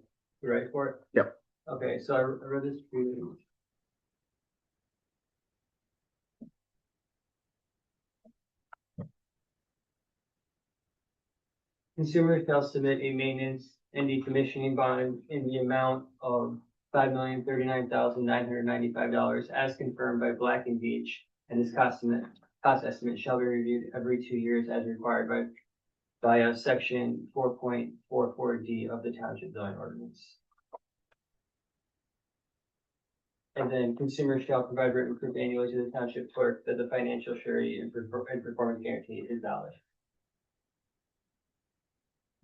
S12: ready for it?
S1: Yep.
S12: Okay, so I read this to you. Consumers shall submit a maintenance and decommissioning bond in the amount of $5,039,995 as confirmed by Black and Veatch, and this cost estimate shall be reviewed every 2 years as required by section 4.44D of the Township zoning ordinance. And then consumers shall provide written proof annually to the township clerk that the financial surety and performance guarantee is valid.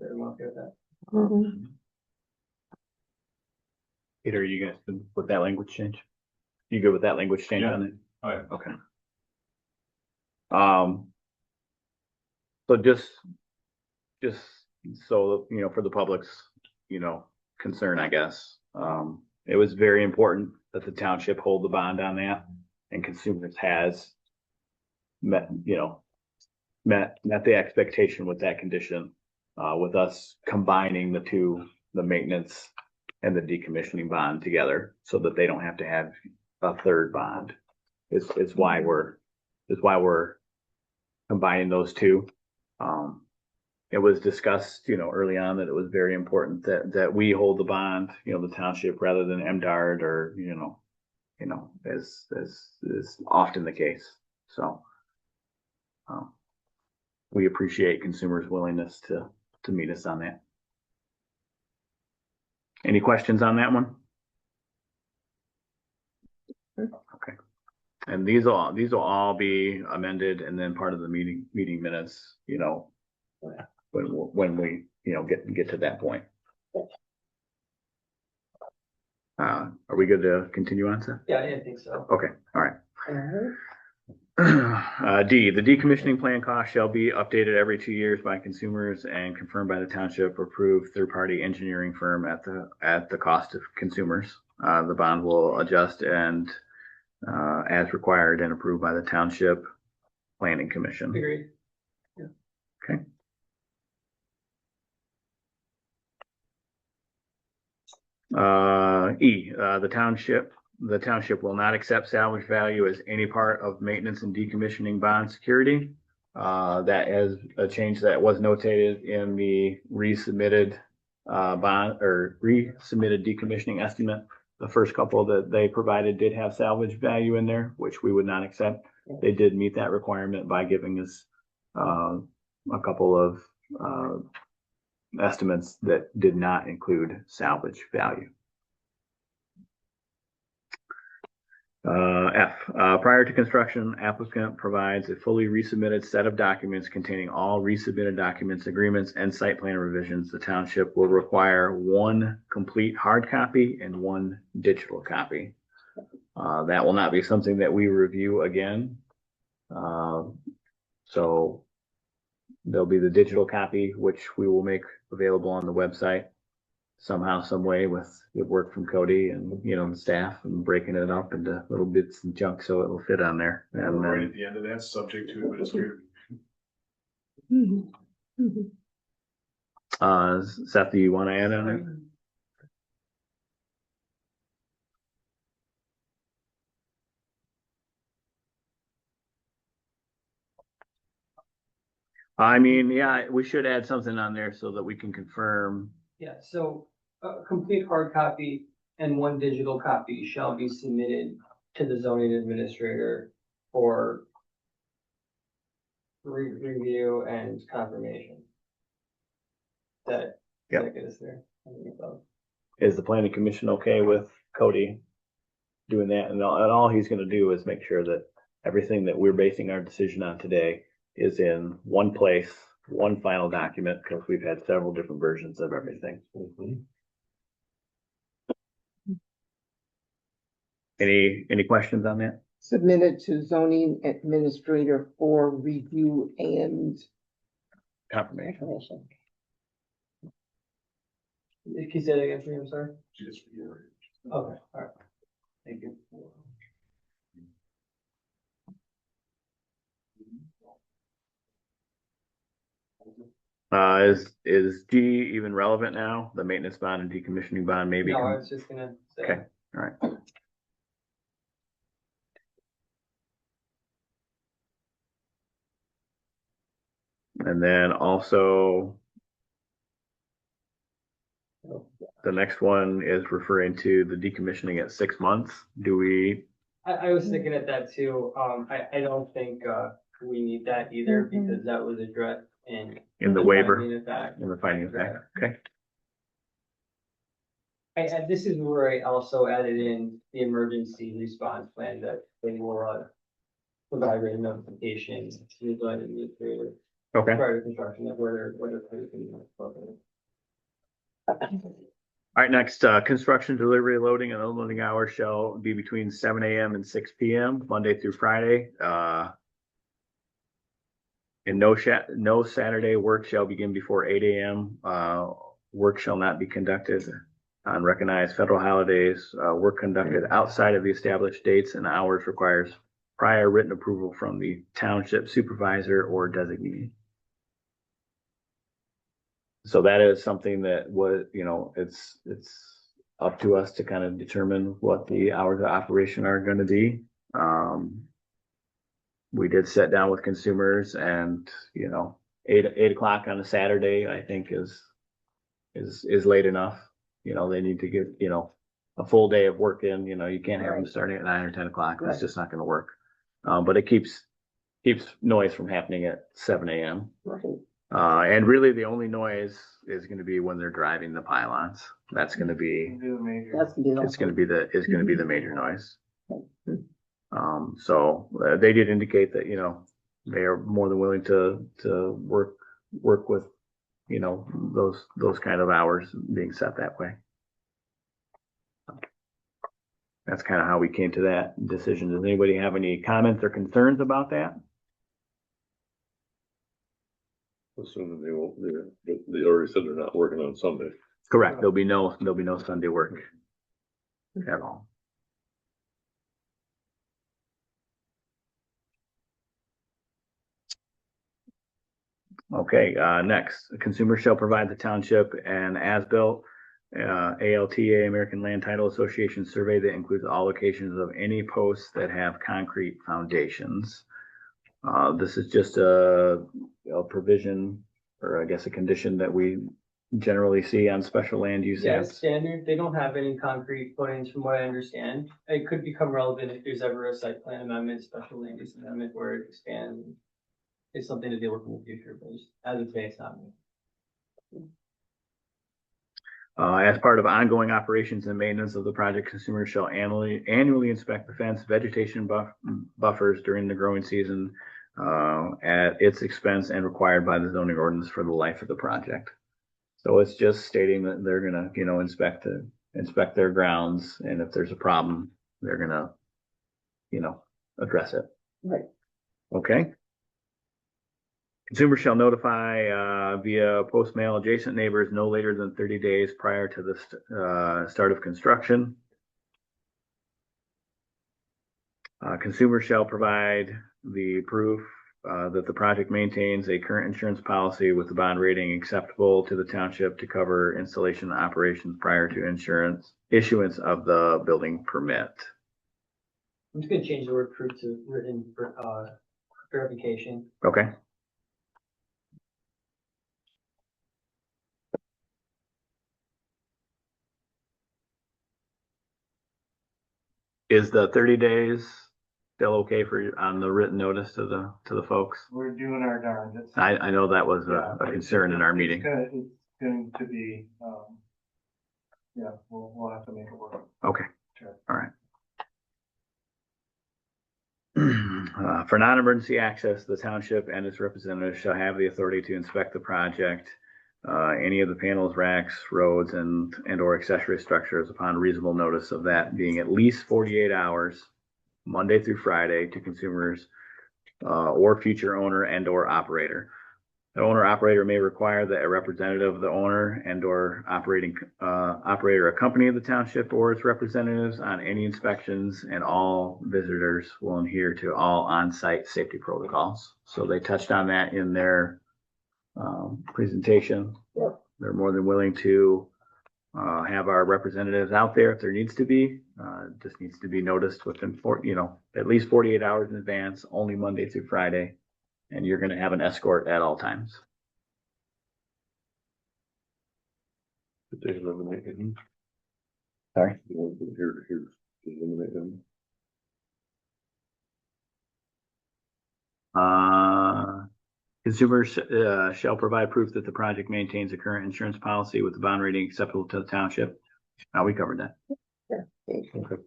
S12: Everyone okay with that?
S1: Peter, you guys good with that language change? You good with that language change
S7: Yeah.
S1: on it?
S7: Oh, yeah.
S1: Okay. So just so, you know, for the public's, you know, concern, I guess, it was very important that the township hold the bond on that, and consumers has met, you know, met the expectation with that condition, with us combining the two, the maintenance and the decommissioning bond together, so that they don't have to have a third bond. Is why we're combining those two. It was discussed, you know, early on that it was very important that we hold the bond, you know, the township, rather than MDARD, or, you know, as is often the case. So, we appreciate consumers' willingness to meet us on that. Any questions on that one? Okay. And these will all be amended, and then part of the meeting minutes, you know, when we, you know, get to that point. Are we good to continue on, Seth?
S12: Yeah, I think so.
S1: Okay, all right. D, the decommissioning plan cost shall be updated every 2 years by consumers and confirmed by the township approved third-party engineering firm at the cost of consumers. The bond will adjust and as required and approved by the township planning commission.
S12: Agreed.
S1: Okay. E, the township will not accept salvage value as any part of maintenance and decommissioning bond security. That is a change that was notated in the resubmitted bond or resubmitted decommissioning estimate. The first couple that they provided did have salvage value in there, which we would not accept. They did meet that requirement by giving us a couple of estimates that did not include salvage value. F, prior to construction, applicant provides a fully resubmitted set of documents containing all resubmitted documents, agreements, and site plan revisions. The township will require one complete hard copy and one digital copy. That will not be something that we review again. So there'll be the digital copy, which we will make available on the website somehow, some way, with the work from Cody and, you know, the staff, and breaking it up into little bits and chunks so it'll fit on there. And
S11: Right at the end of that, subject to administrative.
S1: Seth, do you want to add on it? I mean, yeah, we should add something on there so that we can confirm.
S12: Yeah, so a complete hard copy and one digital copy shall be submitted to the zoning administrator for review and confirmation. That get us there.
S1: Is the planning commission okay with Cody doing that? And all he's going to do is make sure that everything that we're basing our decision on today is in one place, one final document, because we've had several different versions of everything. Any questions on that?
S3: Submitted to zoning administrator for review and
S1: Confirmation.
S12: Can you say that again for me? I'm sorry.
S11: Just for your.
S12: Okay, all right. Thank you.
S1: Is G even relevant now? The maintenance bond and decommissioning bond maybe?
S12: No, I was just gonna say.
S1: Okay, all right. And then also The next one is referring to the decommissioning at 6 months. Do we,
S12: I was thinking at that too. I don't think, we need that either
S8: Mhm.
S12: because that was addressed in.
S1: in the waiver,
S12: finding of fact.
S1: in the finding of fact? Okay.
S12: This is where I also added in the emergency response plan that they will, provide written notifications to the administrator
S1: Okay.
S12: prior to construction of whether it's.
S1: All right, next, construction, delivery, loading, and unloading hours shall be between 7 a.m. and 6 p.m., Monday through Friday. And no Saturday work shall begin before 8 a.m. Work shall not be conducted on recognized federal holidays. Work conducted outside of the established dates and hours requires prior written approval from the township supervisor or designee. So that is something that was, it's up to us to kind of determine what the hours of operation are going to be. We did sit down with consumers and, 8 o'clock on a Saturday, I think is late enough. They need to get, a full day of work in, you can't have them starting at 9 or 10 o'clock. That's
S4: Right.
S1: just not going to work. But it keeps noise from happening at 7 a.m.
S4: Right.
S1: And really the only noise is going to be when they're driving the pylons. That's going to be,
S6: Do the major.
S4: That's the deal.
S1: it's going to be the major noise. So they did indicate that, they are more than willing to work with, those kind of hours being set that way. That's kind of how we came to that decision. Does anybody have any comments or concerns about that?
S9: Assuming they already said they're not working on Sunday.
S1: Correct. There'll be no Sunday work at all. Okay, next, the consumer shall provide the township an as-built ALTA, American Land Title Association survey that includes all locations of any posts that have concrete foundations. This is just a provision, or I guess a condition that we generally see on special land use
S12: Yeah, it's
S1: apps.
S12: standard. They don't have any concrete footings from what I understand. It could become relevant if there's ever a site plan amendment, special land use amendment where it expands. It's something to deal with in the future, but as of today, it's not.
S1: As part of ongoing operations and maintenance of the project, consumers shall annually inspect the fence, vegetation buffers during the growing season at its expense and required by the zoning ordinance for the life of the project. So it's just stating that they're gonna, inspect their grounds, and if there's a problem, they're gonna, address it.
S4: Right.
S1: Okay. Consumers shall notify via post mail adjacent neighbors no later than 30 days prior to the start of construction. Consumers shall provide the proof that the project maintains a current insurance policy with the bond rating acceptable to the township to cover installation operations prior to issuance of the building permit.
S12: I'm just gonna change the word proof to written verification.
S1: Okay. Is the 30 days still okay on the written notice to the folks?
S6: We're doing our darndest.
S1: I know that was a concern in our meeting.
S6: It's going to be, we'll have to make it work.
S1: Okay.
S6: Sure.
S1: All right. For non-emergency access, the township and its representatives shall have the authority to inspect the project, any of the panels, racks, roads, and or accessory structures upon reasonable notice of that being at least 48 hours, Monday through Friday, to consumers or future owner and or operator. The owner operator may require that a representative of the owner and or operator accompany the township or its representatives on any inspections, and all visitors will adhere to all on-site safety protocols. So they touched on that in their presentation.
S4: Yep.
S1: They're more than willing to have our representatives out there if there needs to be. Just needs to be noticed within at least 48 hours in advance, only Monday through Friday. And you're going to have an escort at all times.
S9: Did they eliminate him?
S1: Sorry?
S9: Here, eliminate him.
S1: Consumers, shall provide proof that the project maintains a current insurance policy with the bond rating acceptable to the township. We covered that.
S9: Okay.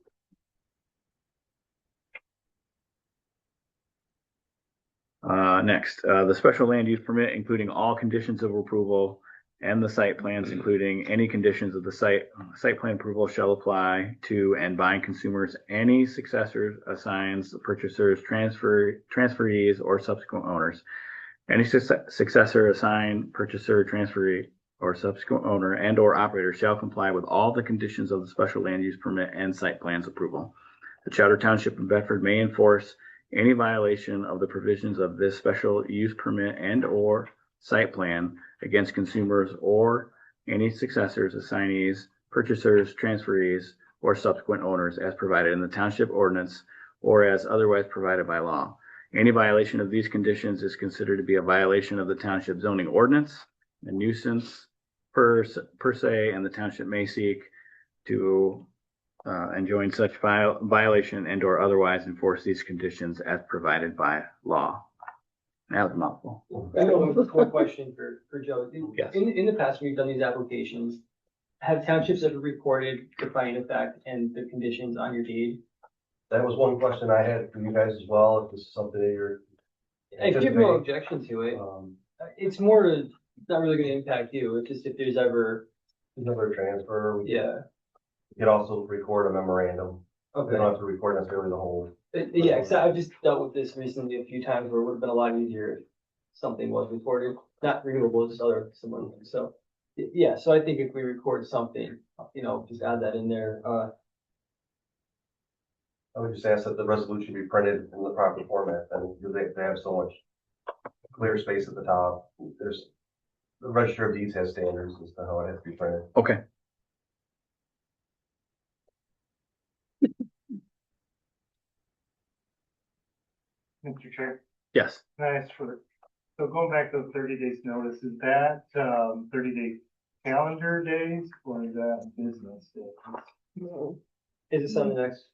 S1: Next, the special land use permit, including all conditions of approval and the site plans, including any conditions of the site plan approval shall apply to and bind consumers, any successors, assigns, purchasers, transferees, or subsequent owners. Any successor, assigned, purchaser, transferee, or subsequent owner and or operator shall comply with all the conditions of the special land use permit and site plans approval. The Chowder Township of Bedford may enforce any violation of the provisions of this special use permit and or site plan against consumers or any successors, assignees, purchasers, transferees, or subsequent owners as provided in the township ordinance or as otherwise provided by law. Any violation of these conditions is considered to be a violation of the township zoning ordinance, a nuisance per se, and the township may seek to enjoin such violation and or otherwise enforce these conditions as provided by law. That was a mouthful.
S10: One question for Joe.
S1: Yes.
S10: In the past, we've done these applications. Have townships ever recorded the finding of fact and the conditions on your deed?
S2: That was one question I had for you guys as well, if this is something that you're.
S10: I have no objection to it. It's more, it's not really gonna impact you. It's just if there's ever,
S2: Another transfer.
S10: yeah.
S2: You could also record a memorandum. You
S10: Okay.
S2: don't have to record necessarily the whole.
S10: Yeah, cause I've just dealt with this recently a few times where it would have been a lot easier if something was recorded, not renewable, just other similar things. So, yeah, so I think if we record something, just add that in there.
S2: I would just ask that the resolution be printed in the proper format, and they have so much clear space at the top. There's, the Register of Deeds has standards as to how it has to be printed.
S1: Okay.
S6: Mr. Chair,
S1: Yes.
S6: can I ask so going back to the 30 days notice, is that 30-day calendar days or is that business days?
S10: Is this on the next?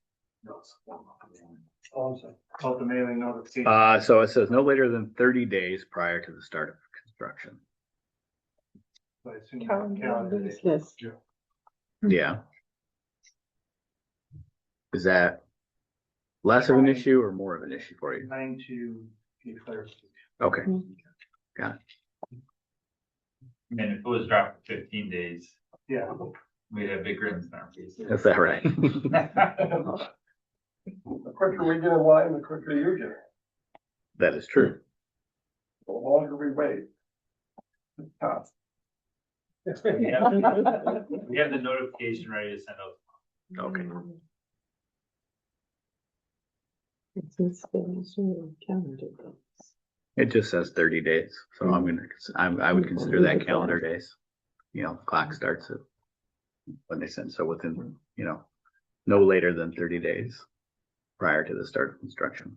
S10: Oh, I'm sorry.
S6: About the mailing notification?
S1: So it says no later than 30 days prior to the start of construction.
S6: So I assume
S3: Calendar
S6: days.
S3: business.
S1: Yeah. Is that less of an issue or more of an issue for you?
S6: Trying to get clarification.
S1: Okay.
S7: And if it was dropped for 15 days,
S6: Yeah.
S7: we'd have big grins on our faces.
S1: Is that right?
S2: The quicker we get in line, the quicker you get.
S1: That is true.
S2: The longer we wait. It's tough.
S7: We have the notification ready to send out.
S1: Okay. It just says 30 days. So I would consider that calendar days. Clock starts at when they send. So within, no later than 30 days prior to the start of construction.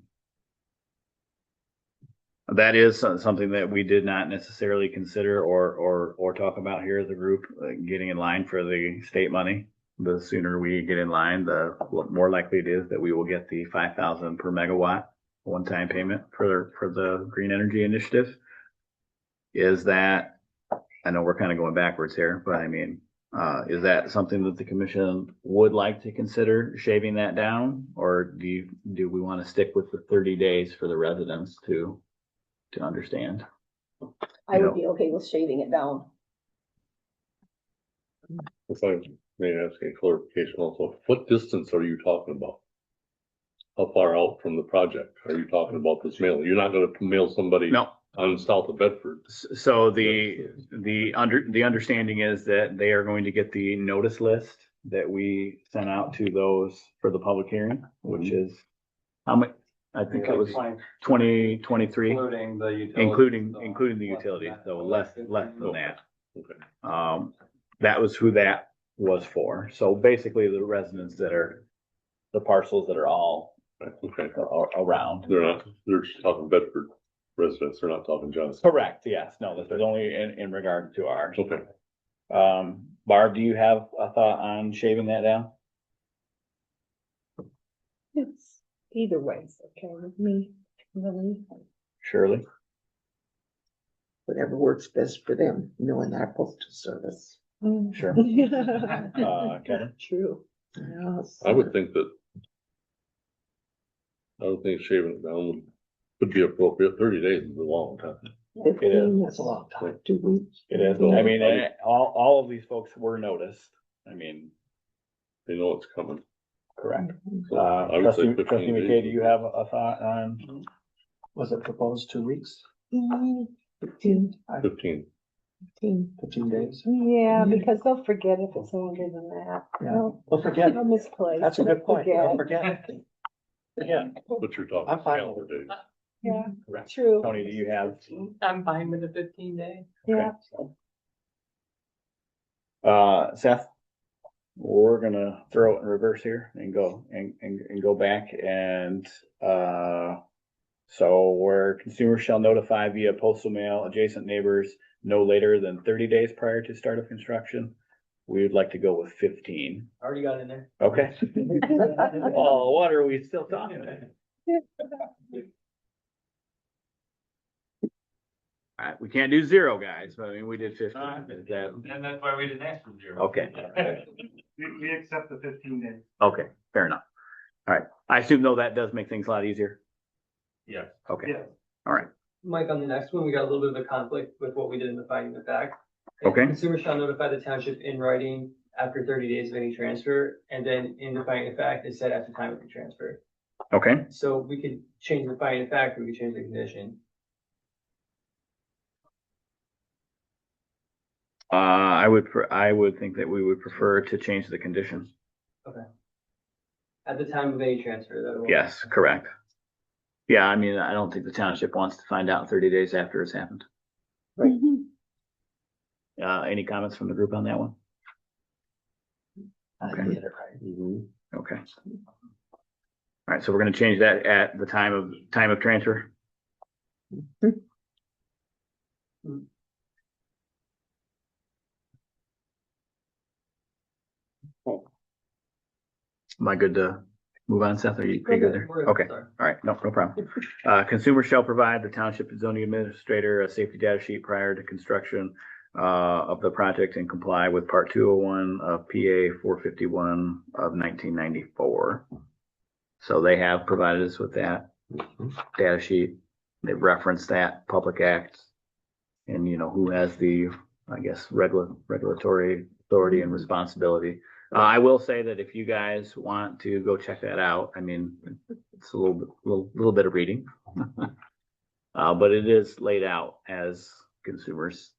S1: That is something that we did not necessarily consider or talk about here as a group, getting in line for the state money. The sooner we get in line, the more likely it is that we will get the 5,000 per megawatt one-time payment for the green energy initiative. Is that, I know we're kind of going backwards here, but I mean, is that something that the commission would like to consider shaving that down? Or do we want to stick with the 30 days for the residents to understand?
S4: I would be okay with shaving it down.
S9: If I may ask a clarification also, what distance are you talking about? How far out from the project are you talking about this mail? You're not gonna mail somebody
S1: No.
S9: on south of Bedford.
S1: So the understanding is that they are going to get the notice list that we sent out to those for the public hearing, which is how much? I think it was 2023,
S10: Including the utilities.
S1: including the utilities, so less than that.
S9: Okay.
S1: That was who that was for. So basically the residents that are, the parcels that are all
S9: Okay.
S1: around.
S9: They're just talking Bedford residents, they're not talking Johnson.
S1: Correct, yes. No, this is only in regard to ours.
S9: Okay.
S1: Barb, do you have a thought on shaving that down?
S8: It's either way, it's okay with me, really.
S1: Shirley?
S3: Whatever works best for them, knowing our postal service.
S1: Sure. Kevin?
S8: True.
S3: Yes.
S9: I would think that. I would think shaving it down would be appropriate. 30 days is a long time.
S3: 15 is a long time, 2 weeks.
S1: It is, I mean, all of these folks were noticed, I mean,
S9: They know it's coming.
S1: correct.
S9: So I would say 15
S1: Trustee
S9: days.
S1: McKay, do you have a thought on?
S5: Was it proposed 2 weeks,
S3: 15,
S9: 15.
S5: 15 days?
S8: Yeah, because they'll forget if it's longer than that.
S5: Yeah. Don't forget,
S8: They'll misplace.
S5: that's a good point, don't
S8: Forget.
S5: forget. Yeah,
S9: But you're talking
S5: I'm fine.
S9: calendar days.
S8: Yeah,
S1: Correct.
S8: true,
S1: Tony, do you have?
S12: I'm fine with the 15 day.
S8: yeah.
S1: Seth? We're gonna throw it in reverse here and go, and go back and, so where consumers shall notify via postal mail adjacent neighbors no later than 30 days prior to start of construction. We would like to go with 15.
S12: Already got in there.
S1: Okay. Oh, what are we still talking about? All right, we can't do 0, guys, but I mean, we did 15. Is that-
S7: And that's why we didn't ask for 0.
S1: Okay,
S6: We accept the 15 days.
S1: okay, fair enough. All right, I assume though that does make things a lot easier.
S7: Yeah.
S1: Okay,
S6: Yeah.
S1: all right,
S12: Mike, on the next one, we got a little bit of a conflict with what we did in the finding of fact.
S1: Okay.
S12: Consumers shall notify the township in writing after 30 days of any transfer, and then in the finding of fact, it said at the time of the transfer.
S1: okay.
S12: So we could change the finding of fact, or we could change the condition.
S1: I would think that we would prefer to change the condition.
S12: At the time of any transfer, that.
S1: Yes, correct. Yeah, I mean, I don't think the township wants to find out 30 days after it's happened. Any comments from the group on that one?
S3: I get it right.
S1: Okay. All right, so we're gonna change that at the time of transfer. Am I good to move on, Seth? Are you good there? Okay, all right, no problem. Consumers shall provide the township zoning administrator a safety data sheet prior to construction of the project and comply with part 201 of PA 451 of 1994. So they have provided us with that data sheet. They've referenced that public act and who has the, I guess, regulatory authority and responsibility. I will say that if you guys want to go check that out, I mean, it's a little bit of reading. But it is laid out as consumers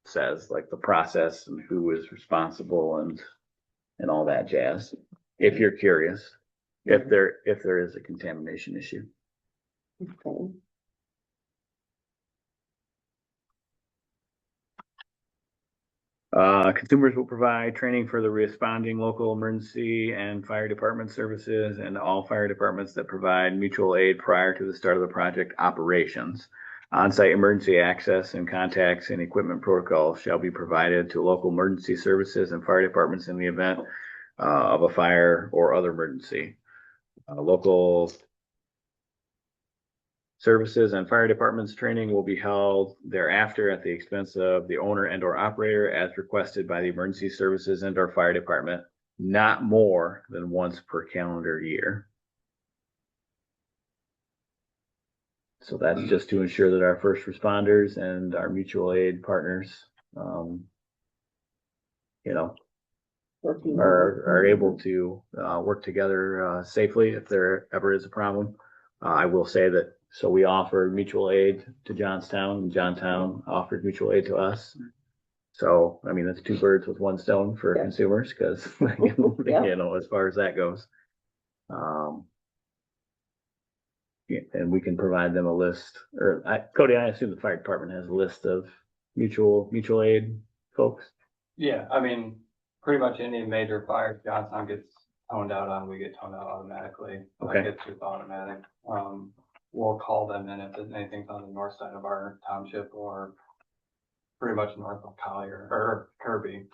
S1: says, like the process and who is responsible and all that jazz. If you're curious, if there is a contamination issue.
S4: Okay.
S1: Consumers will provide training for the responding local emergency and fire department services and all fire departments that provide mutual aid prior to the start of the project operations. On-site emergency access and contacts and equipment protocols shall be provided to local emergency services and fire departments in the event of a fire or other emergency. Local services and fire departments training will be held thereafter at the expense of the owner and or operator as requested by the emergency services and or fire department, not more than once per calendar year. So that's just to ensure that our first responders and our mutual aid partners, are able to work together safely if there ever is a problem. I will say that, so we offered mutual aid to Johnstown, and Johnstown offered mutual aid to us. So, I mean, that's 2 birds with 1 stone for consumers, because, as far as that goes. And we can provide them a list, Cody, I assume the fire department has a list of mutual aid folks.
S10: Yeah, I mean, pretty much any major fire Johnstown gets toned out on, we get toned out automatically.
S1: Okay.
S10: It's just automatic. We'll call them in if anything's on the north side of our township or pretty much north of Collier or Kirby.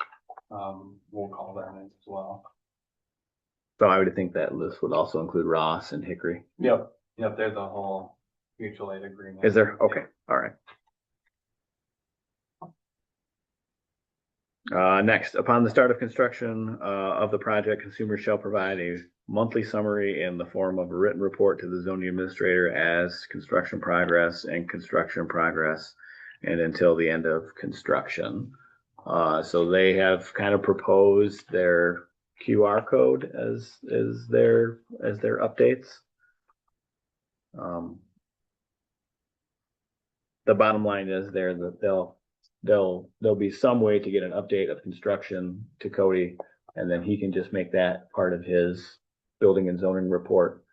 S7: we'll call them in as well.
S1: So I would think that list would also include Ross and Hickory.
S7: Yep, there's a whole mutual aid agreement.
S1: Is there? Okay, all right. Next, upon the start of construction, of the project, consumers shall provide a monthly summary in the form of a written report to the zoning administrator as construction progress and until the end of construction. So they have kind of proposed their QR code as their updates. The bottom line is there that there'll be some way to get an update of construction to Cody, and then he can just make that part of his building and zoning report,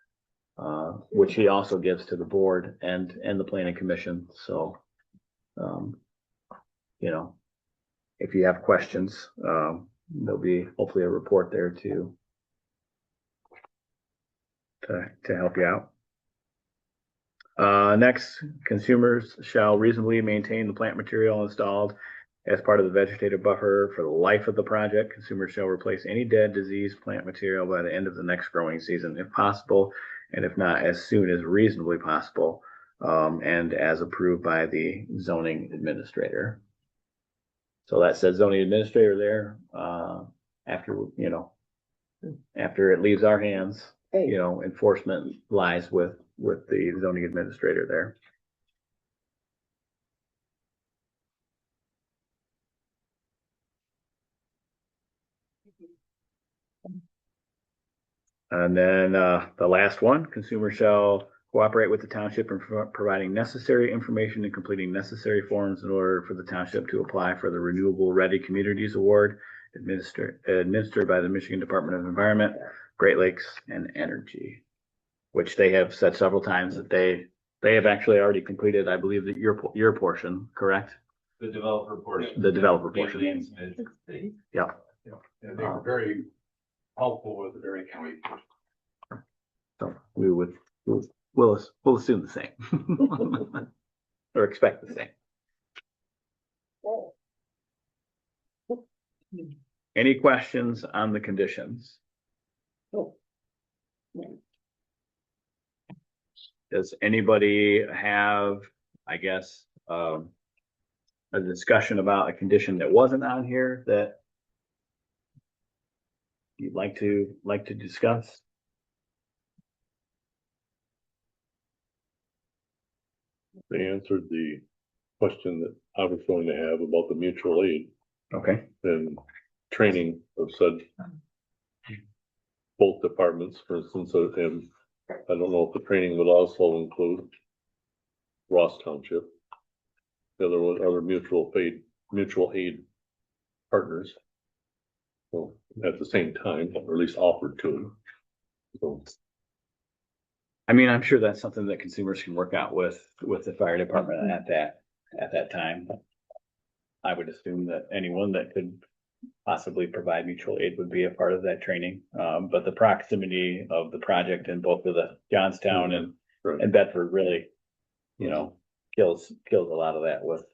S1: which he also gives to the board and the planning commission. So, you know, if you have questions, there'll be hopefully a report there to help you out. Next, consumers shall reasonably maintain the plant material installed as part of the vegetative buffer for the life of the project. Consumers shall replace any dead, diseased plant material by the end of the next growing season, if possible, and if not, as soon as reasonably possible, and as approved by the zoning administrator. So that says zoning administrator there. After it leaves our hands, enforcement lies with the zoning administrator there. And then the last one, consumers shall cooperate with the township in providing necessary information and completing necessary forms in order for the township to apply for the Renewable Ready Communities Award administered by the Michigan Department of Environment, Great Lakes, and Energy, which they have said several times that they have actually already completed, I believe, that your portion, correct?
S7: The developer portion.
S1: The developer portion. Yeah.
S11: And they were very helpful with the Berry County.
S1: So we'll assume the same or expect the same. Any questions on the conditions? Does anybody have, I guess, a discussion about a condition that wasn't on here that you'd like to discuss?
S9: They answered the question that I was going to have about the mutual aid
S1: Okay.
S9: and training of said both departments, for instance, and I don't know if the training would also include Ross Township. The other one, other mutual aid partners. So at the same time, or at least offered to them. So
S1: I mean, I'm sure that's something that consumers can work out with the fire department at that time. I would assume that anyone that could possibly provide mutual aid would be a part of that training. But the proximity of the project in both of the Johnstown and Bedford really, kills a lot of that with,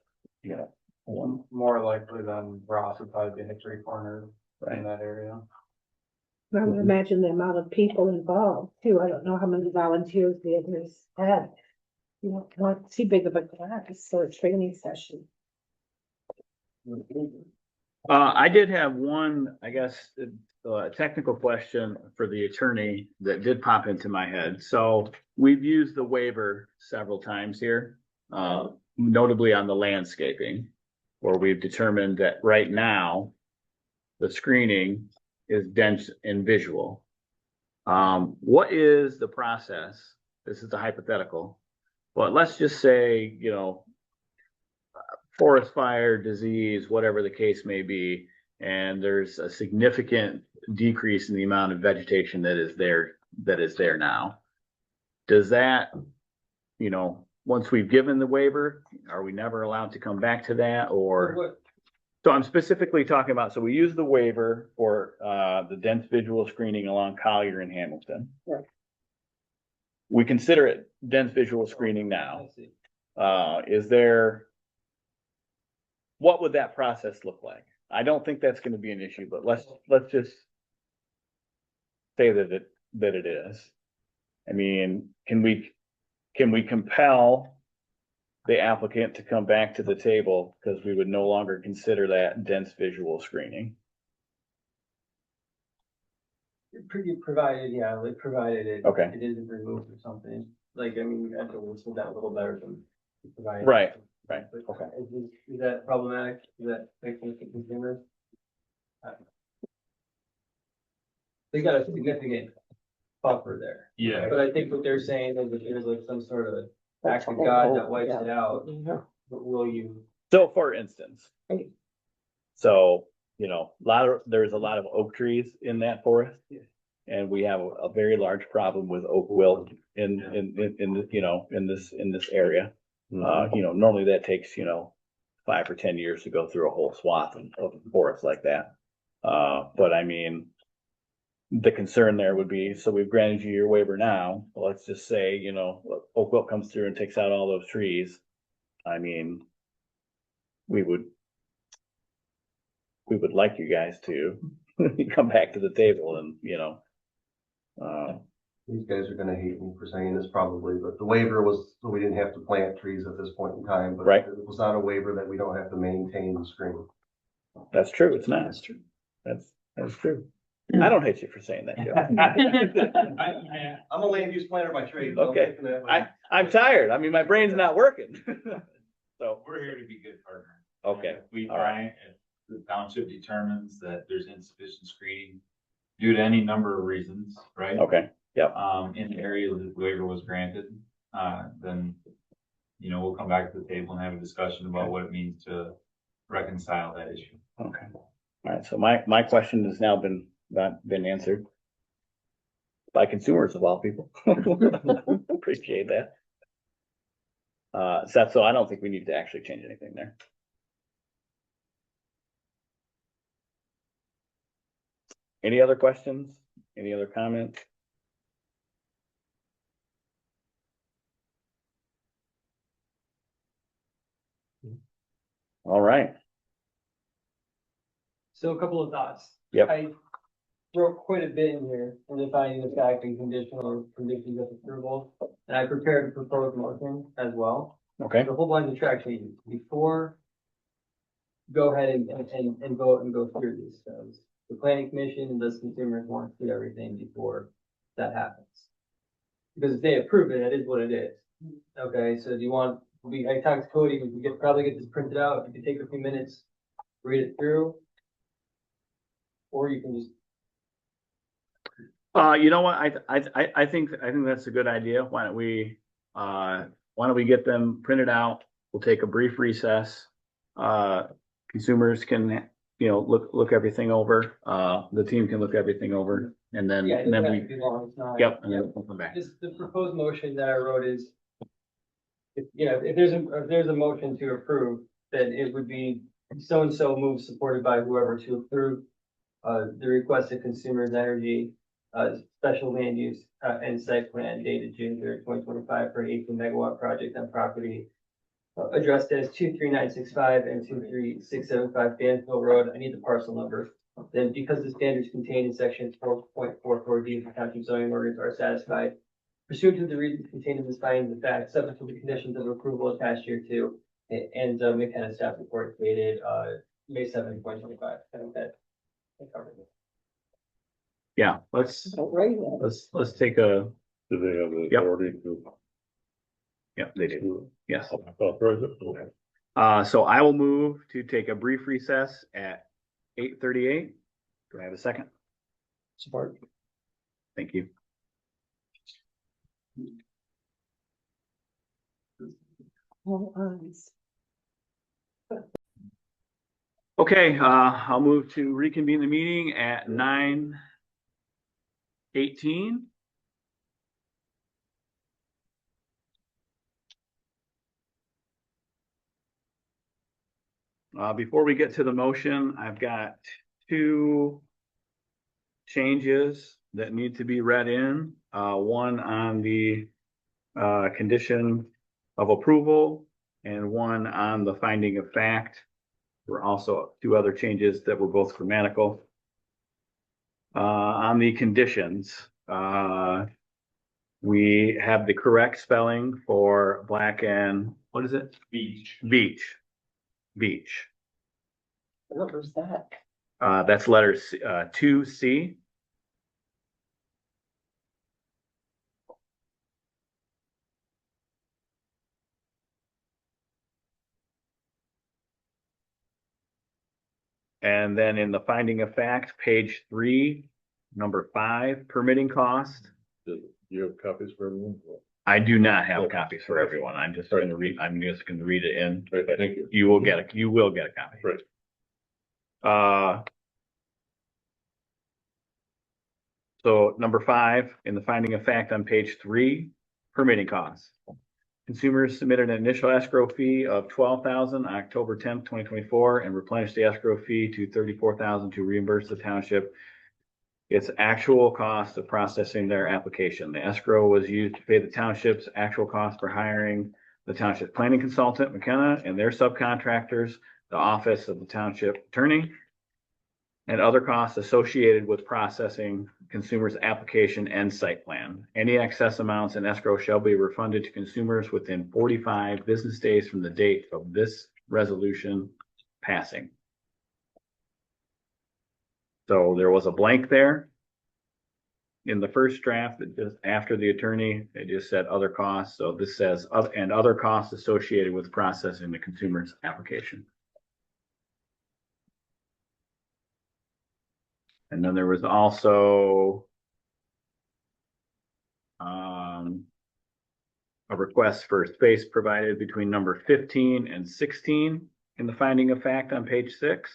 S1: one.
S7: More likely than Ross would probably be Hickory Corner
S1: Right.
S7: in that area.
S8: I would imagine the amount of people involved too. I don't know how many volunteers the others had. Not too big of a class or a training session.
S1: I did have one, I guess, technical question for the attorney that did pop into my head. So we've used the waiver several times here, notably on the landscaping, where we've determined that right now the screening is dense and visual. What is the process? This is a hypothetical, but let's just say, forest fire, disease, whatever the case may be, and there's a significant decrease in the amount of vegetation that is there now. Does that, once we've given the waiver, are we never allowed to come back to that? Or so I'm specifically talking about, so we use the waiver for the dense visual screening along Collier and Hamilton.
S4: Right.
S1: We consider it dense visual screening now. What would that process look like? I don't think that's gonna be an issue, but let's just say that it is. I mean, can we compel the applicant to come back to the table, because we would no longer consider that dense visual screening?
S10: Provided, yeah, like provided it.
S1: Okay.
S10: It isn't removed or something, like, I mean, I think we'll see that a little better than provided.
S1: Right, right,
S10: But
S1: okay.
S10: is that problematic? Is that making the consumers? They got a significant buffer there.
S7: Yeah.
S10: But I think what they're saying is that there's like some sort of act of God that wipes it out. But will you?
S1: So for instance,
S3: Right.
S1: so, you know, there's a lot of oak trees in that forest. And we have a very large problem with oak wilt in this area. You know, normally that takes, 5 or 10 years to go through a whole swath of forest like that. But I mean, the concern there would be, so we've granted you your waiver now, let's just say, oak wilt comes through and takes out all those trees. I mean, we would like you guys to come back to the table and,
S2: These guys are gonna hate me for saying this probably, but the waiver was, so we didn't have to plant trees at this point in time, but
S1: Right.
S2: it was not a waiver that we don't have to maintain the screen.
S1: that's true, it's not. That's true. That's true. I don't hate you for saying that, Joe.
S2: I'm a land use planner by trade.
S1: Okay. I'm tired. I mean, my brain's not working. So,
S7: We're here to be good partners.
S1: okay,
S7: If we
S1: all right.
S7: find, if the township determines that there's insufficient screening due to any number of reasons, right?
S1: Okay,
S7: In the area that the waiver was granted, then, we'll come back to the table and have a discussion about what it means to reconcile that issue.
S1: okay. All right, so my question has now been answered by consumers of all people. Appreciate that. Seth, so I don't think we need to actually change anything there. Any other questions? Any other comments? All right.
S10: So a couple of thoughts.
S1: Yep.
S10: I wrote quite a bit in here in defining the fact and conditional conditions of approval. And I prepared a proposed motion as well.
S1: Okay,
S10: The whole bunch of track changes before. Go ahead and vote and go through these. So the planning commission and the consumers want to do everything before that happens. Because if they approve it, that is what it is. Okay, so do you want, I talked to Cody, we could probably get this printed out. It could take a few minutes, read it through. Or you can just.
S1: you know what, I think that's a good idea. Why don't we get them printed out? We'll take a brief recess. Consumers can, look everything over. The team can look everything over, and then,
S10: Yeah,
S1: and then
S10: it
S1: we,
S10: doesn't be long, it's not.
S1: yep, and then we'll come back.
S10: Just the proposed motion that I wrote is. If there's a motion to approve, then it would be so-and-so move supported by whoever to approve. The requested consumers energy, special land use, and site plan dated June 3rd, 2025 for an 18 megawatt project on property. Addressed as 23965 and 23675 Danville Road. I need the parcel number. Then because the standards contained in section 4.44D of the township zoning ordinance are satisfied. Pursuant to the reasons contained in this finding of fact, subject to the conditions of approval attached here to, and McKenna staff report dated, May 7th, 2025. I think that covered it.
S1: Yeah, let's take a,
S9: Do they have the
S1: Yep.
S9: authority to?
S1: yeah, they do, yes.
S9: Authorize it? Okay.
S1: So I will move to take a brief recess at 8:38. Do I have a second?
S5: Support.
S1: Thank you.
S8: All eyes.
S1: Okay, I'll move to reconvene the meeting at 9:18. Before we get to the motion, I've got 2 changes that need to be read in. One on the condition of approval and one on the finding of fact. There were also two other changes that were both grammatical. On the conditions, we have the correct spelling for black and, what is it?
S7: Beach.
S1: Beach. Beach.
S4: What was that?
S1: That's letter C, 2C. And then in the finding of fact, page 3, number 5, permitting cost.
S9: Do you have copies for everyone?
S1: I do not have copies for everyone. I'm just going to read it in.
S9: Right, thank you.
S1: You will get a copy.
S9: Right.
S1: So number 5, in the finding of fact on page 3, permitting costs. Consumers submitted an initial escrow fee of $12,000 October 10th, 2024, and replenished the escrow fee to $34,000 to reimburse the township its actual cost of processing their application. The escrow was used to pay the township's actual cost for hiring the township planning consultant, McKenna, and their subcontractors, the office of the township attorney, and other costs associated with processing consumers' application and site plan. Any excess amounts in escrow shall be refunded to consumers within 45 business days from the date of this resolution passing. So there was a blank there. In the first draft, it just after the attorney, it just said other costs. So this says and other costs associated with processing the consumer's application. And then there was also a request for space provided between number 15 and 16 in the finding of fact on page 6.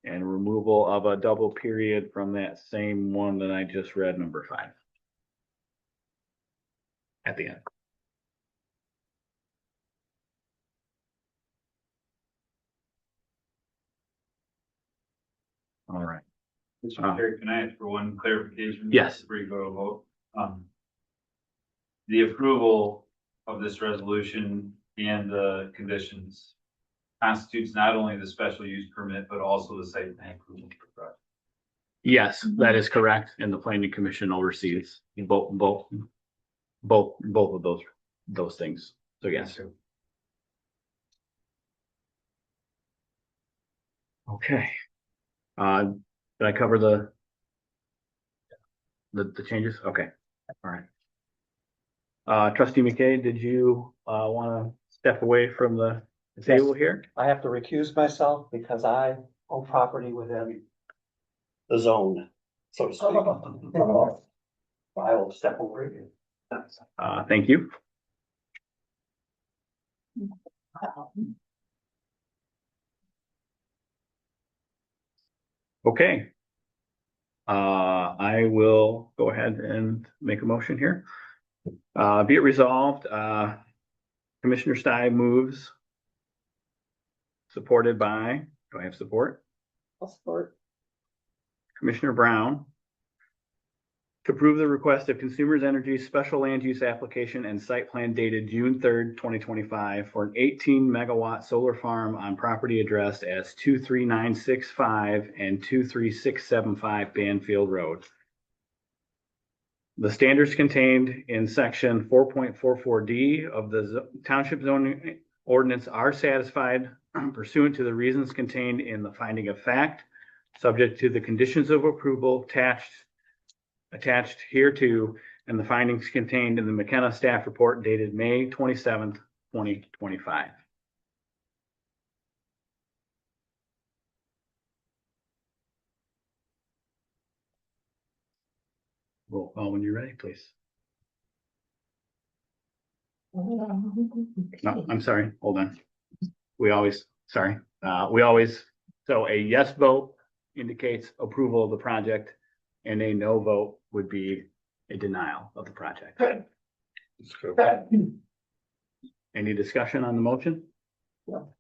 S1: And removal of a double period from that same one that I just read, number 5. At the end. All right.
S7: Mr. Chair, can I ask for one clarification?
S1: Yes.
S7: Before you go to vote. The approval of this resolution and the conditions constitutes not only the special use permit, but also the site plan approval for the project.
S1: Yes, that is correct. And the planning commission oversees both of those things. So yes. Okay. Did I cover the changes? Okay. All right. Trustee McKay, did you want to step away from the table here?
S5: I have to recuse myself because I own property within the zone, so to speak. I will step away.
S1: Thank you. Okay. I will go ahead and make a motion here. Be it resolved, Commissioner Sty moves. Supported by, do I have support?
S4: I'll support.
S1: Commissioner Brown. To approve the request of Consumers Energy's special land use application and site plan dated June 3rd, 2025 for an 18 megawatt solar farm on property addressed as 23965 and 23675 Banfield Road. The standards contained in section 4.44D of the Township zoning ordinance are satisfied pursuant to the reasons contained in the finding of fact, subject to the conditions of approval attached hereto, and the findings contained in the McKenna staff report dated May 27th, 2025. Roll call when you're ready, please. No, I'm sorry, hold on. So a yes vote indicates approval of the project, and a no vote would be a denial of the project. Any discussion on the motion?
S3: No.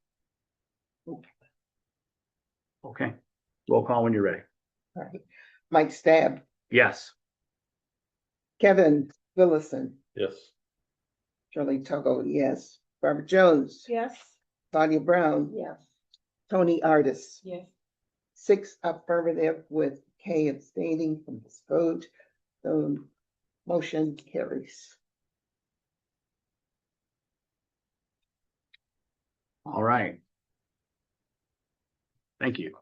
S1: Okay, roll call when you're ready.
S3: All right. Mike Stabb,
S1: Yes.
S3: Kevin Willison,
S9: Yes.
S3: Shirley Tuggle, yes. Barbara Jones,
S8: Yes.
S3: Claudia Brown,
S4: Yes.
S3: Tony Artis.
S8: Yes.
S3: 6 affirmative with Kay abstaining from this vote. The motion carries.
S1: All right. Thank you.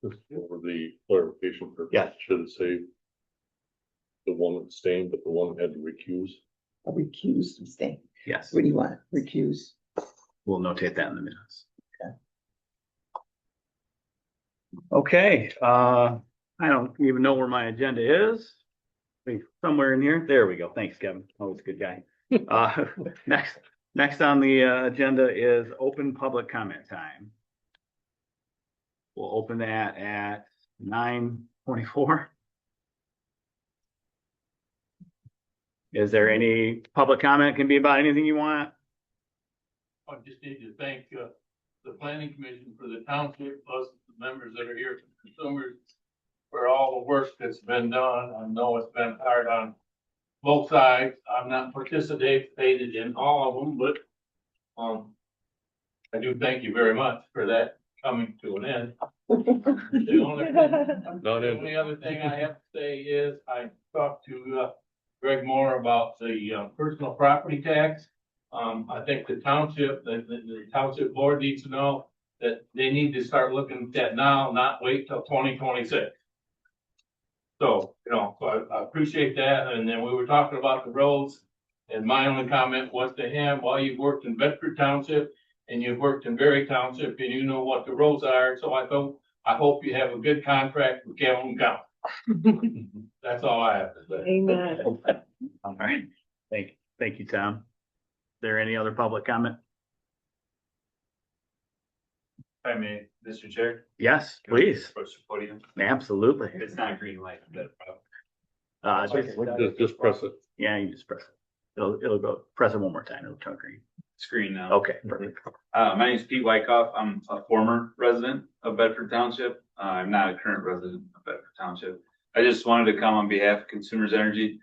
S9: Just for the clarification purpose,
S1: Yes.
S9: should it say the one abstained, but the one had to recuse?
S3: A recused abstain.
S1: Yes,
S3: What do you want? Recuse?
S1: we'll notate that in the minutes.
S3: Okay.
S1: Okay, I don't even know where my agenda is. I think somewhere in here. There we go. Thanks, Kevin. Always a good guy. Next on the agenda is open public comment time. We'll open that at 9:24. Is there any public comment? Can be about anything you want.
S13: I just need to thank the planning commission for the township, plus the members that are here, consumers, for all the work that's been done. I know it's been hard on both sides. I'm not participated in all of them, but I do thank you very much for that coming to an end. The only other thing I have to say is I talked to Greg Moore about the personal property tax. I think the township board needs to know that they need to start looking at that now, not wait till 2026. So, so I appreciate that. And then we were talking about the roads. And my only comment was to him, well, you've worked in Bedford Township and you've worked in Berry Township and you know what the roads are. So I hope you have a good contract with Calhoun County. That's all I have to say.
S8: Amen.
S1: All right. Thank you, Tom. Is there any other public comment?
S7: If I may, Mr. Chair.
S1: Yes, please.
S7: Approach the podium.
S1: Absolutely.
S7: If it's not a green light, that's
S9: Just press it.
S1: Yeah, you just press it. It'll go, press it one more time. It'll turn green.
S7: screen now.
S1: Okay, perfect.
S7: My name is Pete Wyckoff. I'm a former resident of Bedford Township. I'm not a current resident of Bedford Township. I just wanted to come on behalf of Consumers Energy,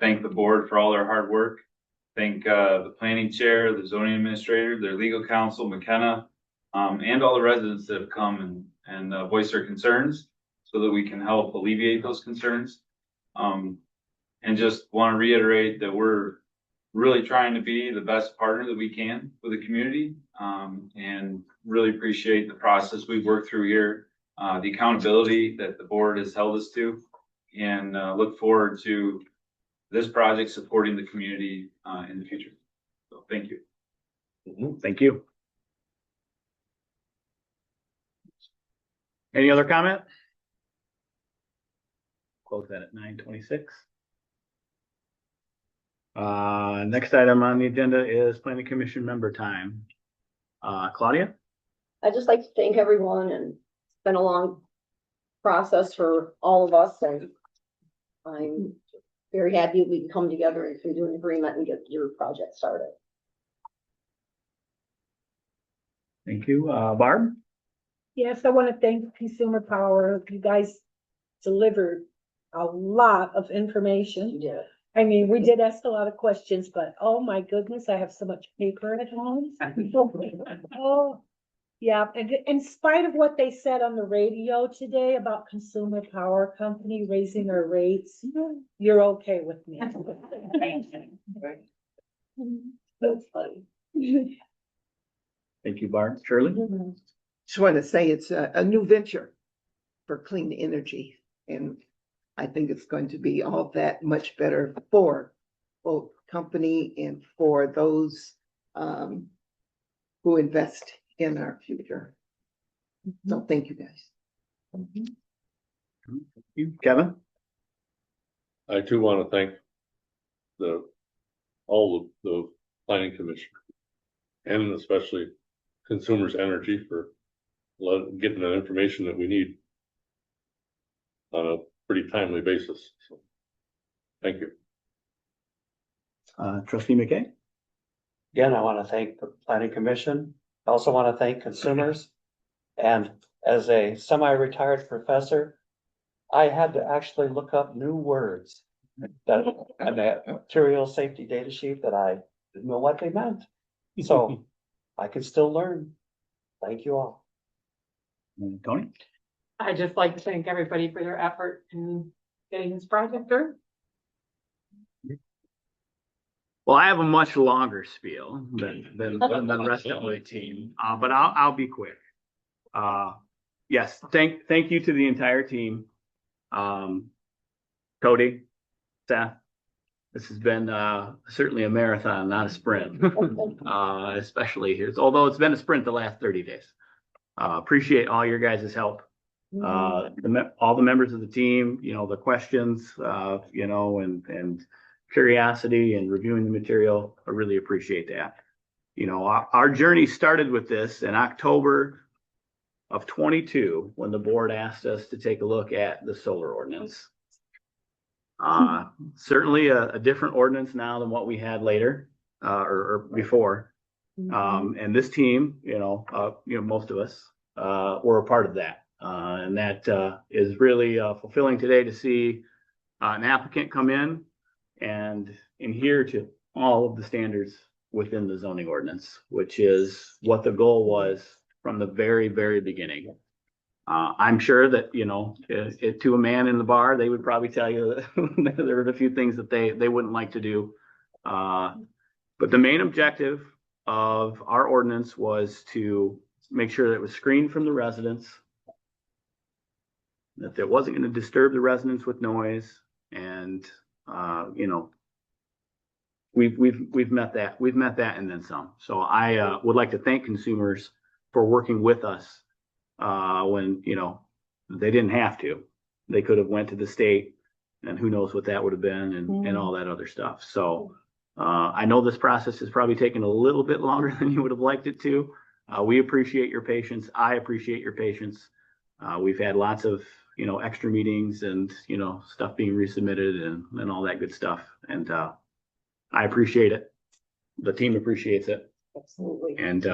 S7: thank the board for all their hard work. Thank the planning chair, the zoning administrator, their legal counsel, McKenna, and all the residents that have come and voiced their concerns so that we can help alleviate those concerns. And just want to reiterate that we're really trying to be the best partner that we can with the community, and really appreciate the process we've worked through here, the accountability that the board has held us to, and look forward to this project supporting the community in the future. So thank you.
S1: Thank you. Any other comment? Close that at 9:26. Next item on the agenda is planning commission member time. Claudia?
S4: I'd just like to thank everyone, and it's been a long process for all of us, and I'm very happy we can come together and can do an agreement and get your project started.
S1: Thank you. Barb?
S8: Yes, I want to thank Consumer Power. You guys delivered a lot of information.
S4: You did.
S8: I mean, we did ask a lot of questions, but oh my goodness, I have so much paper at home. Oh, yeah, and in spite of what they said on the radio today about Consumer Power Company raising their rates, you're okay with me. That's funny.
S1: Thank you, Barb. Shirley?
S3: Just want to say it's a new venture for clean energy, and I think it's going to be all that much better for both company and for those who invest in our future. So thank you, guys.
S1: You, Kevin?
S9: I too want to thank all the planning commission and especially Consumers Energy for getting the information that we need on a pretty timely basis. So, thank you.
S1: Trustee McKay?
S5: Again, I want to thank the planning commission. I also want to thank consumers. And as a semi-retired professor, I had to actually look up new words that and that material safety data sheet that I didn't know what they meant. So I can still learn. Thank you all.
S1: Tony?
S14: I'd just like to thank everybody for their effort in getting this project through.
S1: Well, I have a much longer spiel than the rest of the team, but I'll be quick. Yes, thank you to the entire team. Cody, Seth, this has been certainly a marathon, not a sprint. Especially here, although it's been a sprint the last 30 days. Appreciate all your guys' help. All the members of the team, the questions, and curiosity and reviewing the material. I really appreciate that. Our journey started with this in October of 22, when the board asked us to take a look at the solar ordinance. Certainly a different ordinance now than what we had later, or before. And this team, most of us, were a part of that. And that is really fulfilling today to see an applicant come in and adhere to all of the standards within the zoning ordinance, which is what the goal was from the very, very beginning. I'm sure that, to a man in the bar, they would probably tell you that there were a few things that they wouldn't like to do. But the main objective of our ordinance was to make sure that it was screened from the residents, that it wasn't going to disturb the residents with noise. And, we've met that. We've met that and then some. So I would like to thank consumers for working with us when, they didn't have to. They could have went to the state, and who knows what that would have been, and all that other stuff. So I know this process has probably taken a little bit longer than you would have liked it to. We appreciate your patience. I appreciate your patience. We've had lots of, extra meetings and, stuff being resubmitted and all that good stuff. And I appreciate it. The team appreciates it.
S4: Absolutely.
S1: And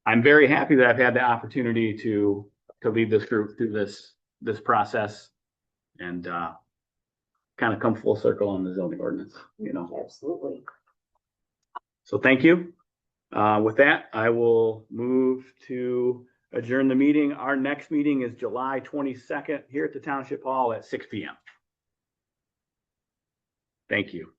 S1: I'm very happy that I've had the opportunity to lead this group through this process and kind of come full circle on the zoning ordinance,
S4: Absolutely.
S1: So thank you. With that, I will move to adjourn the meeting. Our next meeting is July 22nd here at the Township Hall at 6 p.m. Thank you.